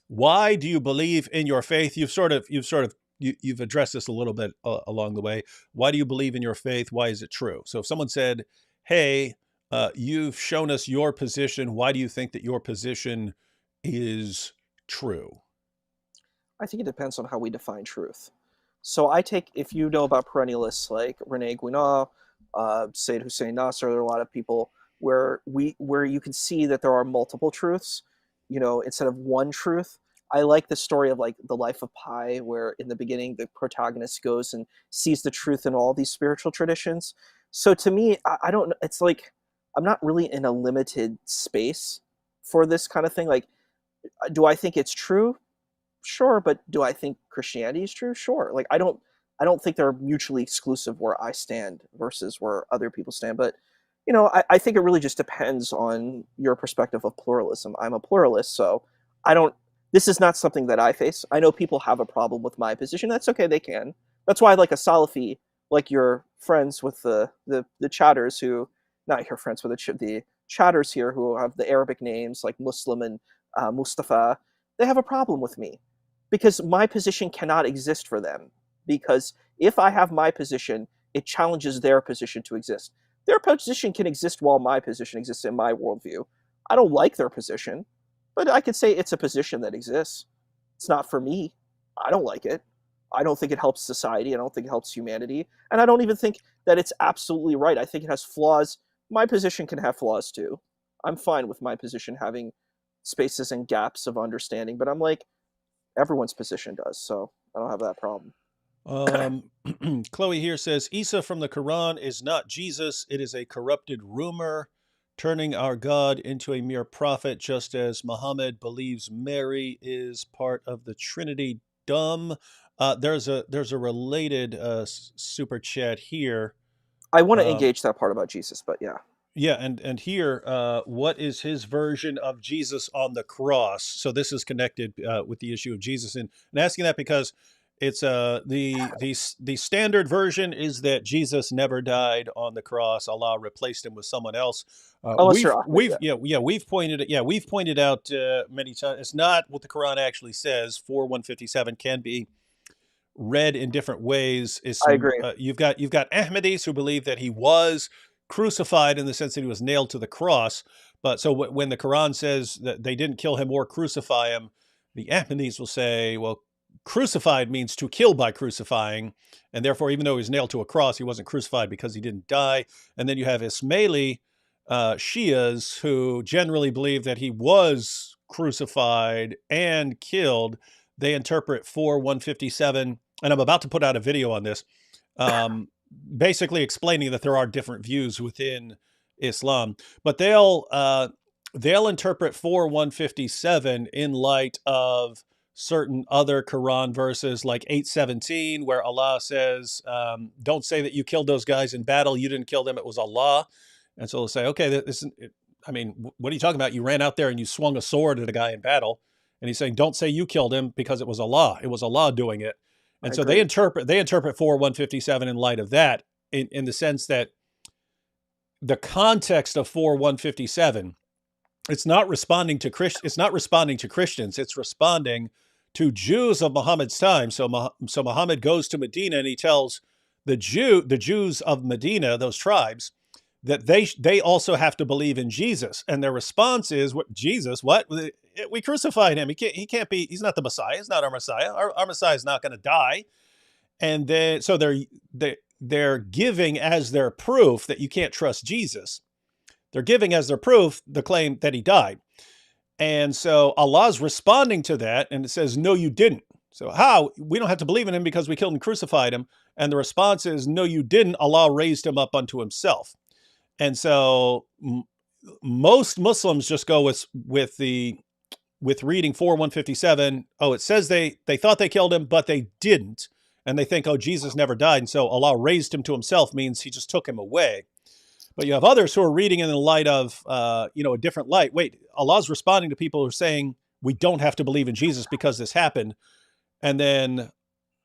Why do you believe in your faith? You've addressed this a little bit along the way. Why do you believe in your faith? Why is it true? So if someone said, "Hey, you've shown us your position. Why do you think that your position is true?" I think it depends on how we define truth. So if you know about perennialists like Rene Guénon, Said Hussein Nasser, there are a lot of people where you can see that there are multiple truths, instead of one truth. I like the story of like the life of Pi, where in the beginning the protagonist goes and sees the truth in all these spiritual traditions. So to me, I don't. It's like I'm not really in a limited space for this kind of thing. Like, do I think it's true? Sure, but do I think Christianity is true? Sure. Like I don't think they're mutually exclusive where I stand versus where other people stand. But I think it really just depends on your perspective of pluralism. I'm a pluralist, so I don't this is not something that I face. I know people have a problem with my position. That's okay, they can. That's why like a Salafi, like your friends with the chatters who not your friends with the chatters here who have the Arabic names like Muslim and Mustafa, they have a problem with me because my position cannot exist for them. Because if I have my position, it challenges their position to exist. Their position can exist while my position exists in my worldview. I don't like their position, but I could say it's a position that exists. It's not for me. I don't like it. I don't think it helps society. I don't think it helps humanity. And I don't even think that it's absolutely right. I think it has flaws. My position can have flaws too. I'm fine with my position having spaces and gaps of understanding, but I'm like, everyone's position does, so I don't have that problem. Um, Chloe here says Isa from the Quran is not Jesus. It is a corrupted rumor, turning our God into a mere prophet, just as Muhammad believes Mary is part of the Trinity. Dumb. There's a related super chat here. I want to Um, engage that part about Jesus, but yeah. yeah, and here, what is his version of Jesus on the cross? So this is connected with the issue of Jesus, and asking that because it's the standard version is that Jesus never died on the cross. Allah replaced him with someone else. Unless you're Ahmed, We've yeah. we've pointed out many times. It's not what the Quran actually says. 4:157 can be read in different ways. Is I some agree. you've got Ahmadis who believe that he was crucified in the sense that he was nailed to the cross. But so when the Quran says that they didn't kill him or crucify him, the Ahmadis will say, well, crucified means to kill by crucifying, and therefore, even though he was nailed to a cross, he wasn't crucified because he didn't die. And then you have Ismaili Shias who generally believe that he was crucified and killed. They interpret 4:157, and I'm about to put out a video on this, basically explaining that there are different views within Islam, but they'll interpret 4:157 in light of certain other Quran verses like 8:17, where Allah says, "Don't say that you killed those guys in battle. You didn't kill them; it was Allah." And so they'll say, "Okay, I mean, what are you talking about? You ran out there and you swung a sword at a guy in battle." And he's saying, don't say you killed him because it was Allah. It was Allah doing it. And I so agree. they interpret 4:157 in light of that, in the sense that the context of 4:157, it's not responding to Christians. It's responding to Jews of Muhammad's time. So Muhammad goes to Medina and he tells the Jews of Medina, those tribes, that they also have to believe in Jesus. And their response is, "What Jesus? What? We crucified him. He can't be. He's not the Messiah. He's not our Messiah. Our Messiah is not going to die." And then so they're giving as their proof that you can't trust Jesus. They're giving as their proof the claim that he died. And so Allah's responding to that, and it says, no, you didn't. So how? We don't have to believe in him because we killed and crucified him. And the response is, no, you didn't. Allah raised him up unto himself. And so most Muslims just go with reading 4:157. Oh, it says they thought they killed him, but they didn't. And they think, oh, Jesus never died. And so Allah raised him to himself means he just took him away. But you have others who are reading in the light of, a different light. Wait, Allah's responding to people who are saying we don't have to believe in Jesus because this happened. And then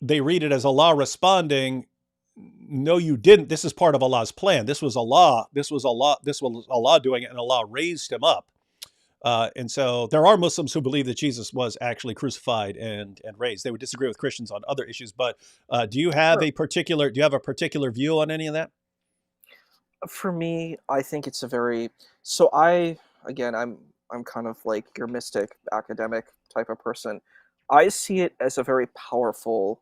they read it as Allah responding, no, you didn't. This is part of Allah's plan. This was Allah doing it, and Allah raised him up. And so there are Muslims who believe that Jesus was actually crucified and raised. They would disagree with Christians on other issues. But do you have a particular view on any of that? For me, I think it's a very I'm kind of like your mystic academic type of person. I see it as a very powerful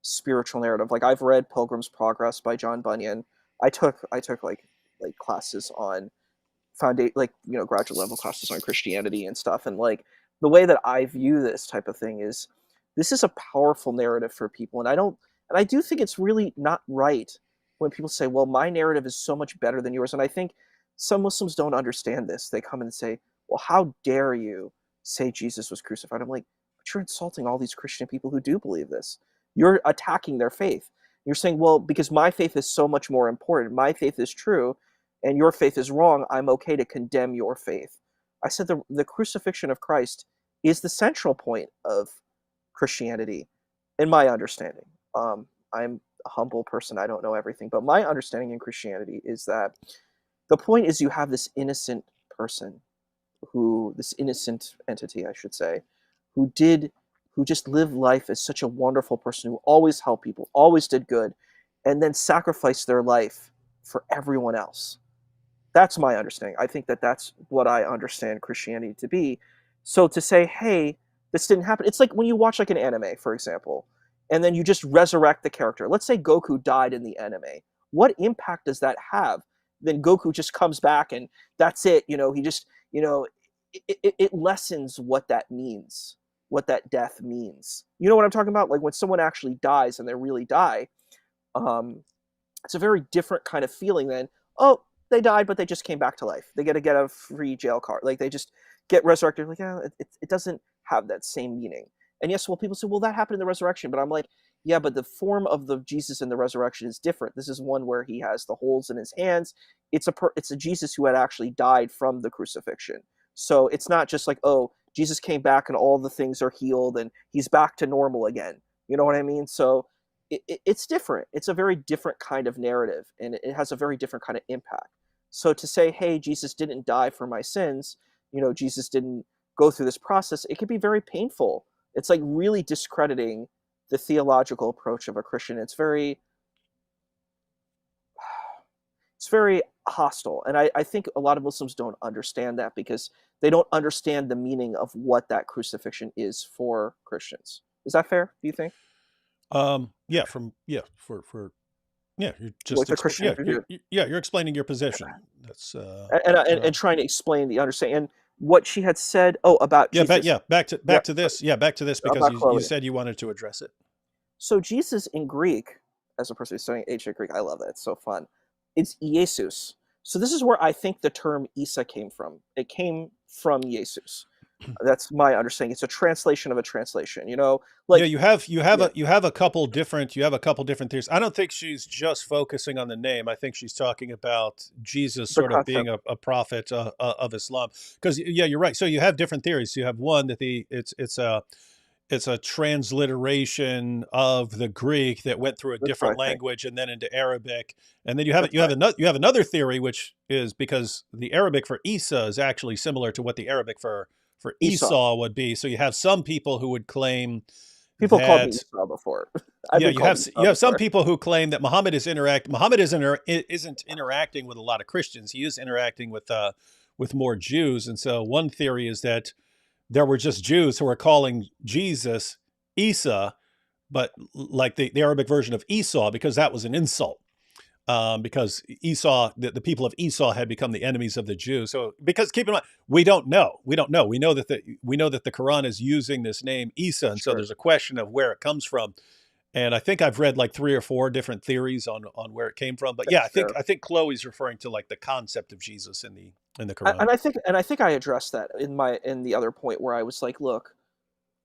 spiritual narrative. Like I've read Pilgrim's Progress by John Bunyan. I took like classes on graduate level classes on Christianity and stuff. And like the way that I view this type of thing is this is a powerful narrative for people. And I do think it's really not right when people say, well, my narrative is so much better than yours. And I think some Muslims don't understand this. They come and say, well, how dare you say Jesus was crucified? I'm like, but you're insulting all these Christian people who do believe this. You're attacking their faith. You're saying, well, because my faith is so much more important, my faith is true, and your faith is wrong, I'm okay to condemn your faith. I said the crucifixion of Christ is the central point of Christianity, in my understanding. I'm a humble person. I don't know everything. But my understanding in Christianity is that the point is you have this innocent person, this innocent entity, I should say, who just lived life as such a wonderful person who always helped people, always did good, and then sacrificed their life for everyone else. That's my understanding. I think that that's what I understand Christianity to be. So to say, hey, this didn't happen. It's like when you watch like an anime, for example, and then you just resurrect the character. Let's say Goku died in the anime. What impact does that have? Then Goku just comes back and that's it. He just, it lessens what that means, what that death means. You know what I'm talking about? Like when someone actually dies and they really die, it's a very different kind of feeling than, oh, they died, but they just came back to life. They get a free jail card. Like they just get resurrected. Like, yeah, it doesn't have that same meaning. And yes, well, people say, well, that happened in the resurrection. But I'm like, yeah, but the form of the Jesus in the resurrection is different. This is one where he has the holes in his hands. It's a Jesus who had actually died from the crucifixion. So it's not just like, oh, Jesus came back and all the things are healed and he's back to normal again. You know what I mean? So it's different. It's a very different kind of narrative, and it has a very different kind of impact. So to say, hey, Jesus didn't die for my sins, Jesus didn't go through this process, it can be very painful. It's like really discrediting the theological approach of a Christian. It's very hostile. And I think a lot of Muslims don't understand that because they don't understand the meaning of what that crucifixion is for Christians. Is that fair, do you think? You're just like you're explaining your position. That's and trying to explain the understanding and what she had said. Oh, about Jesus. Back to this because you said you wanted to address it. So Jesus in Greek, as a person who's studying ancient Greek, I love that. It's so fun. It's Jesus. So this is where I think the term Isa came from. It came from Jesus. That's my understanding. It's a translation of a translation. Yeah, Like yeah, you have a couple different theories. I don't think she's just focusing on the name. I think she's talking about Jesus the sort of being concept. a prophet of Islam. Because yeah, you're right. So you have different theories. You have one that it's a transliteration of the Greek that went through a That's what different I think. language and then into Arabic. And then That's what I think. you have another theory, which is because the Arabic for Isa is actually similar to what the Arabic for Esau. Esau would be. So you have some people who would claim People called me that Esau before. I've yeah, been called you Esau have some before. people who claim that Muhammad isn't interacting with a lot of Christians. He is interacting with more Jews. And so one theory is that there were just Jews who were calling Jesus Isa, but like the Arabic version of Esau, because that was an insult. Because Esau, the people of Esau had become the enemies of the Jews. So, because keep in mind, we don't know. We know that the Quran is using this name Isa, and so Sure, there's a question of where it comes from. And I think I've read like 3 or 4 different theories on where it came from. But yeah, that's fair. I think Chloe's referring to like the concept of Jesus in the A- Quran. And I think I addressed that in the other point where I was like, look,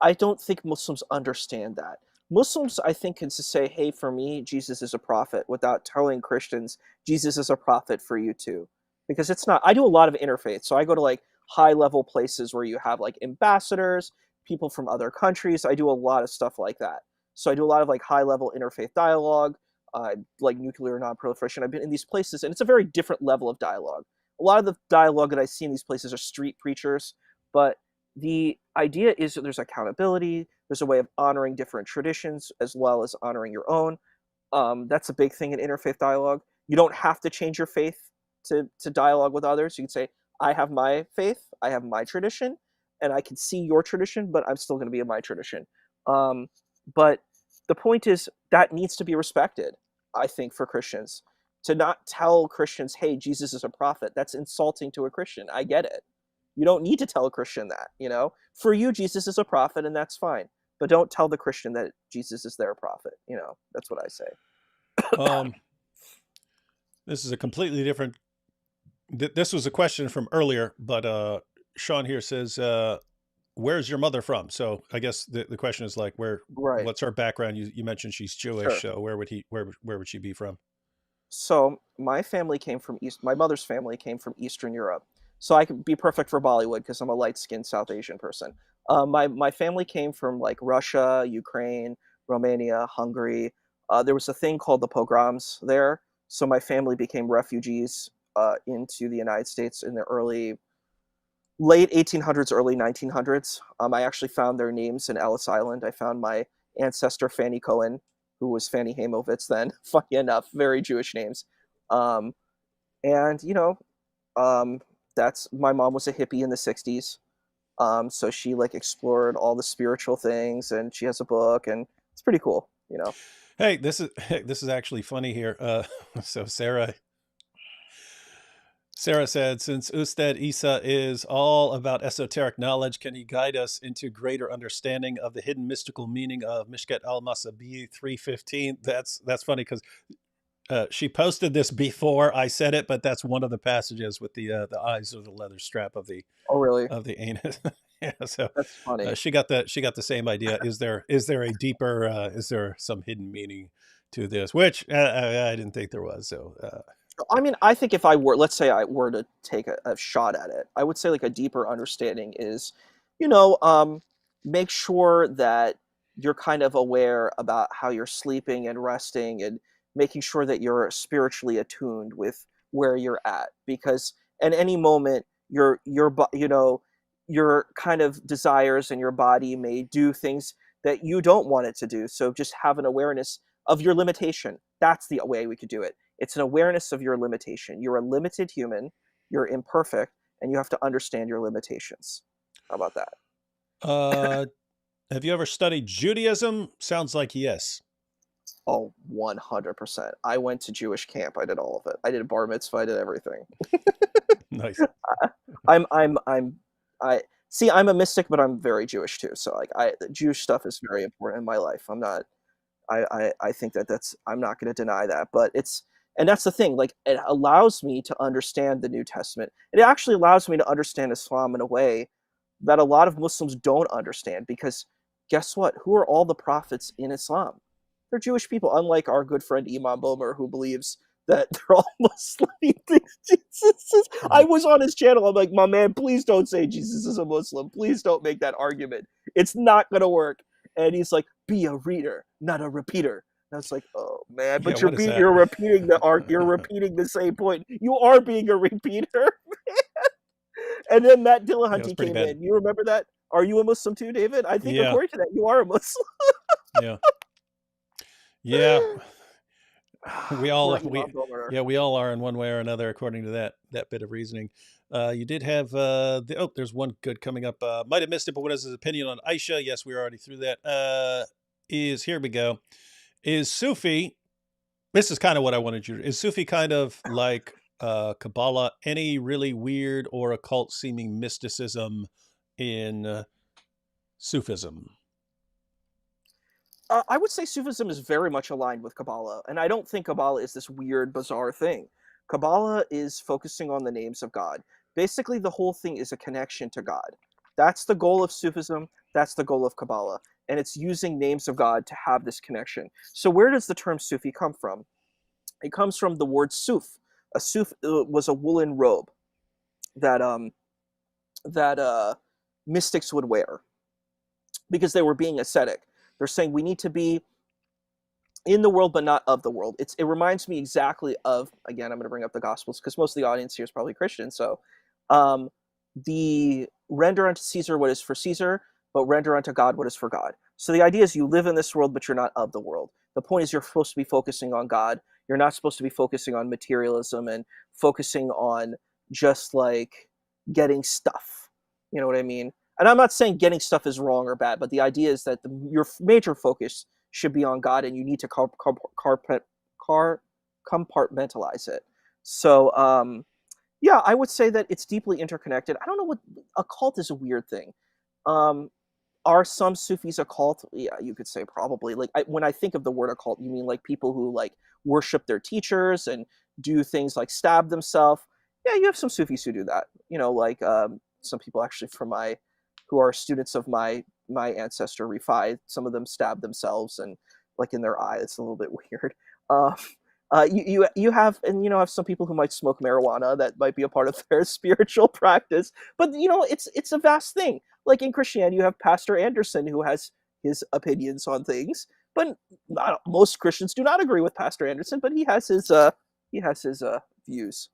I don't think Muslims understand that. Muslims, I think, can just say, hey, for me, Jesus is a prophet without telling Christians, Jesus is a prophet for you too. Because it's not, I do a lot of interfaith. So I go to like high level places where you have like ambassadors, people from other countries. I do a lot of stuff like that. So I do a lot of like high level interfaith dialogue, like nuclear non-proliferation. I've been in these places and it's a very different level of dialogue. A lot of the dialogue that I see in these places are street preachers, but the idea is that there's accountability, there's a way of honoring different traditions as well as honoring your own. That's a big thing in interfaith dialogue. You don't have to change your faith to dialogue with others. You can say, I have my faith, I have my tradition, and I can see your tradition, but I'm still going to be in my tradition. But the point is that needs to be respected, I think, for Christians. To not tell Christians, hey, Jesus is a prophet, that's insulting to a Christian. I get it. You don't need to tell a Christian that. For you, Jesus is a prophet, and that's fine. But don't tell the Christian that Jesus is their prophet. That's what I say. Um, this is a completely different. This was a question from earlier, but Sean here says, "Where's your mother from?" So I guess the question is like, Right. what's her background? You mentioned she's Jewish, Sure. so where would she be from? So my mother's family came from Eastern Europe. So I could be perfect for Bollywood because I'm a light-skinned South Asian person. My family came from like Russia, Ukraine, Romania, Hungary. There was a thing called the pogroms there. So my family became refugees into the United States in the late 1800s, early 1900s. I actually found their names in Ellis Island. I found my ancestor Fanny Cohen, who was Fanny Haymovitz then. Funny enough, very Jewish names. Um, and um, that's my mom was a hippie in the '60s. So she like explored all the spiritual things, and she has a book, and it's pretty cool. Hey, this is actually funny here. So Sarah said, since Ustad Isa is all about esoteric knowledge, can he guide us into greater understanding of the hidden mystical meaning of Mishkat al-Masabi 315? That's funny because she posted this before I said it, but that's one of the passages with the eyes of the leather strap Oh, really? of the anus. Yeah, so That's funny. she got the same idea. Is there a deeper is there some hidden meaning to this? Which I didn't think there was. So I mean, I think if I were, let's say I were to take a shot at it, I would say like a deeper understanding is, you know, um, make sure that you're kind of aware about how you're sleeping and resting and making sure that you're spiritually attuned with where you're at because at any moment your kind of desires and your body may do things that you don't want it to do. So just have an awareness of your limitation. That's the way we could do it. It's an awareness of your limitation. You're a limited human, you're imperfect, and you have to understand your limitations. How about that? uh, have you ever studied Judaism? Sounds like yes. Oh, 100%. I went to Jewish camp. I did all of it. I did bar mitzvah. I did everything. Nice. I see. I'm a mystic, but I'm very Jewish too. So like, Jewish stuff is very important in my life. I'm not. I think that's. I'm not going to deny that. But and that's the thing. Like, it allows me to understand the New Testament. It actually allows me to understand Islam in a way that a lot of Muslims don't understand, because guess what? Who are all the prophets in Islam? They're Jewish people, unlike our good friend Imam Bomer, who believes that they're all Muslim. I Right. was on his channel. I'm like, my man, please don't say Jesus is a Muslim. Please don't make that argument. It's not going to work. And he's like, be a reader, not a repeater. And I was like, oh man, Yeah. but What is that? you're repeating the arc. You're repeating the same point. You are being a repeater. And then Matt Yeah, it was Dillahunty pretty came bad. in. You remember that? Are you a Muslim too, David? I think Yeah. according to that, you are a Muslim. Yeah. Yeah. We Poor all Imam Bomer. we all are in one way or another, according to that bit of reasoning. You did have there's one good coming up. Might have missed it, but what is his opinion on Aisha? Yes, we're already through that. Here we go. Is Sufi? This is kind of what I wanted you to. Is Sufi kind of like Kabbalah? Any really weird or occult seeming mysticism in Sufism? I would say Sufism is very much aligned with Kabbalah, and I don't think Kabbalah is this weird, bizarre thing. Kabbalah is focusing on the names of God. Basically, the whole thing is a connection to God. That's the goal of Sufism. That's the goal of Kabbalah, and it's using names of God to have this connection. So, where does the term Sufi come from? It comes from the word suf. A suf was a woolen robe that mystics would wear because they were being ascetic. They're saying we need to be in the world but not of the world. It reminds me exactly of, again, I'm going to bring up the Gospels because most of the audience here is probably Christian. So um, the render unto Caesar what is for Caesar, but render unto God what is for God. So the idea is you live in this world, but you're not of the world. The point is you're supposed to be focusing on God. You're not supposed to be focusing on materialism and focusing on just like getting stuff. You know what I mean? And I'm not saying getting stuff is wrong or bad, but the idea is that your major focus should be on God, and you need to compartmentalize it. So, yeah, I would say that it's deeply interconnected. I don't know what a cult is a weird thing. Um, are some Sufis a cult? Yeah, you could say probably. Like when I think of the word occult, you mean like people who like worship their teachers and do things like stab themselves? Yeah, you have some Sufis who do that. You know, like some people actually from who are students of my ancestor Rifai. Some of them stab themselves and like in their eye. It's a little bit weird. Uh, you have, and have some people who might smoke marijuana. That might be a part of their spiritual practice. But it's a vast thing. Like in Christianity, you have Pastor Anderson who has his opinions on things, but most Christians do not agree with Pastor Anderson. But he has his views.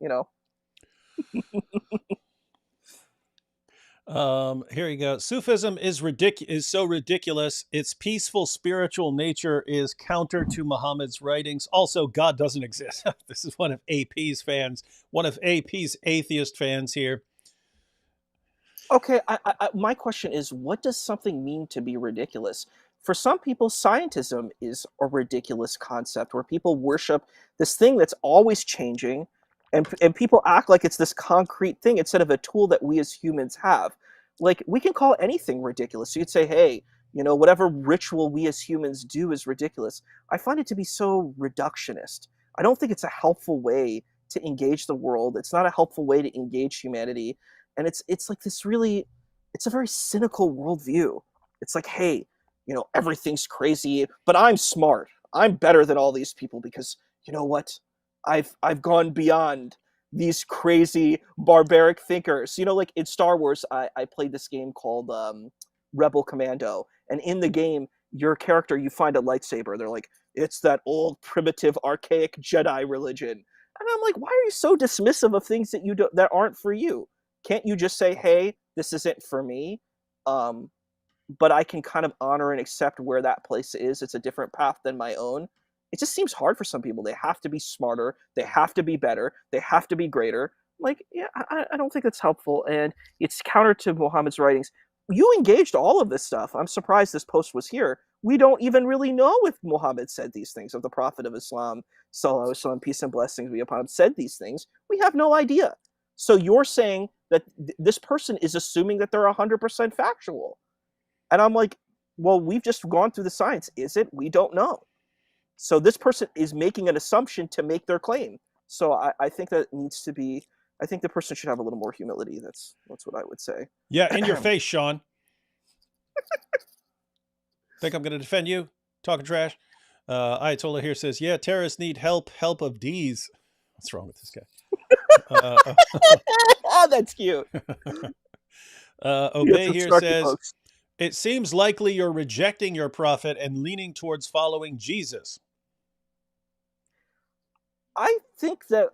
Here you go. Sufism is so ridiculous. Its peaceful spiritual nature is counter to Muhammad's writings. Also, God doesn't exist. This is one of AP's fans, one of AP's atheist fans here. Okay, my question is, what does something mean to be ridiculous? For some people, scientism is a ridiculous concept where people worship this thing that's always changing, and people act like it's this concrete thing instead of a tool that we as humans have. Like, we can call anything ridiculous. So you'd say, hey, whatever ritual we as humans do is ridiculous. I find it to be so reductionist. I don't think it's a helpful way to engage the world. It's not a helpful way to engage humanity. And it's like this really, it's a very cynical worldview. It's like, hey, everything's crazy, but I'm smart. I'm better than all these people because you know what? I've gone beyond these crazy barbaric thinkers. Like in Star Wars, I played this game called Rebel Commando, and in the game, your character, you find a lightsaber. They're like, it's that old primitive archaic Jedi religion. And I'm like, why are you so dismissive of things that aren't for you? Can't you just say, hey, this isn't for me, but I can kind of honor and accept where that place is? It's a different path than my own. It just seems hard for some people. They have to be smarter. They have to be better. They have to be greater. Like, yeah, I don't think that's helpful. And it's counter to Muhammad's writings. You engaged all of this stuff. I'm surprised this post was here. We don't even really know if Muhammad said these things, if the Prophet of Islam, sallallahu alaihi wasallam, peace and blessings be upon him, said these things. We have no idea. So you're saying that this person is assuming that they're 100% factual. And I'm like, well, we've just gone through the science. Is it? We don't know. So this person is making an assumption to make their claim. So I think that needs to be I think the person should have a little more humility. That's what I would say. Yeah, in your face, Sean. Think I'm going to defend you? Talking trash. Ayatollah here says, yeah, terrorists need help of D's. What's wrong with this guy? That's cute. Obey here says, it seems likely you're rejecting your prophet and leaning towards following Jesus. I think that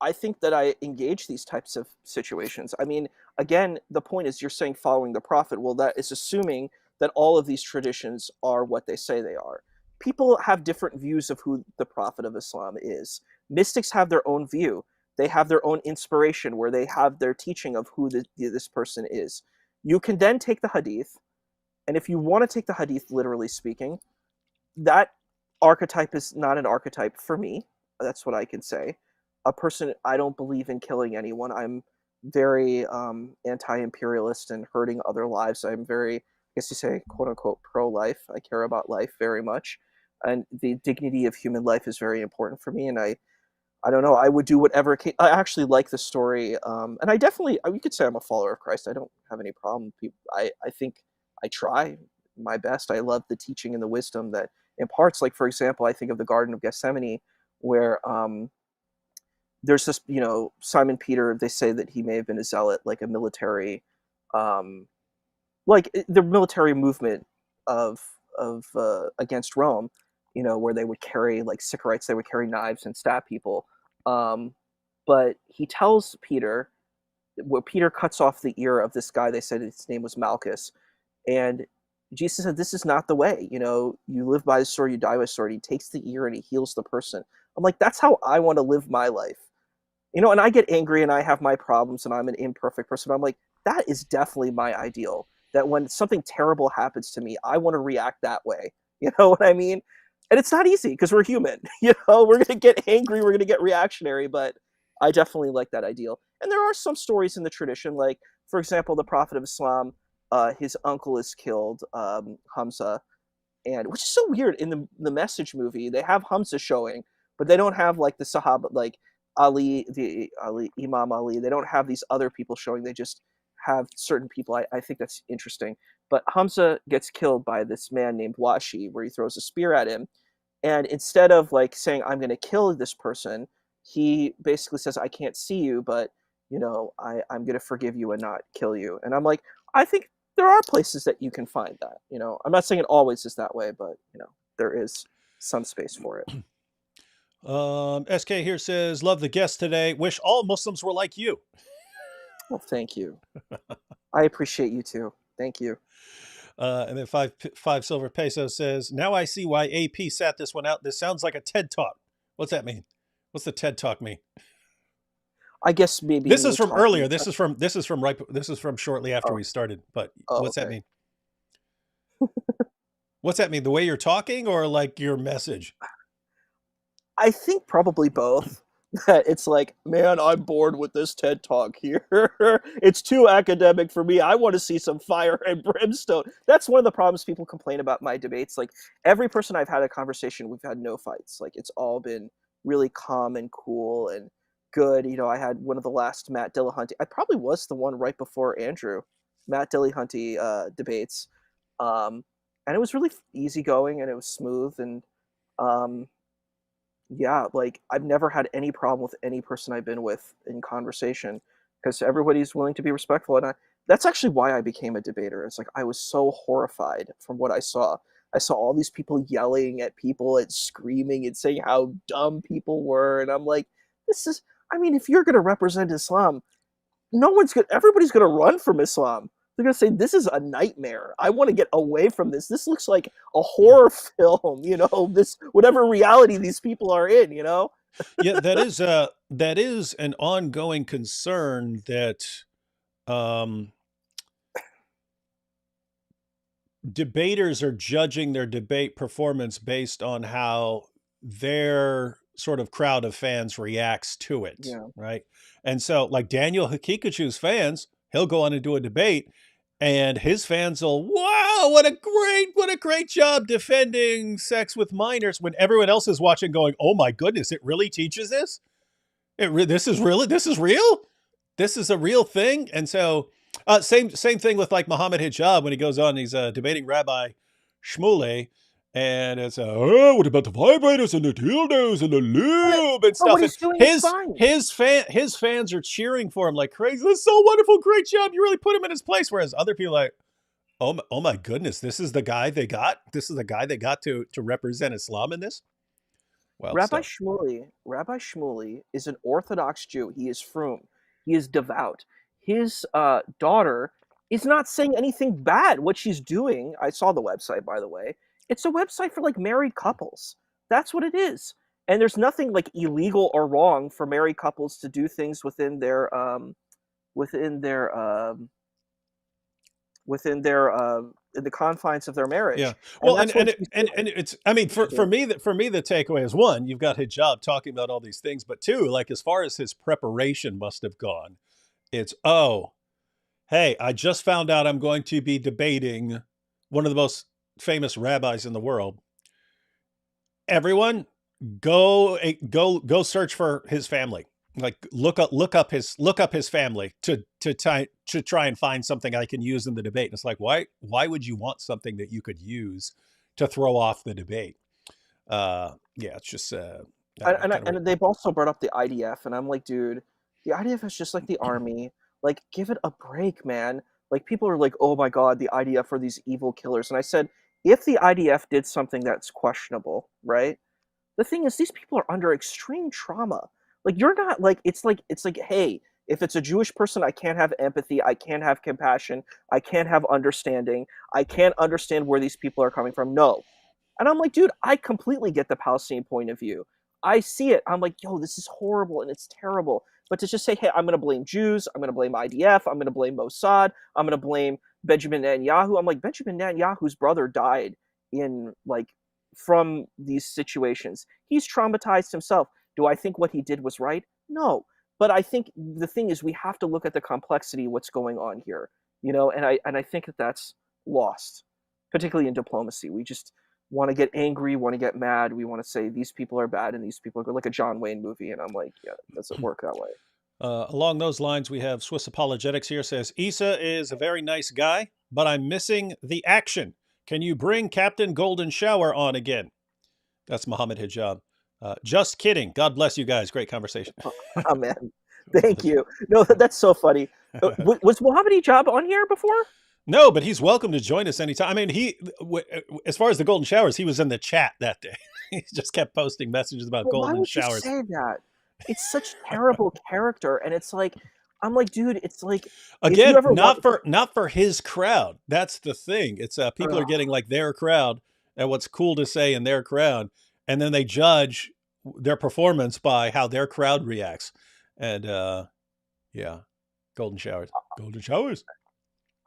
I engage these types of situations. I mean, again, the point is you're saying following the prophet. Well, that is assuming that all of these traditions are what they say they are. People have different views of who the prophet of Islam is. Mystics have their own view. They have their own inspiration where they have their teaching of who this person is. You can then take the hadith, and if you want to take the hadith literally speaking, that archetype is not an archetype for me. That's what I can say. A person, I don't believe in killing anyone. I'm very anti-imperialist and hurting other lives. I'm very, I guess you say, quote unquote, pro-life. I care about life very much. And the dignity of human life is very important for me. And I don't know, I would do whatever. I actually like the story. And I definitely, you could say I'm a follower of Christ. I don't have any problem. I think I try my best. I love the teaching and the wisdom that imparts. Like, for example, I think of the Garden of Gethsemane, where there's this, Simon Peter, they say that he may have been a zealot, like a military, like the military movement of against Rome, where they would carry like Sycharites, they would carry knives and stab people. But he tells Peter, where Peter cuts off the ear of this guy, they said his name was Malchus, and Jesus said, this is not the way, you live by the sword, you die by the sword. He takes the ear and he heals the person. I'm like, that's how I want to live my life. And I get angry and I have my problems and I'm an imperfect person. I'm like, that is definitely my ideal. That when something terrible happens to me, I want to react that way. You know what I mean? And it's not easy because we're human. We're going to get angry, we're going to get reactionary, but I definitely like that ideal. And there are some stories in the tradition, like, for example, the Prophet of Islam, his uncle is killed, Hamza, and which is so weird. In the Message movie, they have Hamza showing, but they don't have like the Sahaba, like Imam Ali. They don't have these other people showing. They just have certain people. I think that's interesting. But Hamza gets killed by this man named Washi, where he throws a spear at him, and instead of like saying I'm going to kill this person, he basically says I can't see you, but I'm going to forgive you and not kill you. And I'm like, I think there are places that you can find that. I'm not saying it always is that way, but there is some space for it. SK here says, love the guest today. Wish all Muslims were like you. Well, thank you. I appreciate you too. Thank you. And then five silver pesos says, now I see why AP sat this one out. This sounds like a TED Talk. What's that mean? What's the TED Talk mean? I guess maybe this is from earlier. This is from shortly after we started. But what's that mean? What's that mean? The way you're talking or like your message? I think probably both. That it's like, man, I'm bored with this TED Talk here. It's too academic for me. I want to see some fire and brimstone. That's one of the problems people complain about my debates. Like, every person I've had a conversation, we've had no fights. Like, it's all been really calm and cool and good. I had one of the last Matt Dillahunty. I probably was the one right before Andrew, Matt Dillahunty debates. And it was really easygoing and it was smooth. And yeah, like, I've never had any problem with any person I've been with in conversation because everybody's willing to be respectful. And that's actually why I became a debater. It's like, I was so horrified from what I saw. I saw all these people yelling at people and screaming and saying how dumb people were. And I'm like, if you're going to represent Islam, everybody's going to run from Islam. They're going to say, this is a nightmare. I want to get away from this. This looks like a horror film, this, whatever reality these people are in, Yeah, that is an ongoing concern that debaters are judging their debate performance based on how their sort of crowd of fans reacts to it. Yeah. Right. And so like Daniel Hakikachu's fans, he'll go on and do a debate and his fans will, wow, what a great job defending sex with minors, when everyone else is watching going, oh my goodness, it really teaches this. This is really, this is real. This is a real thing. And so, same thing with like Muhammad Hijab when he goes on. He's debating Rabbi Shmuley, and it's oh, what about the vibrators and the dildos and the lube and But stuff? what And he's doing is fine. his fans are cheering for him like crazy. That's so wonderful, great job. You really put him in his place. Whereas other people are like, oh my goodness, this is the guy they got. This is the guy they got to represent Islam in this. Wild stuff. Rabbi Shmuley is an Orthodox Jew. He is frum. He is devout. His daughter is not saying anything bad. What she's doing, I saw the website, by the way. It's a website for like married couples. That's what it is. And there's nothing like illegal or wrong for married couples to do things within their in the confines of their marriage. Yeah. And Well, that's what and it's, I mean, for me, the takeaway is one, you've got Hijab talking about all these things, but two, like as far as his preparation must have gone, it's, oh, hey, I just found out I'm going to be debating one of the most famous rabbis in the world. Everyone, go search for his family. Like look up his family to try and find something I can use in the debate. And it's like, why would you want something that you could use to throw off the debate? Yeah, it's just and they've also brought up the IDF, and I'm like, dude, the IDF is just like the army. Like, give it a break, man. Like, people are like, oh my god, the IDF are these evil killers. And I said, if the IDF did something that's questionable, right? The thing is, these people are under extreme trauma. Like, you're not like, it's like, hey, if it's a Jewish person, I can't have empathy, I can't have compassion, I can't have understanding, I can't understand where these people are coming from. No. And I'm like, dude, I completely get the Palestinian point of view. I see it. I'm like, yo, this is horrible and it's terrible. But to just say, hey, I'm going to blame Jews, I'm going to blame IDF, I'm going to blame Mossad, I'm going to blame Benjamin Netanyahu. I'm like, Benjamin Netanyahu's brother died in like from these situations. He's traumatized himself. Do I think what he did was right? No. But I think the thing is, we have to look at the complexity of what's going on here, you know, and I think that that's lost, particularly in diplomacy. We just want to get angry, want to get mad. We want to say these people are bad and these people are good, like a John Wayne movie. And I'm like, yeah, it doesn't work that way. Along those lines, we have Swiss Apologetics here says, Issa is a very nice guy, but I'm missing the action. Can you bring Captain Golden Shower on again? That's Muhammad Hijab. Just kidding. God bless you guys. Great conversation. Oh, man. Thank you. No, that's so funny. Was Muhammad Hijab on here before? No, but he's welcome to join us anytime. I mean, as far as the golden showers, he was in the chat that day. He just kept posting messages about golden showers. Why would you say that? It's such terrible character, and it's like, I'm like, dude, it's like, again, not for his crowd. That's the thing. It's people are getting like their crowd and what's cool to say in their crowd, and then they judge their performance by how their crowd reacts. And yeah, golden showers.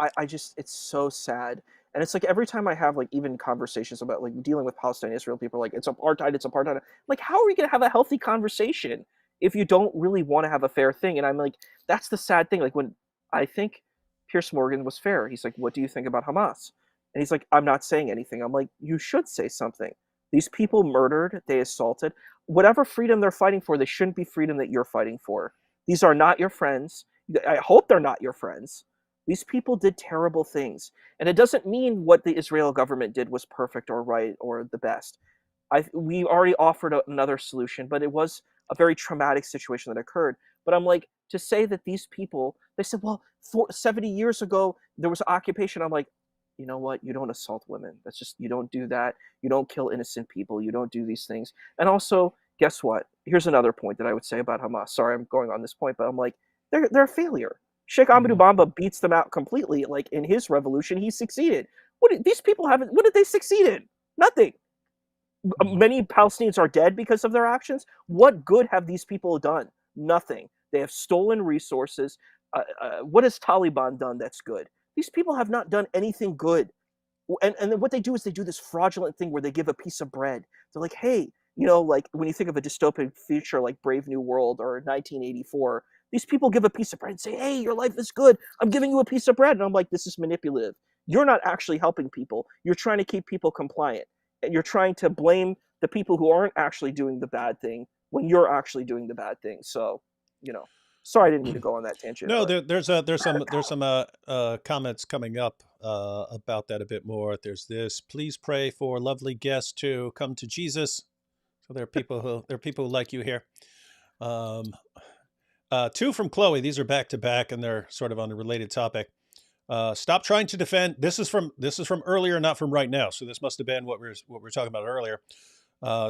I just, it's so sad. And it's like every time I have like even conversations about like dealing with Palestine, Israel, people are like, it's apartheid. Like, how are we going to have a healthy conversation if you don't really want to have a fair thing? And I'm like, that's the sad thing. Like, when I think Piers Morgan was fair, he's like, what do you think about Hamas? And he's like, I'm not saying anything. I'm like, you should say something. These people murdered, they assaulted. Whatever freedom they're fighting for, they shouldn't be freedom that you're fighting for. These are not your friends. I hope they're not your friends. These people did terrible things. And it doesn't mean what the Israel government did was perfect or right or the best. We already offered another solution, but it was a very traumatic situation that occurred. But I'm like, to say that these people, they said, well, 70 years ago, there was occupation. I'm like, you know what? You don't assault women. That's just, you don't do that. You don't kill innocent people. You don't do these things. And also, guess what? Here's another point that I would say about Hamas. Sorry, I'm going on this point, but I'm like, they're a failure. Sheikh Ahmadou Bamba beats them out completely. Like, in his revolution, he succeeded. What did they succeed in? Nothing. Many Palestinians are dead because of their actions. What good have these people done? Nothing. They have stolen resources. What has Taliban done that's good? These people have not done anything good. And then what they do is they do this fraudulent thing where they give a piece of bread. They're like, hey, you know, like when you think of a dystopian future like Brave New World or 1984, these people give a piece of bread and say, hey, your life is good. I'm giving you a piece of bread. And I'm like, this is manipulative. You're not actually helping people. You're trying to keep people compliant. And you're trying to blame the people who aren't actually doing the bad thing when you're actually doing the bad thing. So, you know, sorry, I didn't mean to go on that tangent, No, but there's some comments coming up about that a bit more. There's this. Please pray for lovely guests to come to Jesus. So there are people who like you here. Um, two from Chloe. These are back to back, and they're sort of on a related topic. Stop trying to defend. This is from earlier, not from right now. So this must have been what we're talking about earlier.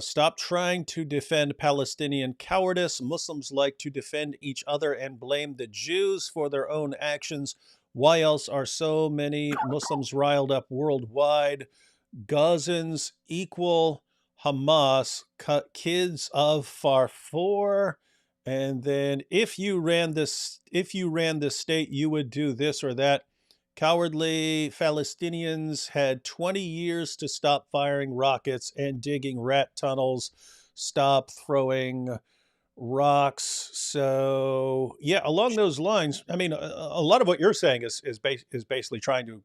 Stop trying to defend Palestinian cowardice. Muslims like to defend each other and blame the Jews for their own actions. Why else are so many Muslims riled up worldwide? Gazans equal Hamas, kids of Farfor. And then if you ran the state, you would do this or that. Cowardly Palestinians had 20 years to stop firing rockets and digging rat tunnels, stop throwing rocks. So yeah, along those lines, I mean, a lot of what you're saying is basically trying to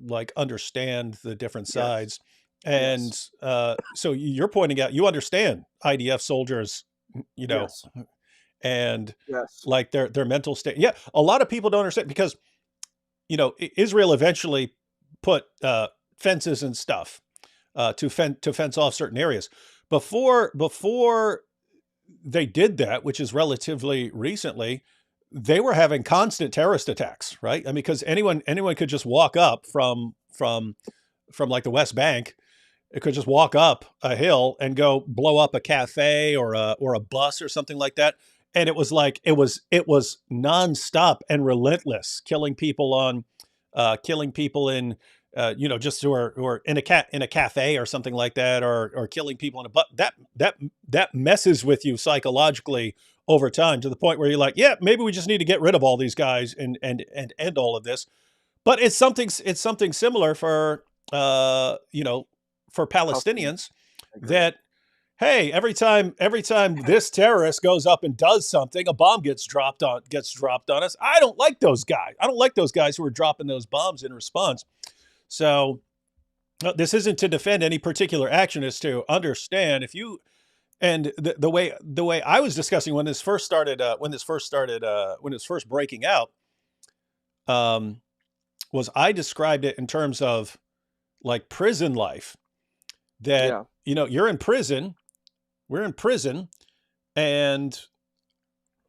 like understand the different yes, sides. And yes, so you're pointing out, you understand IDF soldiers, you know, yes, and yes, like their mental state. Yeah, a lot of people don't understand because, you know, Israel eventually put fences and stuff to fence off certain areas. Before they did that, which is relatively recently, they were having constant terrorist attacks, right? I mean, because anyone could just walk up from like the West Bank. It could just walk up a hill and go blow up a cafe or a bus or something like that. And it was like it was nonstop and relentless, killing people in you know, just who are in a cafe or something like that, or killing people in a but that messes with you psychologically over time to the point where you're like, yeah, maybe we just need to get rid of all these guys and end all of this. But it's something similar for you know, for Palestinian. Palestinians, I agree. that hey, every time this terrorist goes up and does something, a bomb gets dropped on us. I don't like those guys. I don't like those guys who are dropping those bombs in response. So this isn't to defend any particular action, is to understand if you and the way I was discussing when this first started when it was first breaking out, um, was I described it in terms of like prison life, that, Yeah, you know, you're in prison, we're in prison, and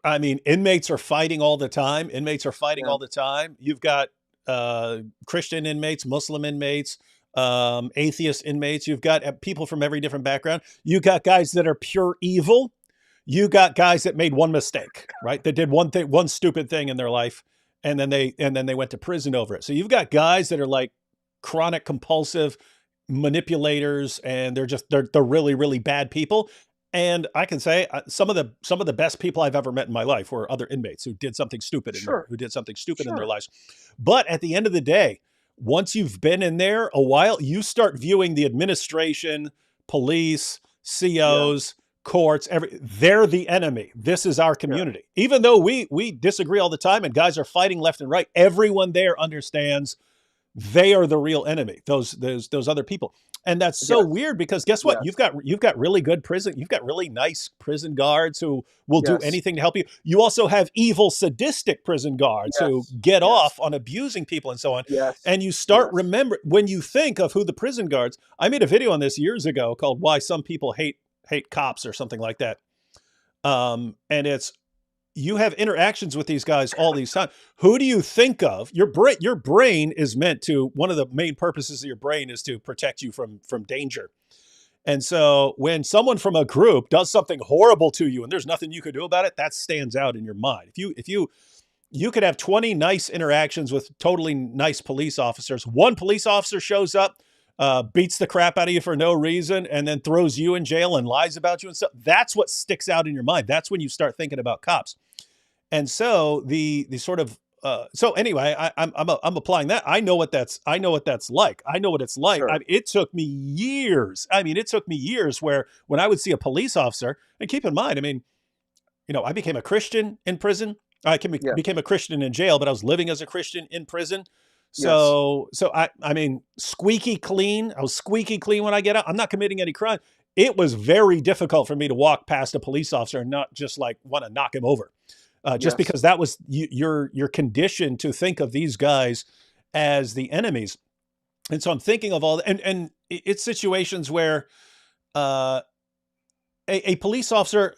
I mean, inmates are fighting all the time. Inmates are fighting yeah, all the time. You've got Christian inmates, Muslim inmates, atheist inmates. You've got people from every different background. You got guys that are pure evil. You got guys that made one mistake, right? That did one stupid thing in their life, and then they went to prison over it. So you've got guys that are like chronic compulsive manipulators, and they're really really bad people. And I can say some of the best people I've ever met in my life were other inmates who did something stupid sure, in their sure, lives. But at the end of the day, once you've been in there a while, you start viewing the administration, police, yeah, COs, courts, they're the enemy. This is our yeah, community. Even though we disagree all the time and guys are fighting left and right, everyone there understands they are the real enemy. Those other people. And that's so yes, weird because guess what? yes, You've got really good prison. You've got really nice prison guards who will do yes, anything to help you. You also have evil, sadistic prison guards who yes, get yes, off on abusing people and so on. yes, And you start yes, remember when you think of who the prison guards. I made a video on this years ago called "Why Some People Hate Cops" or something like that. And it's, you have interactions with these guys all these times. Who do you think of? Your brain is meant to, one of the main purposes of your brain is to protect you from danger. And so when someone from a group does something horrible to you and there's nothing you could do about it, that stands out in your mind. You could have 20 nice interactions with totally nice police officers. One police officer shows up, beats the crap out of you for no reason, and then throws you in jail and lies about you and stuff. That's what sticks out in your mind. That's when you start thinking about cops. And so the sort of so anyway, I'm applying that. I know what that's like. I know what it's like. sure, It took me years. I mean, it took me years where when I would see a police officer, and keep in mind, I mean, you know, I became a Christian in prison. yeah, Became a Christian in jail, but I was living as a Christian in prison. yes, So I mean, squeaky clean. I was squeaky clean when I get out. I'm not committing any crime. it was very difficult for me to walk past a police officer and not just like want to knock him over, just Yes. because that was you're conditioned to think of these guys as the enemies. And so I'm thinking of all, and it's situations where uh, a police officer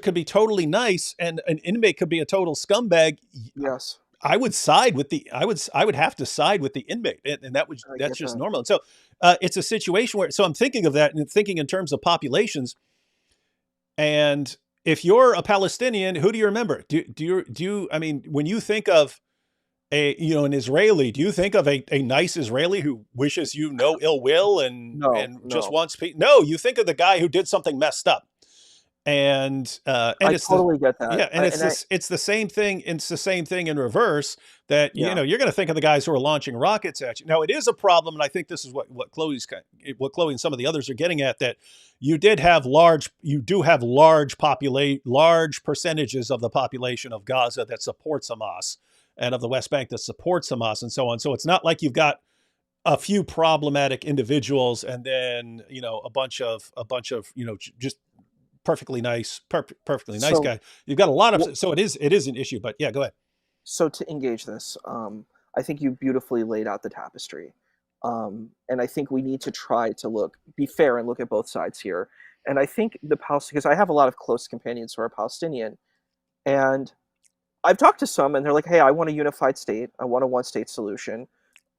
could be totally nice, and an inmate could be a total scumbag. Yes. I would side with the I would have to side with the inmate, and I that's get just that. normal. And so it's a situation where, so I'm thinking of that and thinking in terms of populations. And if you're a Palestinian, who do you remember? Do you I mean, when you think of an Israeli, do you think of a nice Israeli who wishes you no ill will No, and just no. wants peace? No, you think of the guy who did something messed up. And I it's the totally get that. yeah, and it's And I this it's the same thing. It's the same thing in reverse, that yeah. you're going to think of the guys who are launching rockets at you. Now, it is a problem, and I think this is what Chloe and some of the others are getting at, that you do have large percentages of the population of Gaza that supports Hamas, and of the West Bank that supports Hamas, and so on. So it's not like you've got a few problematic individuals and then a bunch of just perfectly nice So guy. You've got a lot well, of, so it is an issue. But yeah, go ahead. so to engage this, I think you beautifully laid out the tapestry. And I think we need to try to be fair and look at both sides here. And I think because I have a lot of close companions who are Palestinian, and I've talked to some, and they're like, "Hey, I want a unified state. I want a one-state solution."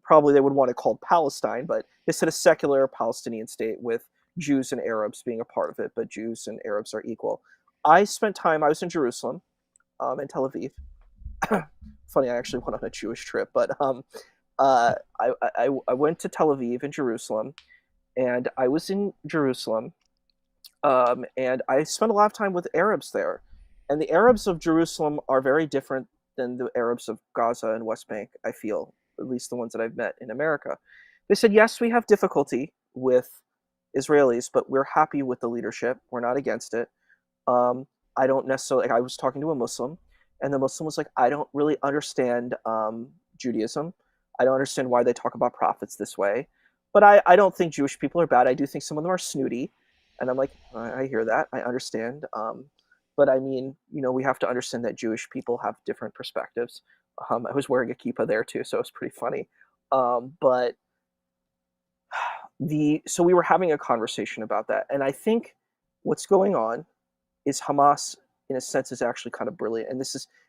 Probably they would want it called Palestine, but they said a secular Palestinian state with Jews and Arabs being a part of it, but Jews and Arabs are equal. I was in Jerusalem, and Tel Aviv. Funny, I actually went on a Jewish trip, but uh, I went to Tel Aviv and Jerusalem, and I was in Jerusalem, and I spent a lot of time with Arabs there, and the Arabs of Jerusalem are very different than the Arabs of Gaza and West Bank. I feel, at least the ones that I've met in America. They said, yes, we have difficulty with Israelis, but we're happy with the leadership. We're not against it. I don't necessarily. Like, I was talking to a Muslim, and the Muslim was like, I don't really understand Judaism. I don't understand why they talk about prophets this way. But I don't think Jewish people are bad. I do think some of them are snooty. And I'm like, I hear that. I understand. But I mean, we have to understand that Jewish people have different perspectives. I was wearing a kippah there too, so it was pretty funny. But so we were having a conversation about that, and I think what's going on is Hamas, in a sense, is actually kind of brilliant.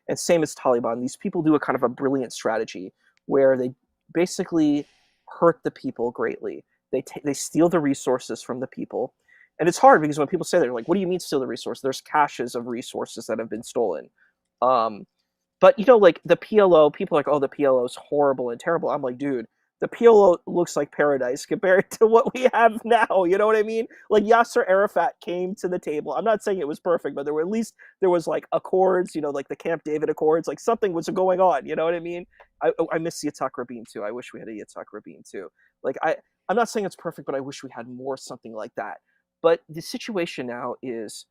And same as Taliban. These people do a kind of a brilliant strategy where they basically hurt the people greatly. They steal the resources from the people, and it's hard because when people say that, they're like, "What do you mean steal the resource?" There's caches of resources that have been stolen. Um, but like the PLO, people are like, "Oh, the PLO is horrible and terrible." I'm like, dude, the PLO looks like paradise compared to what we have now. You know what I mean? Like Yasser Arafat came to the table. I'm not saying it was perfect, but there was like accords, like the Camp David Accords, like something was going on. You know what I mean? I miss Yitzhak Rabin too. I wish we had a Yitzhak Rabin too. Like I'm not saying it's perfect, but I wish we had more something like that. But the situation now is,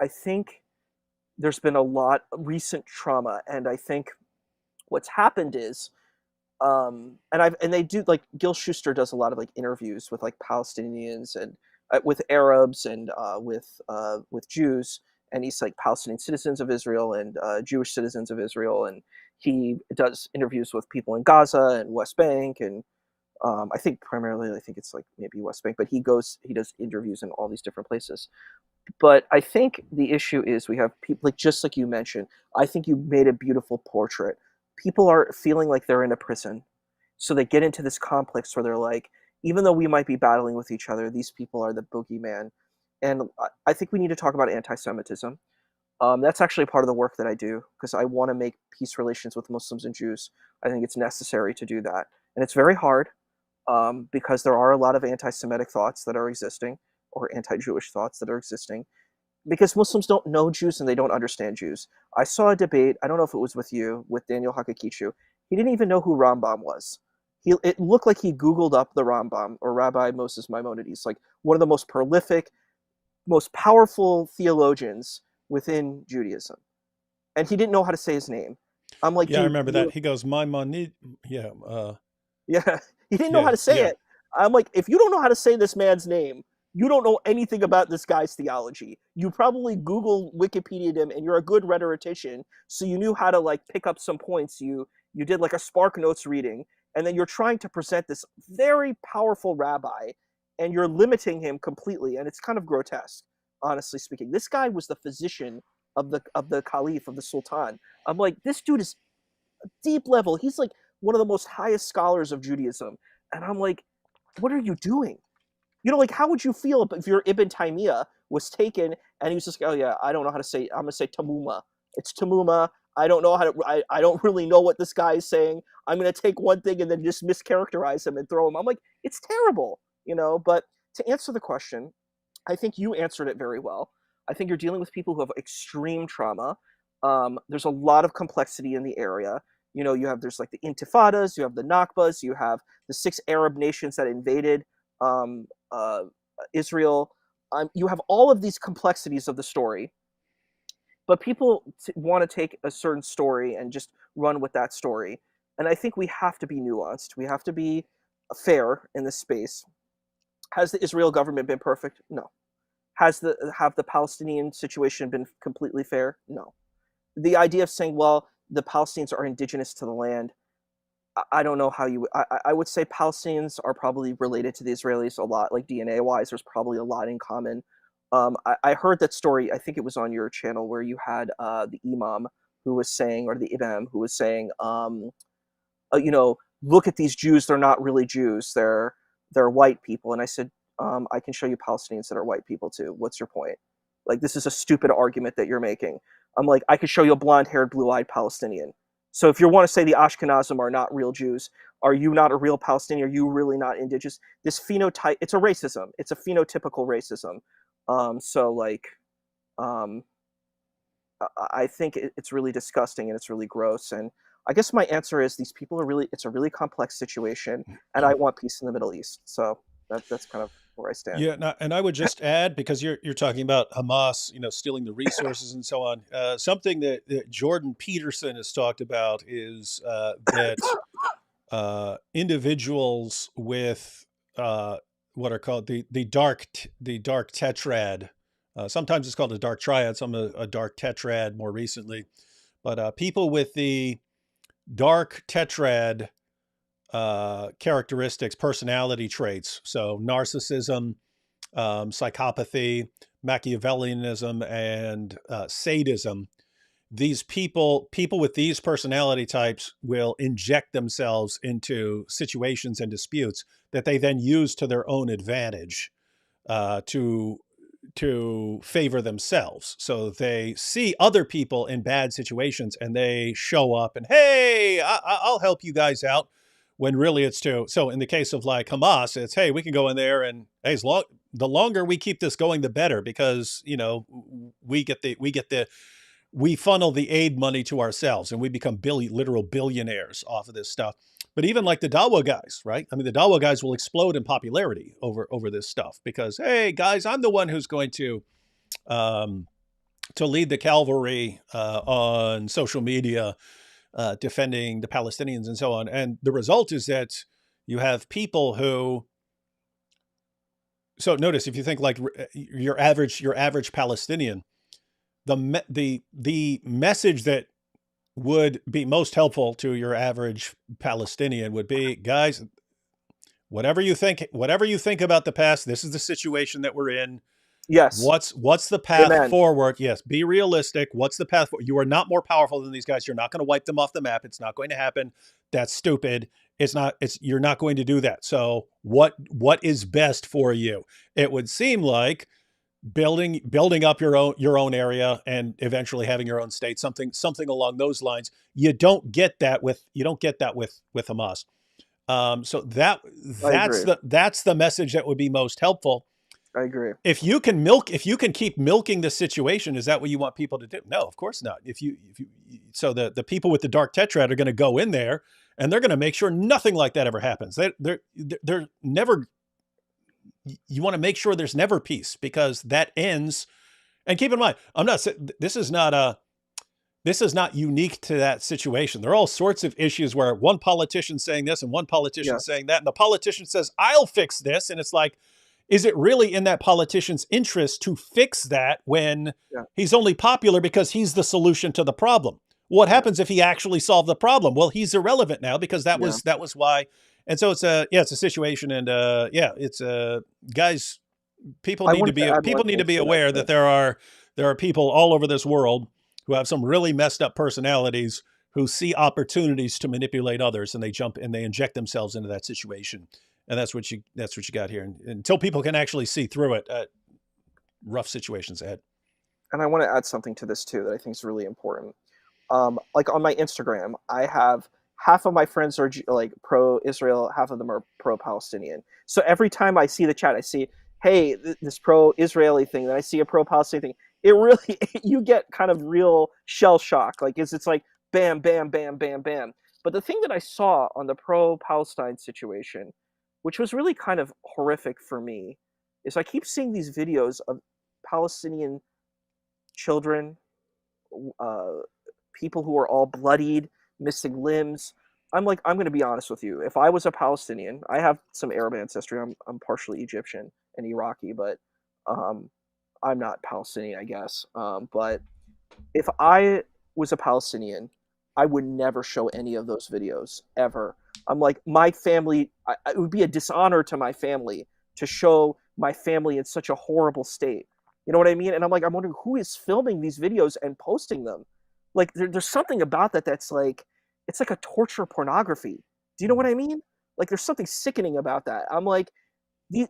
I think there's been a lot of recent trauma, and I think what's happened is and they do, like, Gil Schuster does a lot of like interviews with like Palestinians and with Arabs and with Jews, and he's like Palestinian citizens of Israel and Jewish citizens of Israel, and he does interviews with people in Gaza and West Bank, and I think primarily, I think it's like maybe West Bank, but he does interviews in all these different places. But I think the issue is we have people, like, just like you mentioned. I think you made a beautiful portrait. People are feeling like they're in a prison, so they get into this complex where they're like, even though we might be battling with each other, these people are the boogeyman. And I think we need to talk about anti-Semitism. That's actually part of the work that I do because I want to make peace relations with Muslims and Jews. I think it's necessary to do that, and it's very hard because there are a lot of anti-Semitic thoughts that are existing, or anti-Jewish thoughts that are existing, because Muslims don't know Jews and they don't understand Jews. I saw a debate, I don't know if it was with you, with Daniel Hakakichu. He didn't even know who Rambam was. It looked like he Googled up the Rambam, or Rabbi Moses Maimonides, like one of the most prolific, most powerful theologians within Judaism. And he didn't know how to say his name. I'm like, Yeah, I dude, remember that. He goes, my money. Yeah. yeah, he didn't know how Yeah. to say Yeah. it. I'm like, if you don't know how to say this man's name, you don't know anything about this guy's theology. You probably Google Wikipedia'd him, and you're a good rhetorician, so you knew how to like pick up some points. You did like a Spark Notes reading, and then you're trying to present this very powerful rabbi, and you're limiting him completely, and it's kind of grotesque, honestly speaking. This guy was the physician of the Caliph, of the Sultan. I'm like, this dude is deep level. He's like one of the most highest scholars of Judaism, and I'm like, what are you doing? You know, like, how would you feel if your Ibn Taymiyyah was taken and he was just, oh yeah, I don't know how to say, I'm gonna say Tamuma. It's Tamuma. I don't know how to, I don't really know what this guy is saying. I'm gonna take one thing and then just mischaracterize him and throw him. I'm like, it's terrible, you know. But to answer the question, I think you answered it very well. I think you're dealing with people who have extreme trauma. There's a lot of complexity in the area. You know, there's like the Intifadas, you have the Nakbas, you have the 6 Arab nations that invaded um, uh, Israel. You have all of these complexities of the story, but people want to take a certain story and just run with that story. And I think we have to be nuanced. We have to be fair in this space. Has the Israel government been perfect? No. Have the Palestinian situation been completely fair? No. The idea of saying, well, the Palestinians are indigenous to the land, I don't know how you. I would say Palestinians are probably related to the Israelis a lot, like DNA wise. There's probably a lot in common. I heard that story. I think it was on your channel where you had the imam who was saying, or the imam who was saying, you know, look at these Jews. They're not really Jews. They're white people. And I said, I can show you Palestinians that are white people too. What's your point? Like, this is a stupid argument that you're making. I'm like, I could show you a blonde-haired, blue-eyed Palestinian. So if you want to say the Ashkenazim are not real Jews, are you not a real Palestinian? Are you really not indigenous? This phenotype, it's a racism. It's a phenotypical racism. So like, um, I think it's really disgusting and it's really gross. And I guess my answer is these people are really, it's a really complex situation, and I want peace in the Middle East. So that's kind of where I stand. Yeah, and I would just add, because you're talking about Hamas, you know, stealing the resources and so on. Something that Jordan Peterson has talked about is that individuals with what are called the dark tetrad. Sometimes it's called a dark triad, some a dark tetrad more recently, but people with the dark tetrad characteristics, personality traits. So narcissism, psychopathy, Machiavellianism, and sadism. These people with these personality types will inject themselves into situations and disputes that they then use to their own advantage to favor themselves. So they see other people in bad situations and they show up and, hey, I'll help you guys out, when really it's to. So in the case of like Hamas, it's, hey, we can go in there and, hey, the longer we keep this going, the better, because, you know, we funnel the aid money to ourselves and we become literal billionaires off of this stuff. But even like the Dawa guys, right? I mean, the Dawa guys will explode in popularity over this stuff because, hey, guys, I'm the one who's going to lead the cavalry on social media, defending the Palestinians and so on. And the result is that you have people who. So notice, if you think like your average Palestinian, the message that would be most helpful to your average Palestinian would be, guys, whatever you think about the past, this is the situation that we're in. Yes. What's the path Amen. forward? Yes. Be realistic. What's the path forward? You are not more powerful than these guys. You're not going to wipe them off the map. It's not going to happen. That's stupid. You're not going to do that. So what is best for you? It would seem like building up your own area and eventually having your own state, something along those lines. You don't get that with Hamas. So that's the message that would be most helpful. I agree. If you can keep milking the situation, is that what you want people to do? No, of course not. So the people with the dark tetrad are going to go in there and they're going to make sure nothing like that ever happens. They're never. You want to make sure there's never peace, because that ends. And keep in mind, I'm not saying this is not this is not unique to that situation. There are all sorts of issues where one politician's saying this and one politician's Yes. saying that, and the politician says, I'll fix this. And it's like, is it really in that politician's interest to fix that when Yeah. he's only popular because he's the solution to the problem? What Yeah. happens if he actually solved the problem? Well, he's irrelevant now because that Yeah. was why. And so it's a situation, and it's guys, I wanted to add one people need to thing be to that aware that too. there are people all over this world who have some really messed up personalities who see opportunities to manipulate others, and they jump and they inject themselves into that situation. And that's what you got here. And until people can actually see through it, rough situations ahead. And I want to add something to this too that I think is really important. Like on my Instagram, I have half of my friends are like pro-Israel, half of them are pro-Palestinian. So every time I see the chat, I see, hey, this pro-Israeli thing, then I see a pro-Palestinian thing. It really, you get kind of real shell shock. Like it's like bam, bam, bam, bam, bam. But the thing that I saw on the pro-Palestine situation, which was really kind of horrific for me, is I keep seeing these videos of Palestinian children, uh, people who are all bloodied, missing limbs. I'm like, I'm going to be honest with you. If I was a Palestinian, I have some Arab ancestry. I'm partially Egyptian and Iraqi, but um, I'm not Palestinian, I guess. But if I was a Palestinian, I would never show any of those videos ever. I'm like, my family, it would be a dishonor to my family to show my family in such a horrible state. You know what I mean? And I'm like, I'm wondering who is filming these videos and posting them. Like, there's something about that that's like, it's like a torture pornography. Do you know what I mean? Like, there's something sickening about that. I'm like,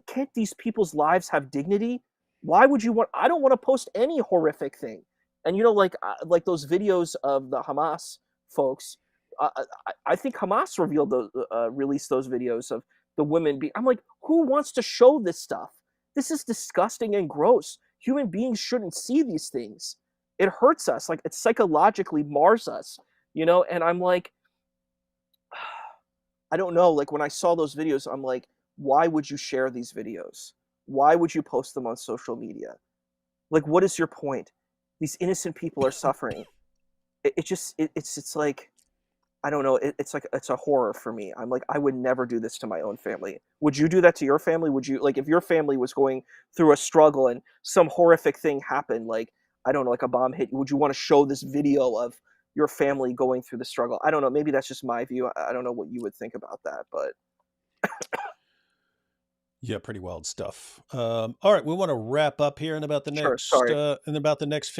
can't these people's lives have dignity? Why would you want? I don't want to post any horrific thing. And like those videos of the Hamas folks. I think Hamas released those videos of the women being. I'm like, who wants to show this stuff? This is disgusting and gross. Human beings shouldn't see these things. It hurts us. Like it psychologically mars us. And I'm like, I don't know. Like when I saw those videos, I'm like, why would you share these videos? Why would you post them on social media? Like, what is your point? These innocent people are suffering. It's like, I don't know. It's a horror for me. I'm like, I would never do this to my own family. Would you do that to your family? Would you, like, if your family was going through a struggle and some horrific thing happened, like, I don't know, like a bomb hit, would you want to show this video of your family going through the struggle? I don't know. Maybe that's just my view. I don't know what you would think about that, but Yeah, pretty wild stuff. All right, we want to wrap up here in about the sure. next Sorry.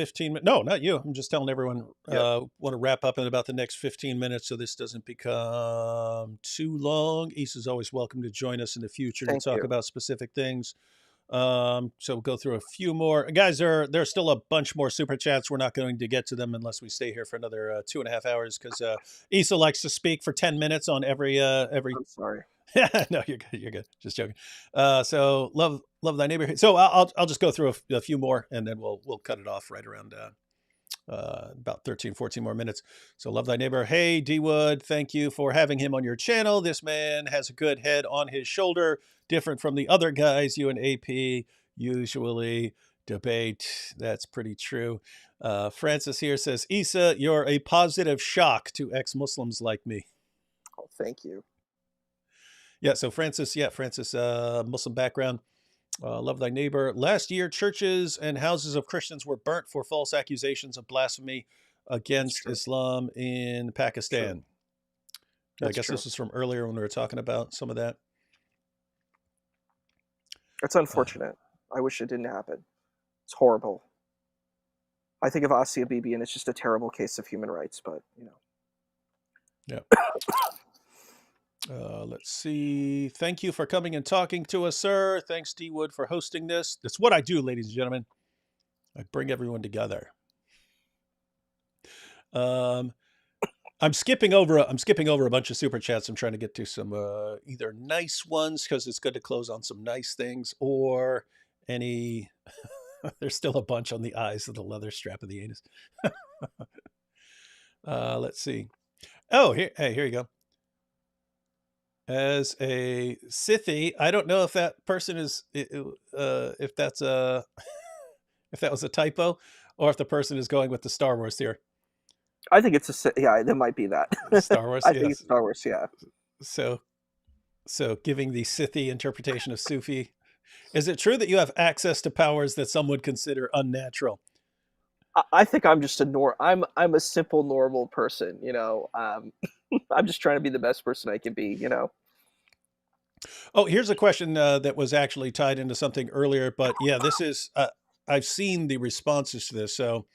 15 minutes. No, not you. I'm just telling everyone. Yeah. Want to wrap up in about the next 15 minutes, so this doesn't become too long. Issa's always welcome to join us in the future to Thank talk you. about specific things. So we'll go through a few more. Guys, there's still a bunch more super chats. We're not going to get to them unless we stay here for another 2.5 hours because Issa likes to speak for 10 minutes on every. I'm sorry. No, you're good. You're good. Just joking. So love thy neighbor. So I'll just go through a few more and then we'll cut it off right around about 13, 14 more minutes. So love thy neighbor. Hey, D Wood, thank you for having him on your channel. This man has a good head on his shoulder, different from the other guys you and AP usually debate. That's pretty true. Francis here says, Issa, you're a positive shock to ex-Muslims like me. Oh, thank you. Yeah, so Francis, Muslim background. Love thy neighbor. Last year, churches and houses of Christians were burnt for false accusations of blasphemy against Islam in Pakistan. I guess True. this was from earlier when we were talking about some of that. It's unfortunate. I wish it didn't happen. It's horrible. I think of Asia Bibi, and it's just a terrible case of human rights, but, Yeah. Let's see. Thank you for coming and talking to us, sir. Thanks, D Wood, for hosting this. That's what I do, ladies and gentlemen. I bring everyone together. I'm skipping over a bunch of super chats. I'm trying to get to some either nice ones because it's good to close on some nice things, or any. There's still a bunch on the eyes of the leather strap of the anus. Let's see. Oh, here you go. As a Scythi, I don't know if that person is, if that's a, if that was a typo, or if the person is going with the Star Wars here. I think it's yeah, it might be that. Star Wars, I think it's yes. Star Wars, yeah. So, so giving the Sithy interpretation of Sufi, is it true that you have access to powers that some would consider unnatural? I think I'm just I'm a simple normal person, you know. I'm just trying to be the best person I can be, you know. Oh, here's a question that was actually tied into something earlier, but yeah, this is I've seen the responses to this. So,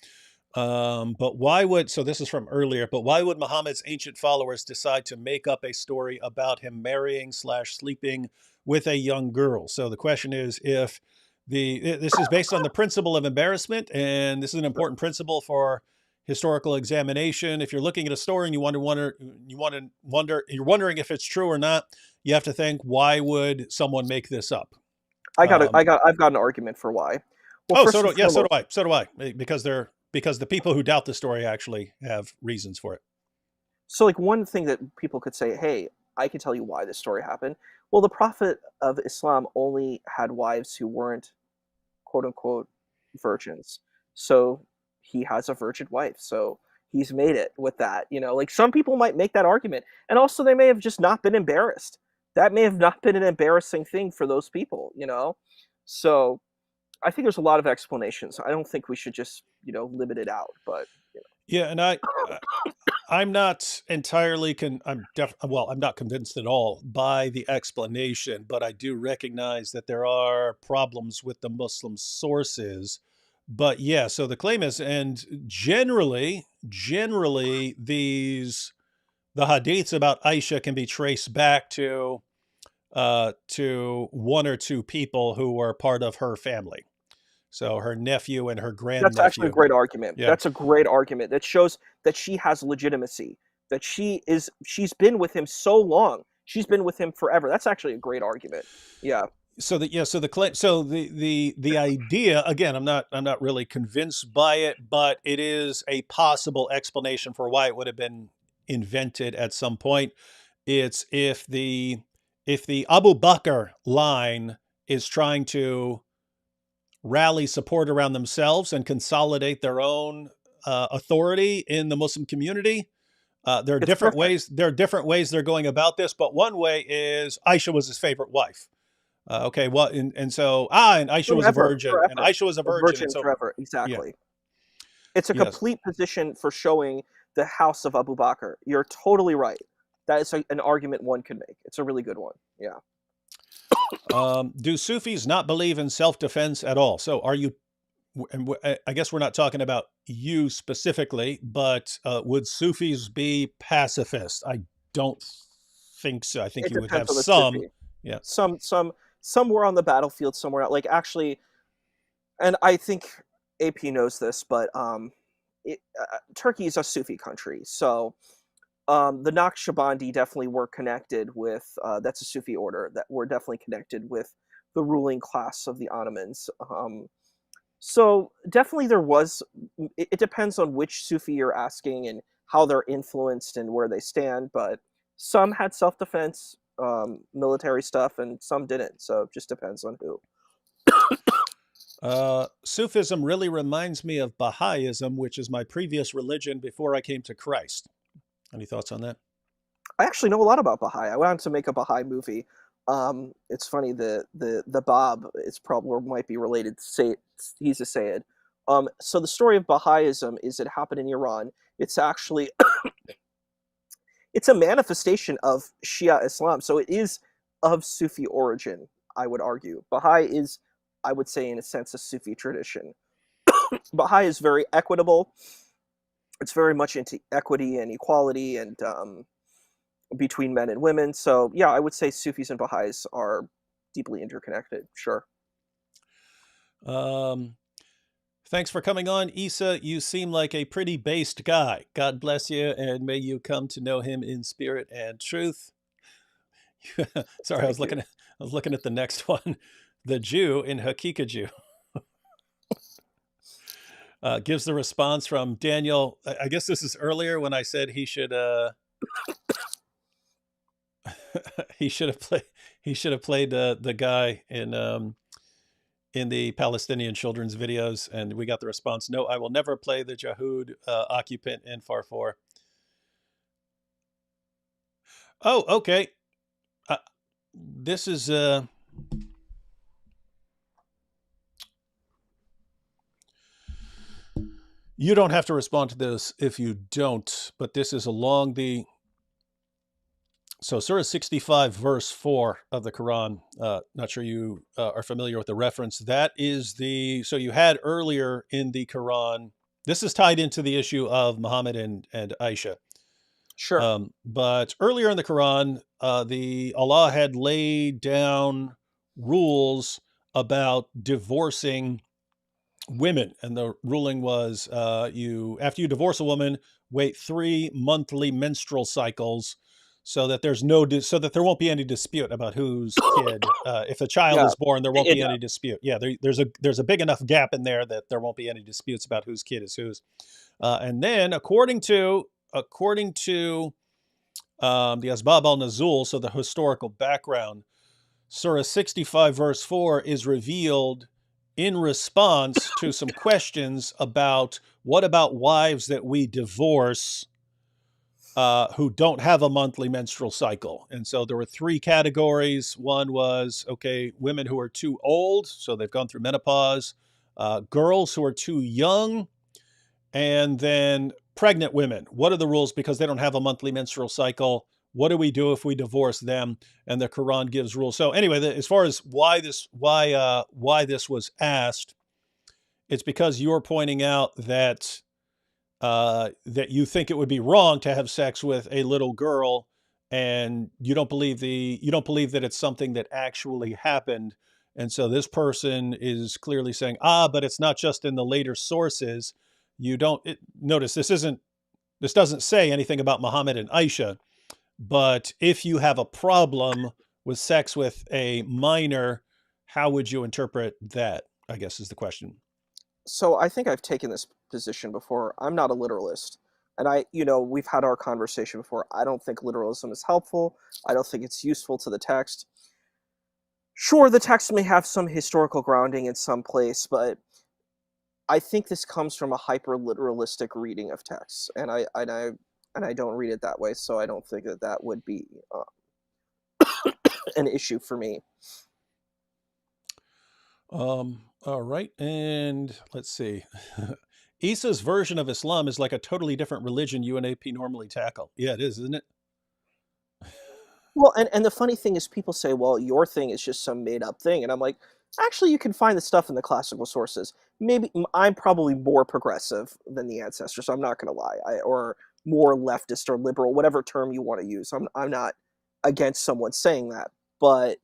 but why would so this is from earlier? But why would Muhammad's ancient followers decide to make up a story about him marrying slash sleeping with a young girl? So the question is if this is based on the principle of embarrassment, and this is an important principle for historical examination. If you're looking at a story and you're wondering if it's true or not, you have to think, why would someone make this up? Um, I've got an argument for why. Well, oh, first and so do foremost, I, so do I, because the people who doubt the story actually have reasons for it. so like one thing that people could say, hey, I can tell you why this story happened. Well, the Prophet of Islam only had wives who weren't quote unquote virgins. So he has a virgin wife. So he's made it with that. You know, like some people might make that argument. And also they may have just not been embarrassed. That may have not been an embarrassing thing for those people, you know? So I think there's a lot of explanations. I don't think we should just, you know, limit it out, but you Yeah, and I'm not entirely I'm not convinced at all by the explanation, but I do recognize that there are problems with the Muslim sources. But yeah, so the claim is, and generally the hadiths about Aisha can be traced back to one or two people who were part of her family. So her nephew and her that's actually a grandnephew. great argument. Yeah. That's a great argument that shows that she has legitimacy, that she's been with him so long. She's been with him forever. That's actually a great argument. Yeah. So the claim, so the idea, again, I'm not really convinced by it, but it is a possible explanation for why it would have been invented at some point. It's if the Abu Bakr line is trying to rally support around themselves and consolidate their own authority in the Muslim community. There are It's different perfect. ways. There are different ways they're going about this, but one way is Aisha was his favorite wife. Okay, well, and so and Aisha was a Forever, virgin, and forever. Aisha was a A virgin, and virgin so forever. yeah, Exactly. It's a yes. complete position for showing the house of Abu Bakr. You're totally right. That is an argument one could make. It's a really good one. Yeah. Do Sufis not believe in self-defense at all? So are you? And I guess we're not talking about you specifically, but would Sufis be pacifist? I don't think so. I think It you would depends have on the some. Sufi. Yeah. Some were on the battlefield, some were not. Like actually, and I think AP knows this, but Turkey is a Sufi country, so the Naqshbandi definitely were connected with. That's a Sufi order that were definitely connected with the ruling class of the Ottomans. So definitely there was. It depends on which Sufi you're asking and how they're influenced and where they stand, but some had self-defense, military stuff, and some didn't. So it just depends on who. Sufism really reminds me of Baha'ism, which is my previous religion before I came to Christ. Any thoughts on that? I actually know a lot about Baha'i. I wanted to make a Baha'i movie. It's funny the Bob is probably or might be related to Say he's a Sayyid. So the story of Baha'ism is it happened in Iran. It's actually it's a manifestation of Shia Islam. So it is of Sufi origin, I would argue. Baha'i is, I would say, in a sense, a Sufi tradition. Baha'i is very equitable. It's very much into equity and equality and between men and women. So yeah, I would say Sufis and Baha'is are deeply interconnected. Sure. Um, Thanks for coming on, Issa. You seem like a pretty based guy. God bless you, and may you come to know Him in spirit and truth. Sorry, Thank you. I was looking at the next one. The Jew in Hakika Jew gives the response from Daniel. I guess this is earlier when I said he should he should have played the guy in the Palestinian children's videos, and we got the response, "No, I will never play the Jahud occupant in Farfor." Oh, okay. This is you don't have to respond to this if you don't, but this is along the Surah 65, verse 4 of the Quran. Not sure you are familiar with the reference. That is so you had earlier in the Quran, this is tied into the issue of Muhammad and Aisha. Sure. But earlier in the Quran, Allah had laid down rules about divorcing women, and the ruling was after you divorce a woman, wait 3 monthly menstrual cycles, so that so that there won't be any dispute about whose kid. If a child Yeah. is born, there won't be Idda. any dispute. Yeah, there's a big enough gap in there that there won't be any disputes about whose kid is whose. And then, according to the Asbab al-Nuzul, so the historical background, Surah 65, verse 4 is revealed in response to some questions about what about wives that we divorce who don't have a monthly menstrual cycle. And so there were 3 categories. One was, okay, women who are too old, so they've gone through menopause, girls who are too young, and then pregnant women. What are the rules because they don't have a monthly menstrual cycle? What do we do if we divorce them? And the Quran gives rules. So anyway, as far as why this was asked, it's because you're pointing out that that you think it would be wrong to have sex with a little girl, and you don't believe that it's something that actually happened. And so this person is clearly saying, but it's not just in the later sources. You don't notice this doesn't say anything about Muhammad and Aisha, but if you have a problem with sex with a minor, how would you interpret that, I guess, is the question. So I think I've taken this position before. I'm not a literalist. And we've had our conversation before. I don't think literalism is helpful. I don't think it's useful to the text. Sure, the text may have some historical grounding in some place, but I think this comes from a hyper literalistic reading of text, and I don't read it that way. So I don't think that would be an issue for me. All right, and let's see. Issa's version of Islam is like a totally different religion you and AP normally tackle. Yeah, it is, isn't it? Well, and the funny thing is, people say, "Well, your thing is just some made up thing," and I'm like, actually, you can find the stuff in the classical sources. Maybe I'm probably more progressive than the ancestors. So I'm not going to lie, or more leftist or liberal, whatever term you want to use. I'm not against someone saying that, but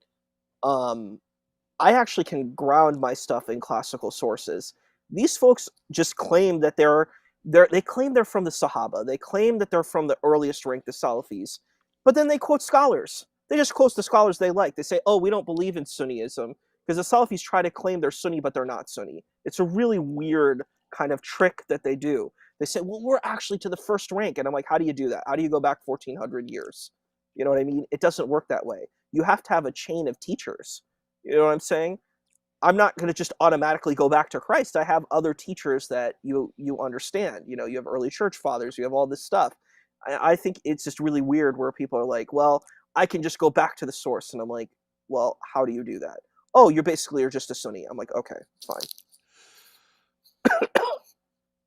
um, I actually can ground my stuff in classical sources. These folks just claim that they claim they're from the Sahaba. They claim that they're from the earliest rank, the Salafis. But then they quote scholars. They just quote the scholars they like. They say, "Oh, we don't believe in Sunniism," because the Salafis try to claim they're Sunni, but they're not Sunni. It's a really weird kind of trick that they do. They say, "Well, we're actually to the first rank," and I'm like, "How do you do that? How do you go back 1,400 years?" You know what I mean? It doesn't work that way. You have to have a chain of teachers. You know what I'm saying? I'm not going to just automatically go back to Christ. I have other teachers that you understand. You have early church fathers. You have all this stuff. I think it's just really weird where people are like, "Well, I can just go back to the source," and I'm like, "Well, how do you do that?" "Oh, you're just a Sunni." I'm like, "Okay, fine."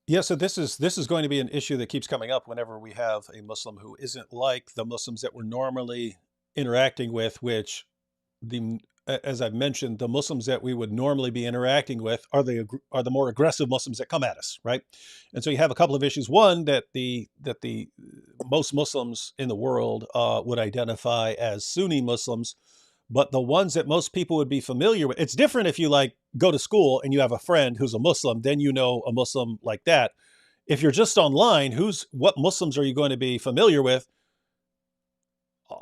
Yeah, so this is going to be an issue that keeps coming up whenever we have a Muslim who isn't like the Muslims that we're normally interacting with, which as I've mentioned, the Muslims that we would normally be interacting with are the more aggressive Muslims that come at us, right? And so you have a couple of issues. One, that the most Muslims in the world would identify as Sunni Muslims, but the ones that most people would be familiar with, it's different if you like go to school and you have a friend who's a Muslim, then you know a Muslim like that. If you're just online, what Muslims are you going to be familiar with?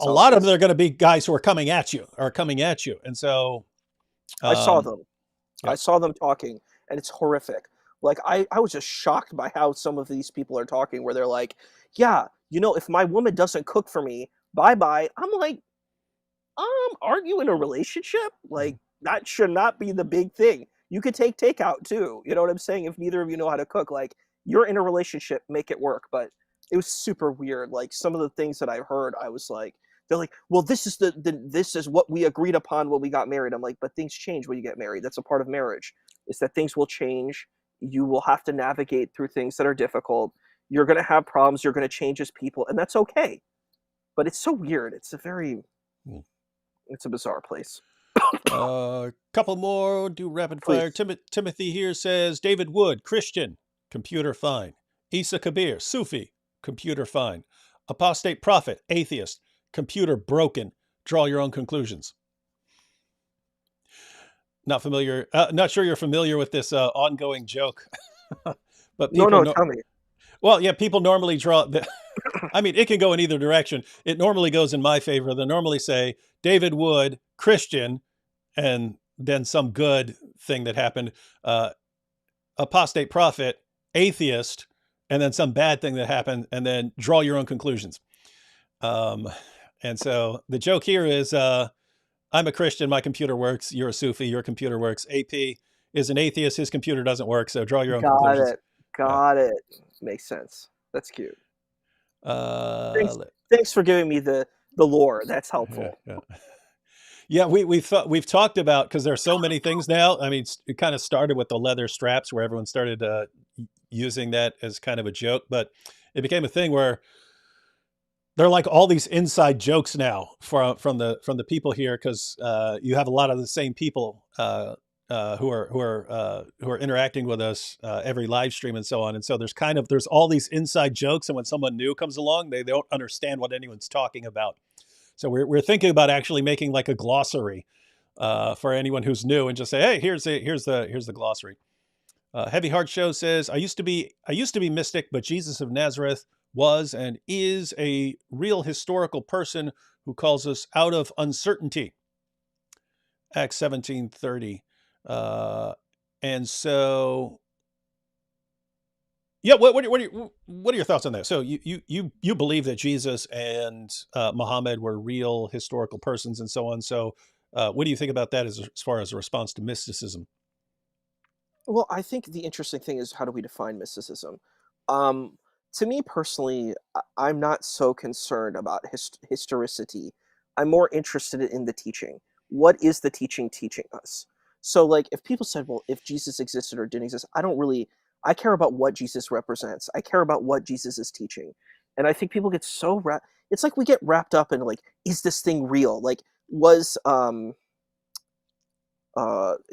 A lot of them are going to be guys who are coming at you, and so I saw them. yeah. I saw them talking, and it's horrific. Like I was just shocked by how some of these people are talking, where they're like, "Yeah, if my woman doesn't cook for me, bye bye." I'm like, aren't you in a relationship? Like, that should not be the big thing. You could take takeout too. You know what I'm saying? If neither of you know how to cook, like, you're in a relationship, make it work. But it was super weird. Like, some of the things that I heard, I was like, they're like, well, this is this is what we agreed upon when we got married. I'm like, but things change when you get married. That's a part of marriage. Is that things will change. You will have to navigate through things that are difficult. You're going to have problems. You're going to change as people, and that's okay. But it's so weird. It's a bizarre place. Couple more. Do rapid fire. Please. Timothy here says David Wood, Christian, computer fine. Isa Kabir, Sufi, computer fine. Apostate prophet, atheist, computer broken. Draw your own conclusions. Not familiar. Not sure you're familiar with this ongoing joke, but people No, tell me. Well, yeah, people normally draw. I mean, it can go in either direction. It normally goes in my favor. They normally say David Wood, Christian, and then some good thing that happened. Apostate prophet, atheist, and then some bad thing that happened, and then draw your own conclusions. And so the joke here is, I'm a Christian, my computer works. You're a Sufi, your computer works. AP is an atheist, his computer doesn't work. So draw your own conclusions. Got it. Makes sense. That's cute. Thanks, thanks for giving me the lore. That's helpful. Yeah, we've talked about, because there's so many things now. I mean, it kind of started with the leather straps, where everyone started using that as kind of a joke, but it became a thing where they're like all these inside jokes now from the people here, because you have a lot of the same people who are interacting with us every live stream and so on. And so there's all these inside jokes, and when someone new comes along, they don't understand what anyone's talking about. So we're thinking about actually making like a glossary for anyone who's new, and just say, hey, here's the glossary. Heavy Heart Show says, I used to be mystic, but Jesus of Nazareth was and is a real historical person who calls us out of uncertainty. Acts 17:30. And so, yeah, what are your thoughts on that? So you believe that Jesus and Muhammad were real historical persons and so on. So what do you think about that as far as a response to mysticism? Well, I think the interesting thing is, how do we define mysticism? To me personally, I'm not so concerned about historicity. I'm more interested in the teaching. What is the teaching teaching us? So, like, if people said, well, if Jesus existed or didn't exist, I care about what Jesus represents. I care about what Jesus is teaching. And I think people get so it's like we get wrapped up in, like, is this thing real? Like,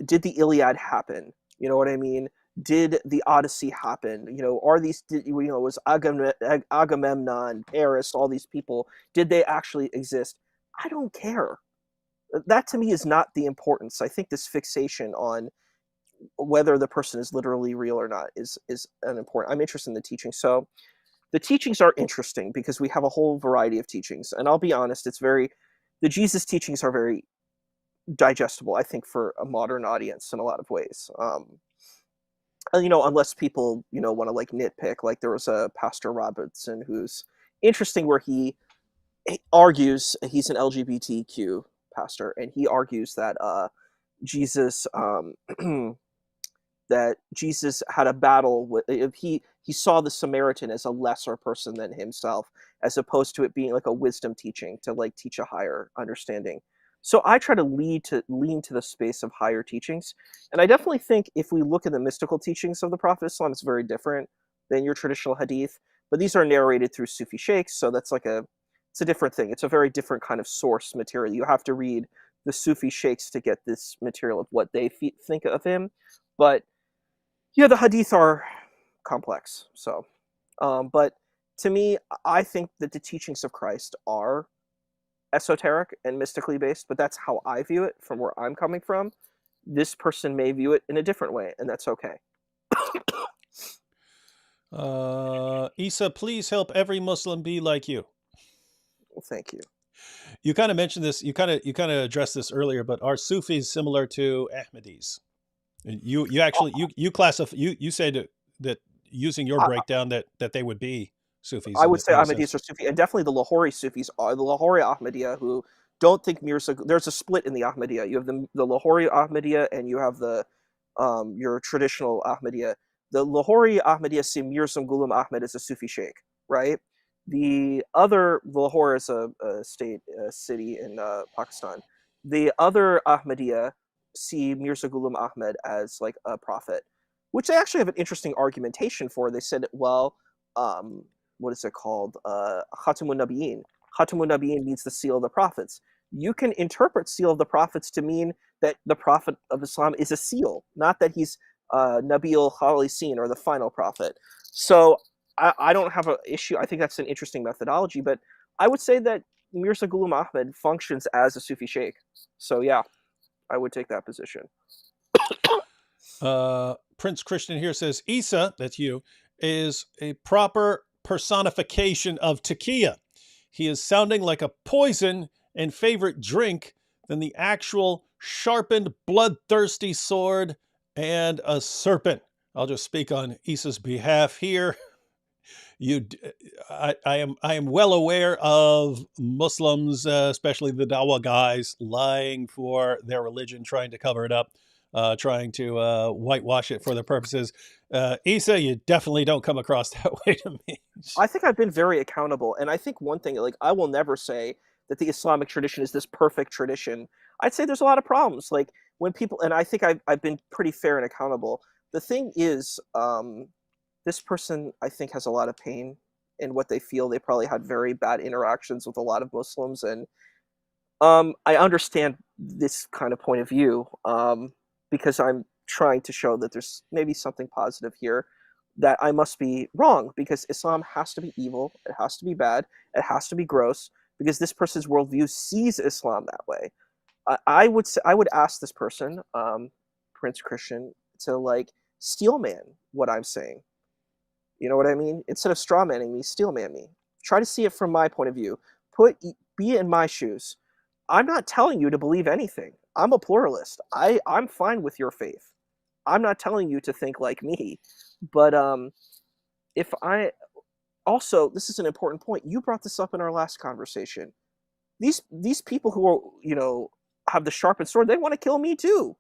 did the Iliad happen? You know what I mean? Did the Odyssey happen? Was Agamemnon, Paris, all these people, did they actually exist? I don't care. That to me is not the importance. I think this fixation on whether the person is literally real or not is an important. I'm interested in the teaching. So the teachings are interesting because we have a whole variety of teachings. And I'll be honest, the Jesus teachings are very digestible, I think, for a modern audience in a lot of ways. Unless people, want to like nitpick, like there was a Pastor Robertson who's interesting, where he argues, he's an LGBTQ pastor, and he argues that Jesus that Jesus had a battle with, he saw the Samaritan as a lesser person than himself, as opposed to it being like a wisdom teaching to like teach a higher understanding. So I try to lean to the space of higher teachings. And I definitely think if we look at the mystical teachings of the Prophet Islam, it's very different than your traditional hadith. But these are narrated through Sufi sheikhs, so it's a different thing. It's a very different kind of source material. You have to read the Sufi sheikhs to get this material of what they think of him. But yeah, the hadith are complex. So, but to me, I think that the teachings of Christ are esoteric and mystically based, but that's how I view it from where I'm coming from. This person may view it in a different way, and that's okay. Isa, please help every Muslim be like you. Well, thank you. You kind of mentioned this. You kind of addressed this earlier, but are Sufis similar to Ahmadis? You actually you classify you said that using your breakdown that they would be Sufis. I would say Ahmadis are Sufi, and definitely the Lahori Sufis are the Lahori Ahmadiyya, who don't think Mirza. There's a split in the Ahmadiyya. You have the Lahori Ahmadiyya, and you have the your traditional Ahmadiyya. The Lahori Ahmadiyya see Mirza Ghulam Ahmad as a Sufi sheikh, right? The other Lahore is a city in Pakistan. The other Ahmadiyya see Mirza Ghulam Ahmad as like a prophet, which they actually have an interesting argumentation for. They said, well, what is it called? Khatamun Nabiyyin. Khatamun Nabiyyin means the seal of the prophets. You can interpret seal of the prophets to mean that the prophet of Islam is a seal, not that he's Nabil Khalisin, or the final prophet. So I don't have an issue. I think that's an interesting methodology, but I would say that Mirza Ghulam Ahmad functions as a Sufi sheikh. So yeah, I would take that position. Prince Christian here says, Isa, that's you, is a proper personification of taqiyya. He is sounding like a poison and favorite drink than the actual sharpened, bloodthirsty sword and a serpent. I'll just speak on Isa's behalf here. I am well aware of Muslims, especially the Dawa guys, lying for their religion, trying to cover it up, trying to whitewash it for their purposes. Isa, you definitely don't come across that way to me. I think I've been very accountable, and I think one thing, like, I will never say that the Islamic tradition is this perfect tradition. I'd say there's a lot of problems. Like, when people, and I think I've been pretty fair and accountable. The thing is, this person, I think, has a lot of pain in what they feel. They probably had very bad interactions with a lot of Muslims, and I understand this kind of point of view, because I'm trying to show that there's maybe something positive here, that I must be wrong, because Islam has to be evil, it has to be bad, it has to be gross, because this person's worldview sees Islam that way. I would ask this person, Prince Christian, to like steelman what I'm saying. You know what I mean? Instead of strawmanning me, steelman me. Try to see it from my point of view. Be in my shoes. I'm not telling you to believe anything. I'm a pluralist. I'm fine with your faith. I'm not telling you to think like me. But if I also, this is an important point. You brought this up in our last conversation. These people who are, you know, have the sharpened sword, they want to kill me too.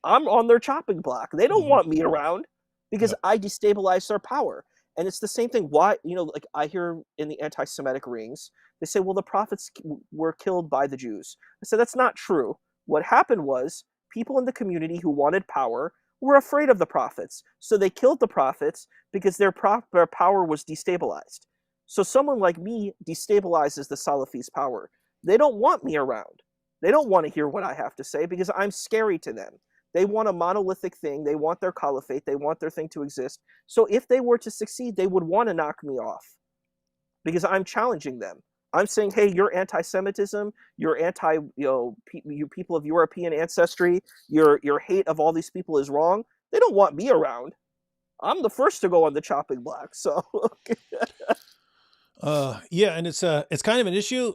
I'm on their chopping block. They don't want me around because I destabilize their power. And it's the same thing. Why, you know, like I hear in the anti-Semitic rings, they say, well, the prophets were killed by the Jews. I said, that's not true. What happened was people in the community who wanted power were afraid of the prophets. So they killed the prophets because their power was destabilized. So someone like me destabilizes the Salafis' power. They don't want me around. They don't want to hear what I have to say because I'm scary to them. They want a monolithic thing. They want their caliphate. They want their thing to exist. So if they were to succeed, they would want to knock me off because I'm challenging them. I'm saying, hey, your anti-Semitism, your you people of European ancestry, your hate of all these people is wrong. They don't want me around. I'm the first to go on the chopping block. So, yeah, and it's kind of an issue.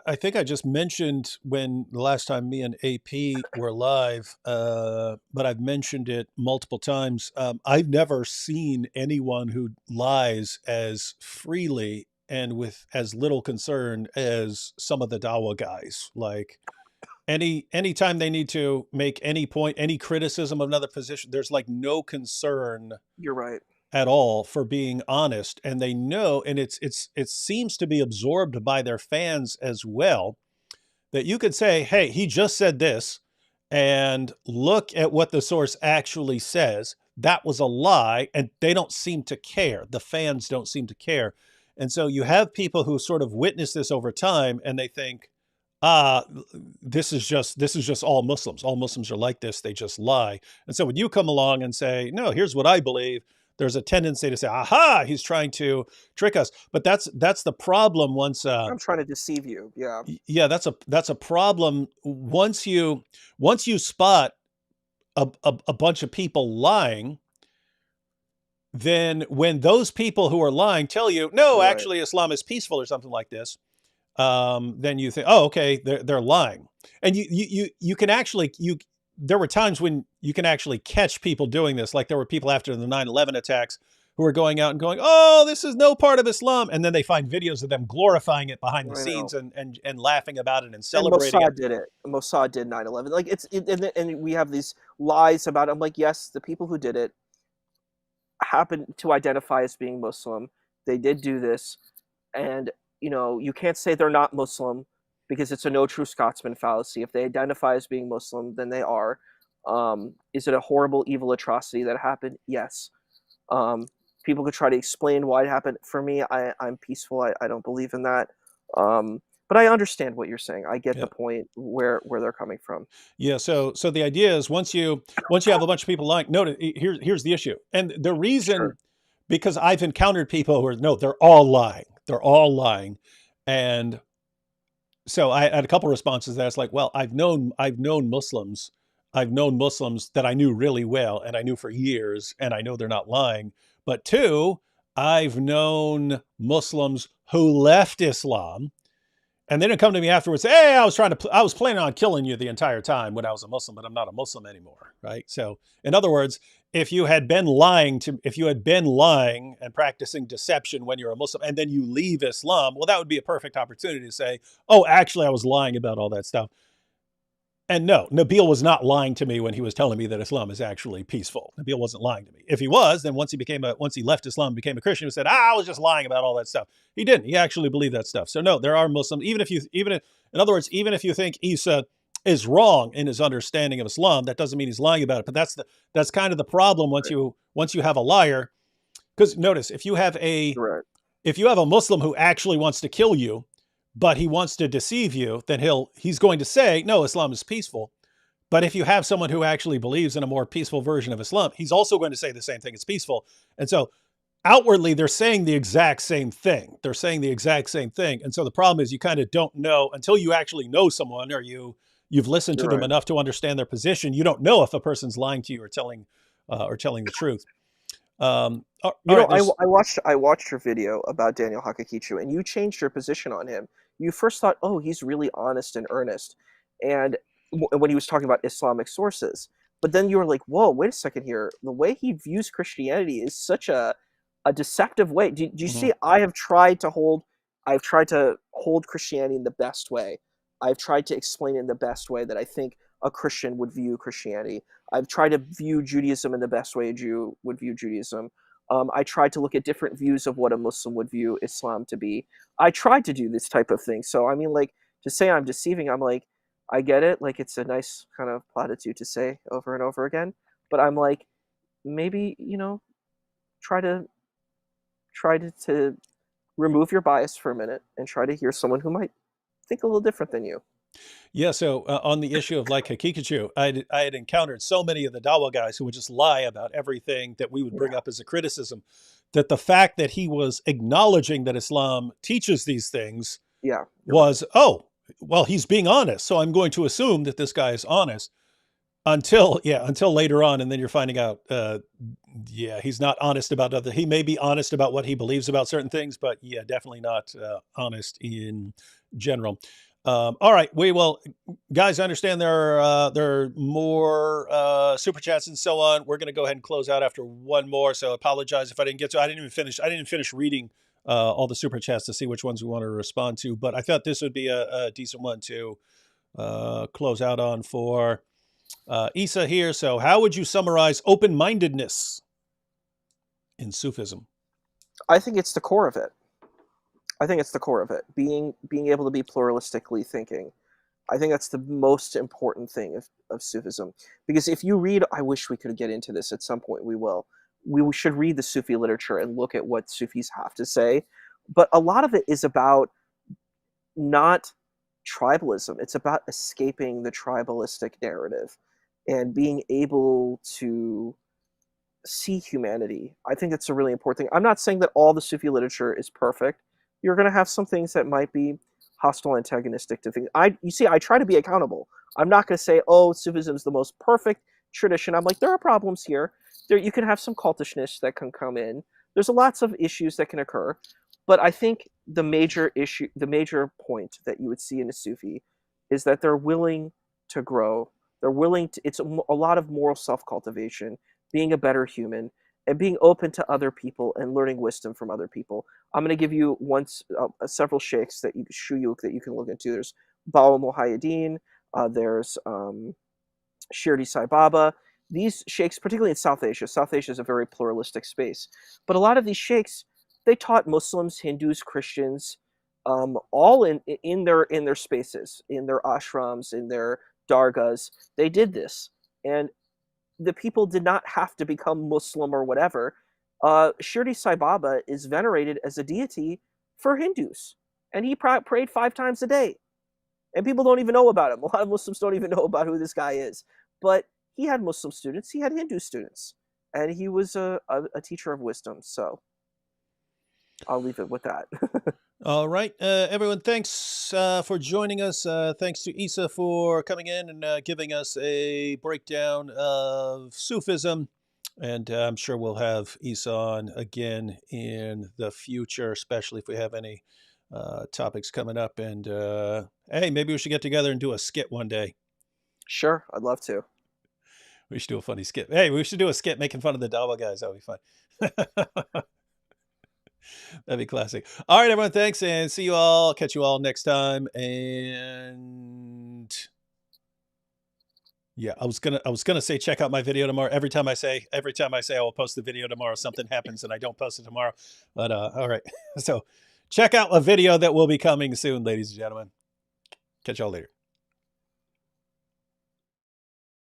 I think I just mentioned when the last time me and AP were live, but I've mentioned it multiple times. I've never seen anyone who lies as freely and with as little concern as some of the Dawa guys. Like anytime they need to make any point, any criticism of another position, there's like no concern. You're right. At all for being honest, and they know, and it seems to be absorbed by their fans as well, that you could say, hey, he just said this, and look at what the source actually says. That was a lie, and they don't seem to care. The fans don't seem to care. And so you have people who sort of witness this over time, and they think, this is just all Muslims. All Muslims are like this. They just lie. And so when you come along and say, no, here's what I believe, there's a tendency to say, aha, he's trying to trick us. But that's the problem once I'm trying to deceive you. Yeah. Yeah, that's a problem once you spot a bunch of people lying, then when those people who are lying tell you, no, Right. actually Islam is peaceful or something like this, then you think, oh, okay, they're lying. And you can actually there were times when you can actually catch people doing this. Like there were people after the 9/11 attacks who are going out and going, oh, this is no part of Islam. And then they find videos of them glorifying it behind the I scenes know. and laughing about it and And celebrating it. Mossad did it. Mossad did 9/11. Like and we have these lies about it. I'm like, yes, the people who did it happen to identify as being Muslim. They did do this, and you can't say they're not Muslim because it's a no true Scotsman fallacy. If they identify as being Muslim, then they are. Is it a horrible, evil atrocity that happened? Yes. People could try to explain why it happened. For me, I'm peaceful. I don't believe in that. But I understand what you're saying. I get Yeah. the point where they're coming from. Yeah. So the idea is once you have a bunch of people lying, no, here's the issue. And the Sure. reason, because I've encountered people who are, no, they're all lying. They're all lying. And so I had a couple of responses that it's like, well, I've known Muslims. I've known Muslims that I knew really well and I knew for years, and I know they're not lying. But two, I've known Muslims who left Islam and they didn't come to me afterwards. Say, hey, I was planning on killing you the entire time when I was a Muslim, but I'm not a Muslim anymore, right? So, in other words, if you had been lying and practicing deception when you're a Muslim, and then you leave Islam, well, that would be a perfect opportunity to say, oh, actually, I was lying about all that stuff. And no, Nabil was not lying to me when he was telling me that Islam is actually peaceful. Nabil wasn't lying to me. If he was, then once he left Islam, became a Christian, he said, I was just lying about all that stuff. He didn't. He actually believed that stuff. So no, there are Muslims. Even if you think Isa is wrong in his understanding of Islam, that doesn't mean he's lying about it. But that's kind of the problem once you have a liar. Because notice, if you have a Muslim who actually wants to kill you, but he wants to deceive you, then he's going to say, no, Islam is peaceful. But if you have someone who actually believes in a more peaceful version of Islam, he's also going to say the same thing, it's peaceful. And so outwardly, they're saying the exact same thing. And so the problem is you kind of don't know until you actually know someone, or you've listened to them enough to understand their position. You don't know if a person's lying to you or telling the truth. I watched your video about Daniel Hakakichu, and you changed your position on him. You first thought, oh, he's really honest and earnest, and when he was talking about Islamic sources, but then you were like, whoa, wait a second here. The way he views Christianity is such a deceptive way. Do you see? I've tried to hold Christianity in the best way. I've tried to explain it in the best way that I think a Christian would view Christianity. I've tried to view Judaism in the best way a Jew would view Judaism. I tried to look at different views of what a Muslim would view Islam to be. I tried to do this type of thing. So, I mean, like, to say I'm deceiving, I'm like, I get it. Like, it's a nice kind of platitude to say over and over again. But I'm like, maybe, try to remove your bias for a minute and try to hear someone who might think a little different than you. Yeah, so on the issue of like Hakikachu, I had encountered so many of the Dawa guys who would just lie about everything that we would bring up as a criticism, that the fact that he was acknowledging that Islam teaches these things was, oh, well, he's being honest, so I'm going to assume that this guy is honest until later on, and then you're finding out, he's not honest about he may be honest about what he believes about certain things, but definitely not honest in general. All right, we will, guys. I understand there are more super chats and so on. We're going to go ahead and close out after one more. So I apologize if I didn't get to. I didn't even finish reading all the super chats to see which ones we want to respond to. But I thought this would be a decent one to close out on for Isa here. So, how would you summarize open-mindedness in Sufism? I think it's the core of it. Being able to be pluralistically thinking. I think that's the most important thing of Sufism. Because if you read, I wish we could get into this at some point, we will. We should read the Sufi literature and look at what Sufis have to say. But a lot of it is about not tribalism. It's about escaping the tribalistic narrative and being able to see humanity. I think that's a really important thing. I'm not saying that all the Sufi literature is perfect. You're going to have some things that might be hostile, antagonistic to things. I try to be accountable. I'm not going to say, oh, Sufism is the most perfect tradition. I'm like, there are problems here. You can have some cultishness that can come in. There's lots of issues that can occur. But I think the major point that you would see in a Sufi is that they're willing to grow. They're willing to, it's a lot of moral self-cultivation, being a better human, and being open to other people and learning wisdom from other people. I'm going to give you several sheikhs that you can look into. There's Bawa Muhyiddin, there's Shirdi Sai Baba. These sheikhs, particularly in South Asia is a very pluralistic space. But a lot of these sheikhs, they taught Muslims, Hindus, Christians, all in their spaces, in their ashrams, in their dargahs. They did this, and the people did not have to become Muslim or whatever. Shirdi Sai Baba is venerated as a deity for Hindus, and he prayed 5 times a day. And people don't even know about him. A lot of Muslims don't even know about who this guy is. But he had Muslim students, he had Hindu students, and he was a teacher of wisdom. So I'll leave it with that. All right, everyone, thanks for joining us. Thanks to Isa for coming in and giving us a breakdown of Sufism. And I'm sure we'll have Isa on again in the future, especially if we have any topics coming up. And hey, maybe we should get together and do a skit one day. Sure, I'd love to. We should do a funny skit. Hey, we should do a skit making fun of the Dawa guys. That would be fun. That'd be classic. All right, everyone. Thanks, and see you all. Catch you all next time. And yeah, I was gonna say check out my video tomorrow. Every time I say I will post the video tomorrow, something happens and I don't post it tomorrow. But all right. So check out a video that will be coming soon, ladies and gentlemen. Catch y'all later.